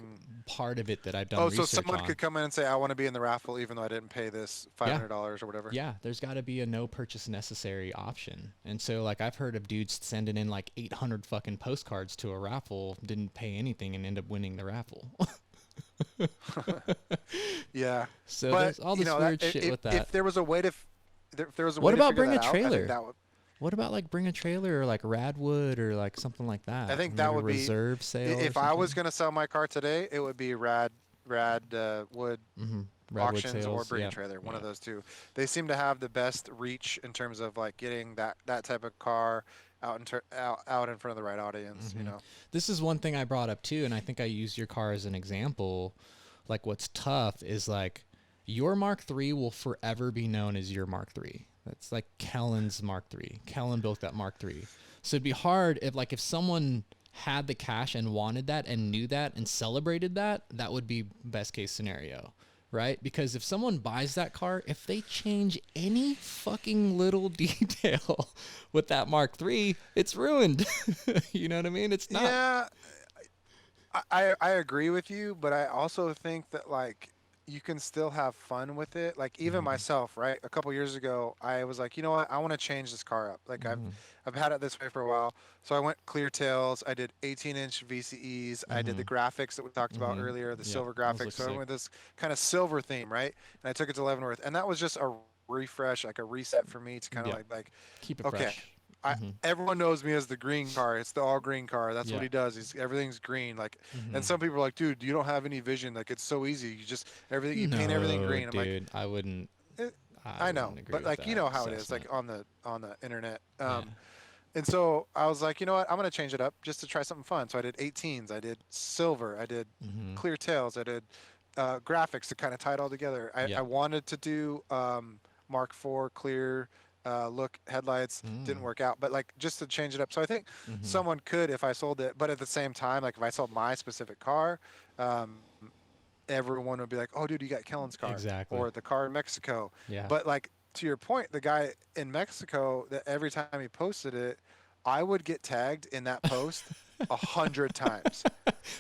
[SPEAKER 1] part of it that I've done
[SPEAKER 4] oh, so
[SPEAKER 1] research
[SPEAKER 4] someone
[SPEAKER 1] on.
[SPEAKER 4] could come in and say, I want to be in the raffle, even though I didn't pay this
[SPEAKER 1] Yeah.
[SPEAKER 4] $500 or whatever.
[SPEAKER 1] Yeah, there's got to be a no purchase necessary option. And so like I've heard of dudes sending in like 800 fucking postcards to a raffle, didn't pay anything and end up winning the raffle.
[SPEAKER 4] Yeah,
[SPEAKER 1] So
[SPEAKER 4] but
[SPEAKER 1] there's all this weird shit with that.
[SPEAKER 4] if there was a way to, if there was a
[SPEAKER 1] What
[SPEAKER 4] way to
[SPEAKER 1] about
[SPEAKER 4] figure
[SPEAKER 1] bring
[SPEAKER 4] that
[SPEAKER 1] a
[SPEAKER 4] out, I
[SPEAKER 1] trailer?
[SPEAKER 4] think that would,
[SPEAKER 1] What about like bring a trailer or like Radwood or like something like that?
[SPEAKER 4] I think that
[SPEAKER 1] Maybe
[SPEAKER 4] would be
[SPEAKER 1] reserve sale.
[SPEAKER 4] if I was gonna sell my car today, it would be Wood
[SPEAKER 1] Radwood
[SPEAKER 4] auctions or
[SPEAKER 1] sales,
[SPEAKER 4] bring
[SPEAKER 1] yeah,
[SPEAKER 4] a trailer, one
[SPEAKER 1] yeah.
[SPEAKER 4] of those two. They seem to have the best reach in terms of like getting that type of car out in front of the right audience. You know.
[SPEAKER 1] This is one thing I brought up too, and I think I used your car as an example. Like what's tough is like your Mark III will forever be known as your Mark III. That's like Kellen's Mark III. Kellen built that Mark III. So it'd be hard if someone had the cash and wanted that and knew that and celebrated that, that would be best case scenario, right? Because if someone buys that car, if they change any fucking little detail with that Mark III, it's ruined. You know what I mean? It's not.
[SPEAKER 4] Yeah, I agree with you, but I also think that like you can still have fun with it. Like even myself, right? A couple years ago, I was like, you know what? I want to change this car up. Like I've had it this way for a while. So I went clear tails. I did 18-inch VCEs. I did the graphics that we talked about earlier, the
[SPEAKER 1] Yeah,
[SPEAKER 4] silver
[SPEAKER 1] those
[SPEAKER 4] graphics.
[SPEAKER 1] look
[SPEAKER 4] So I
[SPEAKER 1] sick.
[SPEAKER 4] went with this kind of silver theme, right? And I took it to Leavenworth, and that was just a refresh, like a reset for me to kind of
[SPEAKER 1] Yeah.
[SPEAKER 4] like
[SPEAKER 1] Keep it
[SPEAKER 4] okay.
[SPEAKER 1] fresh.
[SPEAKER 4] Everyone knows me as the green car. It's the all green car. That's
[SPEAKER 1] Yeah.
[SPEAKER 4] what he does. Everything's green. Like, and some people are like, dude, you don't have any vision. Like, it's so easy. You just you paint everything
[SPEAKER 1] No,
[SPEAKER 4] green. I'm like,
[SPEAKER 1] dude, I wouldn't.
[SPEAKER 4] I know,
[SPEAKER 1] wouldn't agree
[SPEAKER 4] but
[SPEAKER 1] with
[SPEAKER 4] like you
[SPEAKER 1] that
[SPEAKER 4] know how it is, like
[SPEAKER 1] assessment.
[SPEAKER 4] on the internet.
[SPEAKER 1] Yeah.
[SPEAKER 4] And so I was like, you know what? I'm gonna change it up just to try something fun. So I did 18s. I did silver. I did clear tails. I did graphics to kind of tie it all together.
[SPEAKER 1] Yeah.
[SPEAKER 4] I wanted to do Mark IV clear look headlights. Didn't work out, but like just to change it up. So I think someone could if I sold it, but at the same time, like if I sold my specific car, everyone would be like, oh, dude, you got Kellen's car,
[SPEAKER 1] Exactly.
[SPEAKER 4] or the car in Mexico.
[SPEAKER 1] Yeah.
[SPEAKER 4] But like to your point, the guy in Mexico, that every time he posted it, I would get tagged in that post 100 times.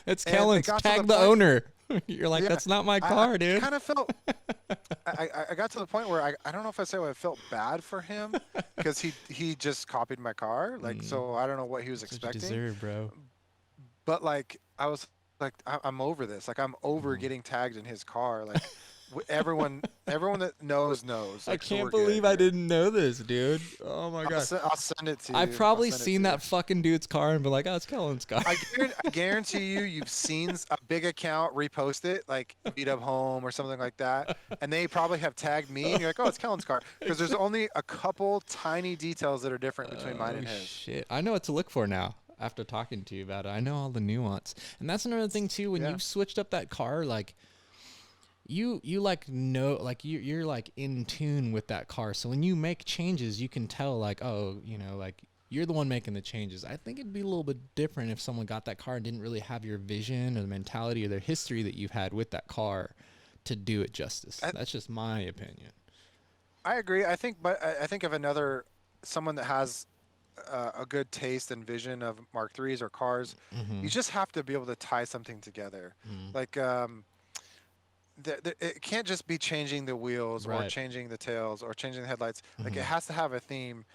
[SPEAKER 1] It's
[SPEAKER 4] And it
[SPEAKER 1] Kellen's.
[SPEAKER 4] got to
[SPEAKER 1] Tag
[SPEAKER 4] the
[SPEAKER 1] the
[SPEAKER 4] point-
[SPEAKER 1] owner. You're like,
[SPEAKER 4] Yeah,
[SPEAKER 1] that's not my car,
[SPEAKER 4] I
[SPEAKER 1] dude.
[SPEAKER 4] kind of felt. I got to the point where I don't know if I say I felt bad for him because he just copied my car. Like, so I don't know what he was
[SPEAKER 1] That's what you
[SPEAKER 4] expecting.
[SPEAKER 1] deserve, bro.
[SPEAKER 4] But like I was like I'm over this. Like I'm over getting tagged in his car. Like everyone that knows.
[SPEAKER 1] I
[SPEAKER 4] Like, so
[SPEAKER 1] can't
[SPEAKER 4] we're good
[SPEAKER 1] believe I
[SPEAKER 4] here.
[SPEAKER 1] didn't know this, dude. Oh my god.
[SPEAKER 4] I'll send it to you.
[SPEAKER 1] I've probably
[SPEAKER 4] I'll send it
[SPEAKER 1] seen
[SPEAKER 4] to
[SPEAKER 1] that fucking dude's car and been like, oh, it's Kellen's car.
[SPEAKER 4] I guarantee you've seen a big account repost it, like Beat Up Home or something like that, and they probably have tagged me, and you're like, oh, it's Kellen's car, because there's only a couple tiny details that are different between mine and his.
[SPEAKER 1] Shit. I know what to look for now after talking to you about it. I know all the nuance. And that's another thing too, when
[SPEAKER 4] Yeah.
[SPEAKER 1] you've switched up that car, like you like know, like you're like in tune with that car. So when you make changes, you can tell like, oh, like you're the one making the changes. I think it'd be a little bit different if someone got that car and didn't really have your vision or the mentality or the history that you've had with that car to do it justice. That's just my opinion.
[SPEAKER 4] I agree. I think of someone that has a good taste and vision of Mark IIIs or cars. You just have to be able to tie something together. Like it can't just be changing the wheels or
[SPEAKER 1] Right.
[SPEAKER 4] changing the tails or changing the headlights. Like
[SPEAKER 1] Mhm.
[SPEAKER 4] it has to have a theme.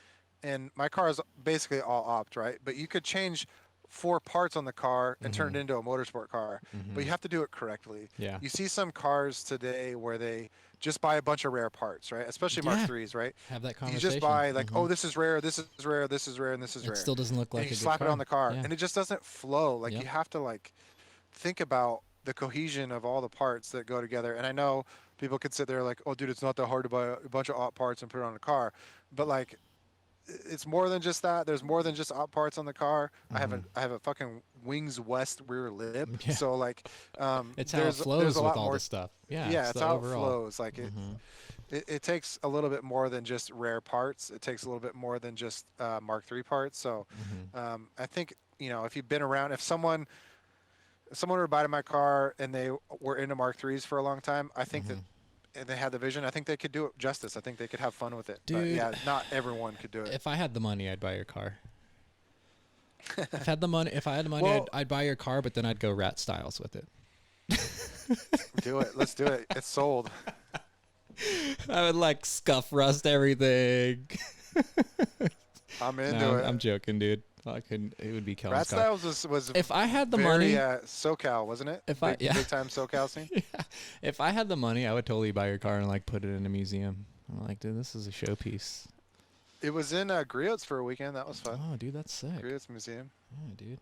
[SPEAKER 4] And my car is basically all opt, right? But you could change 4 parts on the car and turn it into a motorsport car, but you have to do it correctly.
[SPEAKER 1] Yeah.
[SPEAKER 4] You see some cars today where they just buy a bunch of rare parts, right? Especially Mark
[SPEAKER 1] Yeah.
[SPEAKER 4] IIIs, right?
[SPEAKER 1] Have that
[SPEAKER 4] You
[SPEAKER 1] conversation.
[SPEAKER 4] just buy like, oh, this is rare, this is rare, this is rare, and this is
[SPEAKER 1] It
[SPEAKER 4] rare.
[SPEAKER 1] still doesn't look like
[SPEAKER 4] And
[SPEAKER 1] a
[SPEAKER 4] you
[SPEAKER 1] good
[SPEAKER 4] slap it
[SPEAKER 1] car.
[SPEAKER 4] on the car,
[SPEAKER 1] Yeah.
[SPEAKER 4] and it just doesn't flow. Like
[SPEAKER 1] Yep.
[SPEAKER 4] you have to like think about the cohesion of all the parts that go together. And I know people could sit there like, oh, dude, it's not that hard to buy a bunch of op parts and put it on a car, but like it's more than just that. There's more than just op parts on the car. I have a fucking wings west rear lip.
[SPEAKER 1] Yeah.
[SPEAKER 4] So like,
[SPEAKER 1] It's how it
[SPEAKER 4] there's
[SPEAKER 1] flows
[SPEAKER 4] a
[SPEAKER 1] with
[SPEAKER 4] lot
[SPEAKER 1] all
[SPEAKER 4] more.
[SPEAKER 1] this stuff. Yeah.
[SPEAKER 4] Yeah, it's
[SPEAKER 1] the
[SPEAKER 4] how
[SPEAKER 1] overall.
[SPEAKER 4] it flows. Like it takes a little bit more than just rare parts. It takes a little bit more than just Mark III parts. So I think, you know, if you've been around, if someone were to buy my car and they were into Mark IIIs for a long time, I think that and they had the vision, I think they could do it justice. I think they could have fun with it. But
[SPEAKER 1] Dude.
[SPEAKER 4] yeah, not everyone could do it.
[SPEAKER 1] If I had the money, I'd buy your car. If I had the money,
[SPEAKER 4] Well-
[SPEAKER 1] I'd buy your car, but then I'd go rat styles with it.
[SPEAKER 4] Do it. Let's do it. It's sold.
[SPEAKER 1] I would like scuff rust everything.
[SPEAKER 4] I'm into
[SPEAKER 1] No,
[SPEAKER 4] it.
[SPEAKER 1] I'm joking, dude. I couldn't. It would be Kellen's
[SPEAKER 4] Rat
[SPEAKER 1] car.
[SPEAKER 4] Styles was
[SPEAKER 1] If I had the
[SPEAKER 4] very
[SPEAKER 1] money,
[SPEAKER 4] SoCal, wasn't it?
[SPEAKER 1] If I-
[SPEAKER 4] big,
[SPEAKER 1] yeah.
[SPEAKER 4] big time SoCal scene.
[SPEAKER 1] yeah, if I had the money, I would totally buy your car and like put it in a museum. I'm like, dude, this is a showpiece.
[SPEAKER 4] It was in Griots for a weekend. That was fun.
[SPEAKER 1] Oh, dude, that's sick.
[SPEAKER 4] Griots Museum.
[SPEAKER 1] Yeah, dude.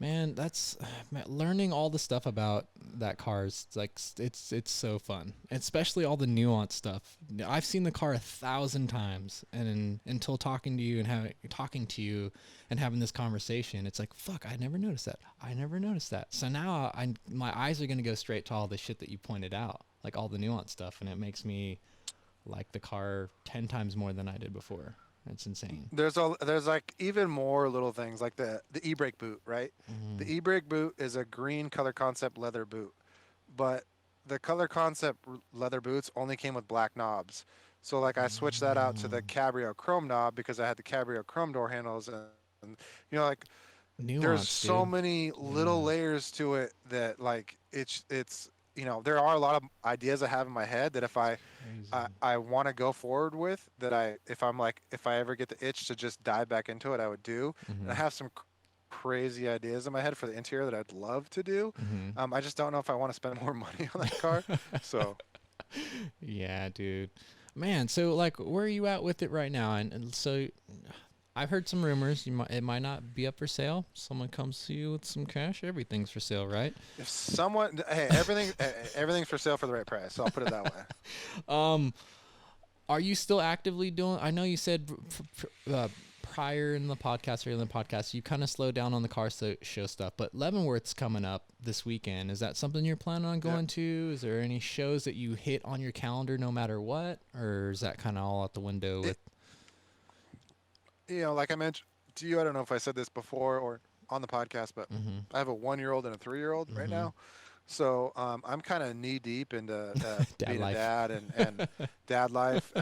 [SPEAKER 1] Man, that's man, learning all the stuff about that car is like it's so fun, especially all the nuanced stuff. I've seen the car 1,000 times, and until talking to you and having this conversation, it's like fuck, I never noticed that. I never noticed that. So now my eyes are gonna go straight to all the shit that you pointed out, like all the nuanced stuff, and it makes me like the car 10 times more than I did before. It's insane.
[SPEAKER 4] There's like even more little things like the e-brake boot, right? The e-brake boot is a green color concept leather boot, but the color concept leather boots only came with black knobs. So like I switched that out to the Cabrio chrome knob because I had the Cabrio chrome door handles, and you know, like there's so
[SPEAKER 1] dude.
[SPEAKER 4] many little layers to it that like it's you know, there are a lot of ideas I have in my head that if I want to go forward with, that if I ever get the itch to just dive back into it, I would do. And I have some crazy ideas in my head for the interior that I'd love to do. I just don't know if I want to spend more money on that car. So
[SPEAKER 1] Yeah, dude. Man, so like, where are you at with it right now? And so, I've heard some rumors. It might not be up for sale. Someone comes to you with some cash. Everything's for sale, right?
[SPEAKER 4] if someone, hey, everything's for sale for the right price. So I'll put it that way.
[SPEAKER 1] Are you still actively doing? I know you said prior in the podcast or in the podcast, you kind of slowed down on the car show stuff. But Leavenworth's coming up this weekend. Is that something you're planning on going to? Is there any shows that you hit on your calendar no matter what, or is that kind of all out the window with?
[SPEAKER 4] You know, like I mentioned to you, I don't know if I said this before or on the podcast, but I have a 1-year-old and a 3-year-old right now. So I'm kind of knee deep into being
[SPEAKER 1] life.
[SPEAKER 4] a dad and dad life.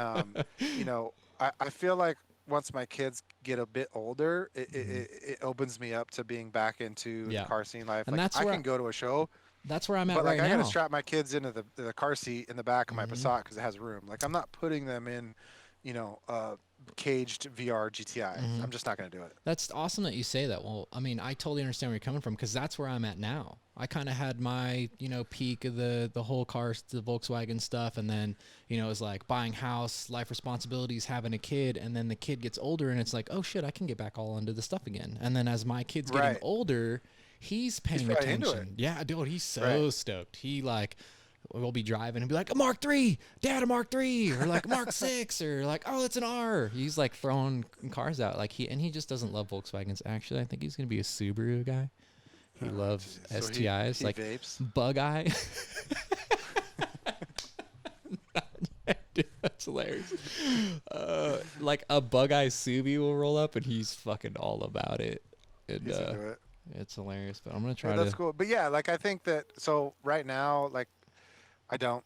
[SPEAKER 4] You know, I feel like once my kids get a bit older, it opens me up to being back into the car scene life.
[SPEAKER 1] And
[SPEAKER 4] like
[SPEAKER 1] that's
[SPEAKER 4] I
[SPEAKER 1] where
[SPEAKER 4] can go to a show,
[SPEAKER 1] That's where I'm at
[SPEAKER 4] but like
[SPEAKER 1] right
[SPEAKER 4] I
[SPEAKER 1] now.
[SPEAKER 4] gotta strap my kids into the car seat in the back of my Passat because it has room. Like I'm not putting them in, you know, caged VR GTI. I'm just not gonna do it.
[SPEAKER 1] That's awesome that you say that. Well, I mean, I totally understand where you're coming from because that's where I'm at now. I kind of had my, peak of the whole car, the Volkswagen stuff, and then, it was like buying house, life responsibilities, having a kid, and then the kid gets older, and it's like, oh shit, I can get back all into the stuff again. And then as my kid's getting older, he's paying
[SPEAKER 4] probably into
[SPEAKER 1] attention.
[SPEAKER 4] it.
[SPEAKER 1] Yeah, dude, he's so stoked. He like. We'll be driving and be like, a Mark III, Dad, a Mark III, or like Mark VI, or like, oh, it's an R. He's like throwing cars out, like he just doesn't love Volkswagens. Actually, I think he's gonna be a Subaru guy. He loves
[SPEAKER 4] So
[SPEAKER 1] STIs,
[SPEAKER 4] he
[SPEAKER 1] like
[SPEAKER 4] vapes.
[SPEAKER 1] Bug Eye. Dude, that's hilarious. Like a Bug Eye Subi will roll up, and he's fucking all about it. And
[SPEAKER 4] He's into it.
[SPEAKER 1] it's hilarious. But I'm gonna try
[SPEAKER 4] Yeah,
[SPEAKER 1] to.
[SPEAKER 4] that's cool. But yeah, like I think that so right now, like I don't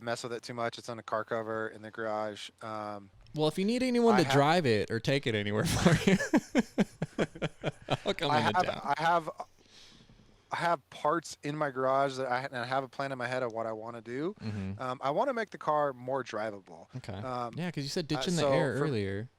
[SPEAKER 4] mess with it too much. It's on a car cover in the garage.
[SPEAKER 1] Well, if you need anyone to drive it or take it anywhere for you, I'll come into town.
[SPEAKER 4] I have parts in my garage that and I have a plan in my head of what I want to do. I want to make the car more drivable.
[SPEAKER 1] Okay. Yeah, because you said ditching the
[SPEAKER 4] so
[SPEAKER 1] air earlier.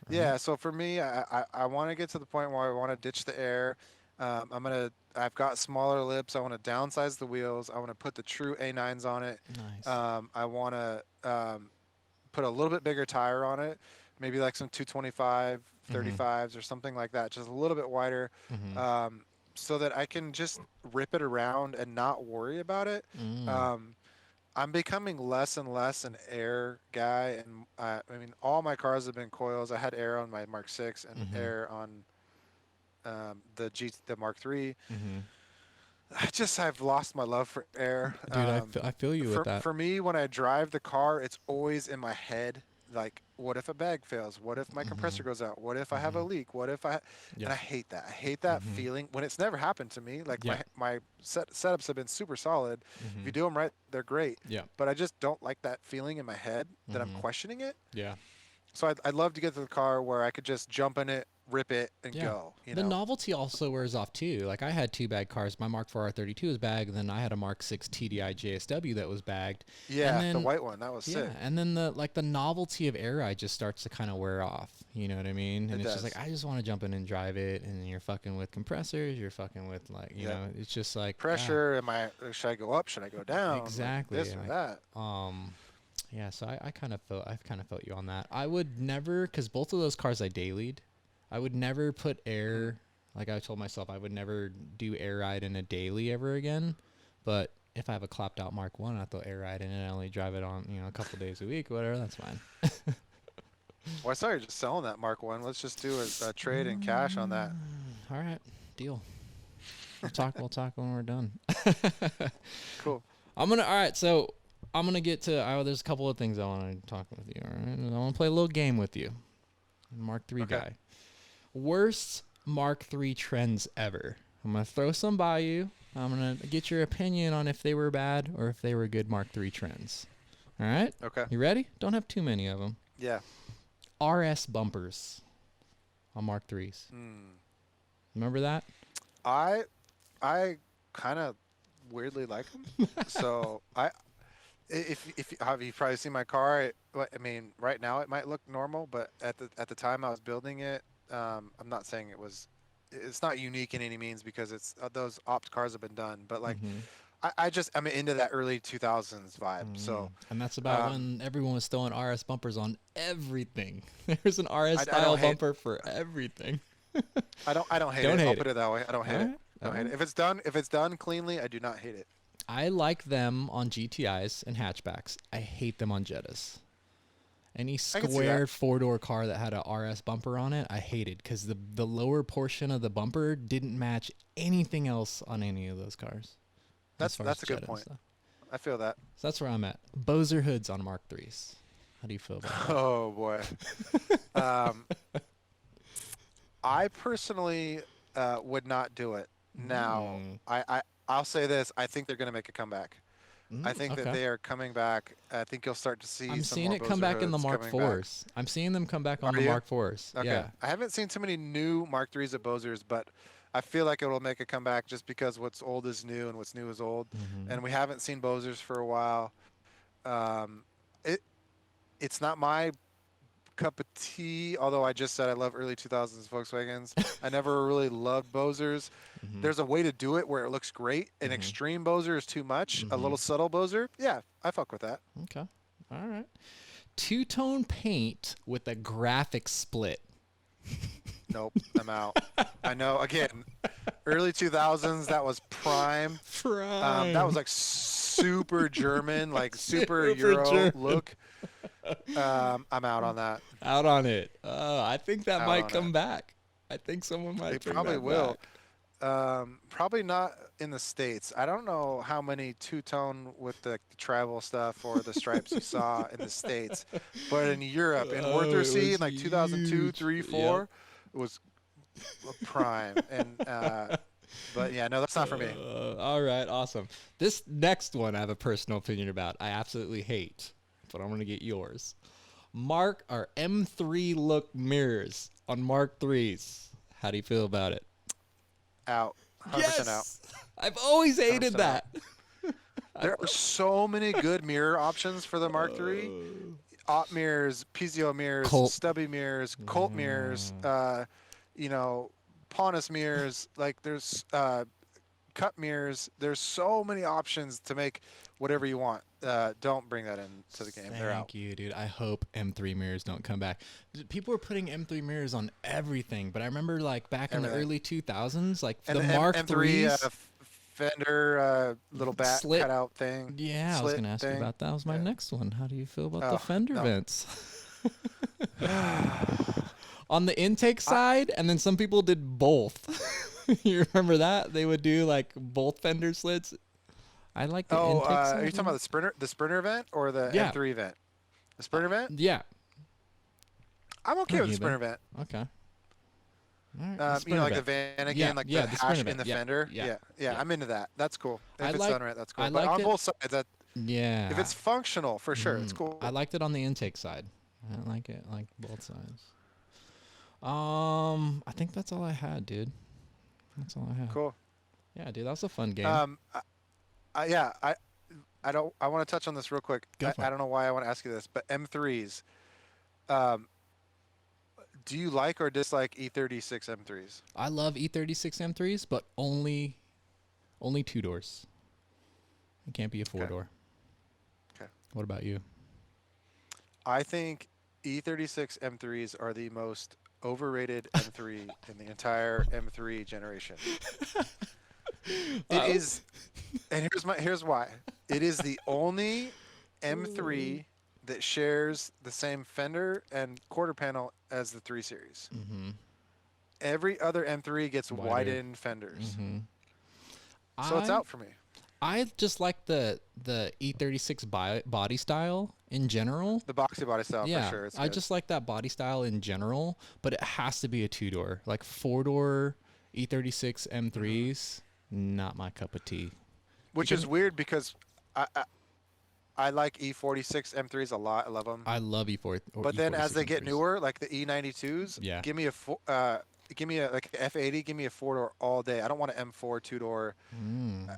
[SPEAKER 4] Yeah, so for me, I want to get to the point where I want to ditch the air. I've got smaller lips. I want to downsize the wheels. I want to put the true A9s on it.
[SPEAKER 1] Nice.
[SPEAKER 4] I want to put a little bit bigger tire on it, maybe like some 225, 35s or something like that, just a little bit wider, so that I can just rip it around and not worry about it. I'm becoming less and less an air guy, and I mean, all my cars have been coils. I had air on my Mark 6 and air on the Mark 3. I've lost my love for air.
[SPEAKER 1] Dude, I feel you with that.
[SPEAKER 4] For me, when I drive the car, it's always in my head. Like, what if a bag fails? What if my compressor goes out? What if I have a leak? What if I... And I hate that. I hate that feeling when it's never happened to me. Like, my setups have been super solid. If you do them right, they're great.
[SPEAKER 1] Yeah.
[SPEAKER 4] But I just don't like that feeling in my head that I'm questioning it.
[SPEAKER 1] Yeah.
[SPEAKER 4] So I'd love to get to the car where I could just jump in it, rip it, and go.
[SPEAKER 1] The novelty also wears off too. Like, I had two bag cars. My Mark 4 R32 was bagged, and then I had a Mark 6 TDI JSW that was bagged.
[SPEAKER 4] Yeah,
[SPEAKER 1] then,
[SPEAKER 4] the white one, that was sick.
[SPEAKER 1] And then the novelty of air ride just starts to kind of wear off. You know what I mean? And it's just like, I just want to jump in and drive it, and you're fucking with compressors, you're fucking with, like, you know, it's just like
[SPEAKER 4] pressure. Should I go up? Should I go down?
[SPEAKER 1] Exactly.
[SPEAKER 4] Like this or that.
[SPEAKER 1] Yeah, so I've kind of felt you on that. I would never, because both of those cars I dailied, I would never put air, like I told myself, I would never do air ride in a daily ever again. But if I have a clapped out Mark 1, I throw air ride in it, I only drive it on, a couple days a week, whatever, that's fine.
[SPEAKER 4] Well, I saw you're just selling that Mark 1. Let's just do a trade in cash on that.
[SPEAKER 1] All right, deal. We'll talk when we're done.
[SPEAKER 4] Cool.
[SPEAKER 1] All right, so I'm going to get to, there's a couple of things I want to talk with you, all right? I want to play a little game with you. Mark 3 guy. Worst Mark 3 trends ever. I'm going to throw some by you. I'm going to get your opinion on if they were bad or if they were good Mark 3 trends. All right?
[SPEAKER 4] Okay.
[SPEAKER 1] You ready? Don't have too many of them.
[SPEAKER 4] Yeah.
[SPEAKER 1] RS bumpers on Mark 3s. Remember that?
[SPEAKER 4] I kind of weirdly like them. So if have you probably seen my car? I mean, right now it might look normal, but at the time I was building it, I'm not saying it's not unique in any means because it's those opt cars have been done, but like I'm into that early 2000s vibe. So
[SPEAKER 1] and that's about when everyone was throwing RS bumpers on everything. There's an RS style bumper for everything.
[SPEAKER 4] I don't hate it. I'll put it that way. I don't hate it. I don't hate it. If it's done cleanly, I do not hate it.
[SPEAKER 1] I like them on GTIs and hatchbacks. I hate them on Jettas. Any squared four-door car that had a RS bumper on it, I hated because the lower portion of the bumper didn't match anything else on any of those cars.
[SPEAKER 4] That's a good point. Stuff. I feel that.
[SPEAKER 1] So that's where I'm at. Bozer hoods on Mark 3s. How do you feel about that?
[SPEAKER 4] Oh boy. I personally would not do it. Now, I'll say this. I think they're going to make a comeback. I think that they are coming back. I think you'll start to see
[SPEAKER 1] I'm
[SPEAKER 4] some
[SPEAKER 1] seeing
[SPEAKER 4] more
[SPEAKER 1] it come back in the Mark
[SPEAKER 4] coming
[SPEAKER 1] 4s. I'm seeing them come back on the Mark 4s.
[SPEAKER 4] Okay.
[SPEAKER 1] Yeah.
[SPEAKER 4] I haven't seen too many new Mark 3s at Bozers, but I feel like it will make a comeback just because what's old is new and what's new is old. And we haven't seen Bozers for a while. It's not my cup of tea, although I just said I love early 2000s Volkswagens. I never really loved Bozers. There's a way to do it where it looks great. An extreme Bozer is too much. A little subtle Bozer, yeah, I fuck with that.
[SPEAKER 1] Okay. All right. Two-tone paint with a graphic split.
[SPEAKER 4] Nope, I'm out. I know, again, early 2000s, that was prime. That was like super German, like super Euro German look. I'm out on that.
[SPEAKER 1] Out on it. I think that might come back. I think someone might.
[SPEAKER 4] They probably will. Probably not in the States. I don't know how many two-tone with the travel stuff or the stripes you saw in the States, but in Europe, in Wörthersee in like 2002, 3, 4, it was prime. And but yeah, no, that's not for me.
[SPEAKER 1] All right, awesome. This next one I have a personal opinion about. I absolutely hate, but I'm gonna get yours. M3 look mirrors on Mark 3s. How do you feel about it?
[SPEAKER 4] Out. 100% out.
[SPEAKER 1] I've always hated
[SPEAKER 4] 100%
[SPEAKER 1] that.
[SPEAKER 4] There are so many good mirror options for the Mark III. Op mirrors, Piezo mirrors,
[SPEAKER 1] Colt.
[SPEAKER 4] stubby mirrors, Colt mirrors, you know, Ponus mirrors. Like there's cut mirrors. There's so many options to make whatever you want. Don't bring that into the game. They're out.
[SPEAKER 1] Thank you, dude. I hope M3 mirrors don't come back. People were putting M3 mirrors on everything, but I remember like back in the early 2000s, like
[SPEAKER 4] And
[SPEAKER 1] the Mark
[SPEAKER 4] M3
[SPEAKER 1] IIIs.
[SPEAKER 4] fender little bat
[SPEAKER 1] Slit.
[SPEAKER 4] cutout thing.
[SPEAKER 1] Yeah, I was
[SPEAKER 4] Slit
[SPEAKER 1] gonna ask you
[SPEAKER 4] thing.
[SPEAKER 1] about that. Was my
[SPEAKER 4] Yeah.
[SPEAKER 1] next one. How do you feel about the
[SPEAKER 4] Oh,
[SPEAKER 1] fender
[SPEAKER 4] no.
[SPEAKER 1] vents? On the intake side, and then some people did both. You remember that? They would do like both fender slits. I like the intake side.
[SPEAKER 4] Are you talking about the Sprinter vent or the
[SPEAKER 1] Yeah.
[SPEAKER 4] M3 vent? The Sprinter vent?
[SPEAKER 1] Yeah.
[SPEAKER 4] I'm okay with the
[SPEAKER 1] you
[SPEAKER 4] Sprinter
[SPEAKER 1] then.
[SPEAKER 4] vent.
[SPEAKER 1] Okay. All right, the
[SPEAKER 4] You know,
[SPEAKER 1] Sprinter
[SPEAKER 4] like
[SPEAKER 1] vent.
[SPEAKER 4] the Vanagon,
[SPEAKER 1] Yeah,
[SPEAKER 4] like
[SPEAKER 1] yeah,
[SPEAKER 4] the
[SPEAKER 1] the
[SPEAKER 4] hash
[SPEAKER 1] Sprinter
[SPEAKER 4] in
[SPEAKER 1] vent.
[SPEAKER 4] the
[SPEAKER 1] Yeah,
[SPEAKER 4] fender.
[SPEAKER 1] yeah, yeah.
[SPEAKER 4] I'm into that. That's cool. If
[SPEAKER 1] I
[SPEAKER 4] it's
[SPEAKER 1] like-
[SPEAKER 4] done right, that's cool.
[SPEAKER 1] I
[SPEAKER 4] But
[SPEAKER 1] liked
[SPEAKER 4] on
[SPEAKER 1] it-
[SPEAKER 4] both sides, that
[SPEAKER 1] Yeah.
[SPEAKER 4] if it's functional, for sure, it's
[SPEAKER 1] Mm,
[SPEAKER 4] cool.
[SPEAKER 1] I liked it on the intake side. I like it like both sides. I think that's all I had, dude. That's all I had.
[SPEAKER 4] Cool.
[SPEAKER 1] Yeah, dude, that was a fun game.
[SPEAKER 4] I don't. I want to touch on this real quick.
[SPEAKER 1] Go for
[SPEAKER 4] I
[SPEAKER 1] it.
[SPEAKER 4] don't know why I want to ask you this, but M3s. Do you like or dislike E36 M3s?
[SPEAKER 1] I love E36 M3s, but only 2 doors. It can't be a 4-door.
[SPEAKER 4] Okay.
[SPEAKER 1] What about you?
[SPEAKER 4] I think E36 M3s are the most overrated M3 in the entire M3 generation. It is, and here's why. It is the only M3 that shares the same fender and quarter panel as the 3 Series.
[SPEAKER 1] Mm-hmm.
[SPEAKER 4] Every other M3 gets
[SPEAKER 1] Wider.
[SPEAKER 4] widened fenders.
[SPEAKER 1] Mm-hmm.
[SPEAKER 4] So it's out for me.
[SPEAKER 1] I just like the E36 body style in general.
[SPEAKER 4] The boxy body style
[SPEAKER 1] Yeah,
[SPEAKER 4] for sure. It's
[SPEAKER 1] I
[SPEAKER 4] good.
[SPEAKER 1] just like that body style in general, but it has to be a 2-door. Like 4-door E36 M3s, not my cup of tea.
[SPEAKER 4] Which is weird because I like E46 M3s a lot. I love them.
[SPEAKER 1] I love E4.
[SPEAKER 4] But then as they get
[SPEAKER 1] E46 M3s.
[SPEAKER 4] newer, like the E92s,
[SPEAKER 1] Yeah.
[SPEAKER 4] give me a like a F80, give me a 4-door all day. I don't want an M4 2-door.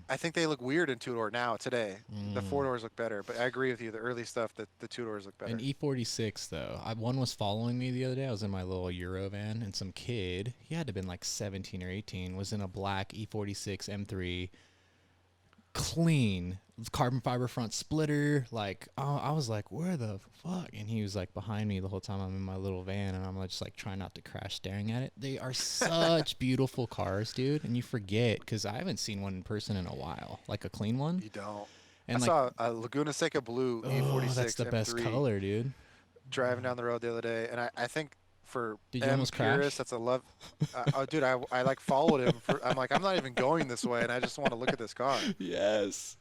[SPEAKER 4] I think they look weird in 2-door now today. The 4-doors look better, but I agree with you. The early stuff, the 2-doors look better.
[SPEAKER 1] An E46 though, one was following me the other day. I was in my little Euro van, and some kid, he had to have been like 17 or 18, was in a black E46 M3, clean carbon fiber front splitter. Like, oh, I was like, where the fuck? And he was like behind me the whole time I'm in my little van, and I'm just like trying not to crash, staring at it. They are such beautiful cars, dude, and you forget because I haven't seen one in person in a while, like a clean one.
[SPEAKER 4] You don't.
[SPEAKER 1] And
[SPEAKER 4] I
[SPEAKER 1] like,
[SPEAKER 4] saw a Laguna Seca Blue E46
[SPEAKER 1] that's the best
[SPEAKER 4] M3
[SPEAKER 1] color, dude.
[SPEAKER 4] driving down the road the other day, and I think for
[SPEAKER 1] Did you
[SPEAKER 4] M
[SPEAKER 1] almost crash?
[SPEAKER 4] purists, that's a love. Oh, dude, I like followed him. I'm like, I'm not even going this way, and I just want to look at this car.
[SPEAKER 1] Yes.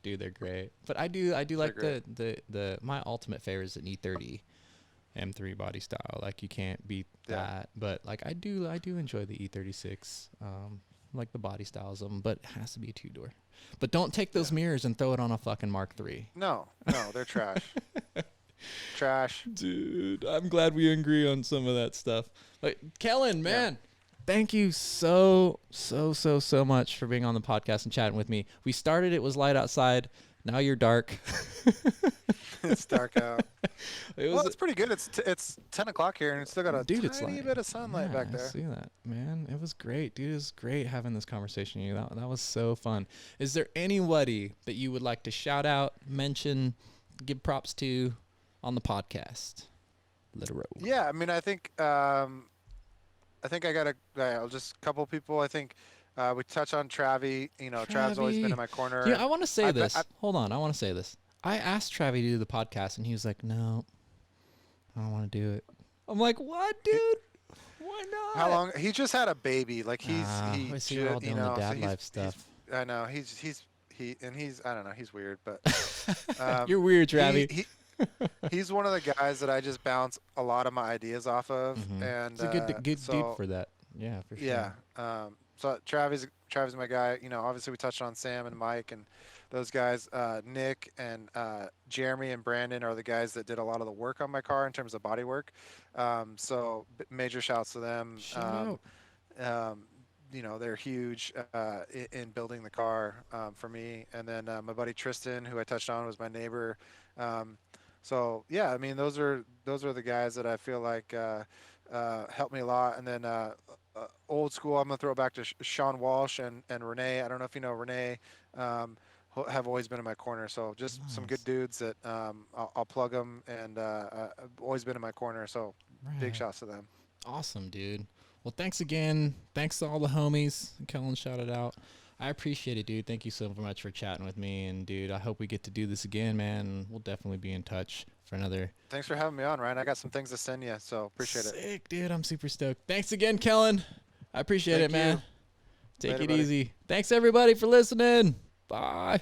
[SPEAKER 1] Dude, they're great. But I do like
[SPEAKER 4] great.
[SPEAKER 1] the my ultimate favorite is an E30 M3 body style. Like you can't beat that. But like I do enjoy the E36. Like the body styles of them, but it has to be a 2-door. But don't take those mirrors and throw it on a fucking Mark III.
[SPEAKER 4] No, they're trash. Trash.
[SPEAKER 1] Dude, I'm glad we agree on some of that stuff. Like Kellen, man, thank you so much for being on the podcast and chatting with me. We started, it was light outside. Now you're dark.
[SPEAKER 4] It's dark out.
[SPEAKER 1] Well,
[SPEAKER 4] it's pretty good. It's 10 o'clock here, and it's still got a tiny bit of sunlight back
[SPEAKER 1] I
[SPEAKER 4] there.
[SPEAKER 1] see that, man. It was great, dude. It was great having this conversation with you. That was so fun. Is there anybody that you would like to shout out, mention, give props to on the podcast? Let it roll.
[SPEAKER 4] Yeah, I mean, I think I got just a couple people. I think we touch on Travi. You know, Trav's always been in my corner.
[SPEAKER 1] Yeah, I want to say this.
[SPEAKER 4] I-
[SPEAKER 1] Hold on, I want to say this. I asked Travi to do the podcast, and he was like, "No, I don't want to do it." I'm like, "What, dude? Why not?"
[SPEAKER 4] How long? He just had a baby. Like
[SPEAKER 1] I see we're all doing the dad life stuff.
[SPEAKER 4] I know he's I don't know. He's weird, but
[SPEAKER 1] You're weird, Travi.
[SPEAKER 4] He's one of the guys that I just bounce a lot of my ideas off of, and
[SPEAKER 1] He's a good dude for that. Yeah, for sure.
[SPEAKER 4] yeah. So Travis my guy. You know, obviously we touched on Sam and Mike and those guys. Nick and Jeremy and Brandon are the guys that did a lot of the work on my car in terms of body work. So major shouts to them.
[SPEAKER 1] Shout out.
[SPEAKER 4] they're huge in building the car for me. And then my buddy Tristan, who I touched on, was my neighbor. So yeah, I mean, those are the guys that I feel like helped me a lot. And then old school, I'm gonna throw it back to Sean Walsh and Renee. I don't know if you know Renee. Have always been in my corner. So just some good dudes that I'll plug them, and always been in my corner. So big shouts to them.
[SPEAKER 1] Awesome, dude. Well, thanks again. Thanks to all the homies. Kellen shouted out. I appreciate it, dude. Thank you so much for chatting with me. And, dude, I hope we get to do this again, man. We'll definitely be in touch for another.
[SPEAKER 4] Thanks for having me on, Ryan. I got some things to send you, so appreciate it.
[SPEAKER 1] Sick, dude. I'm super stoked. Thanks again, Kellen. I appreciate it, man. Take it easy. Thanks, everybody, for listening. Bye.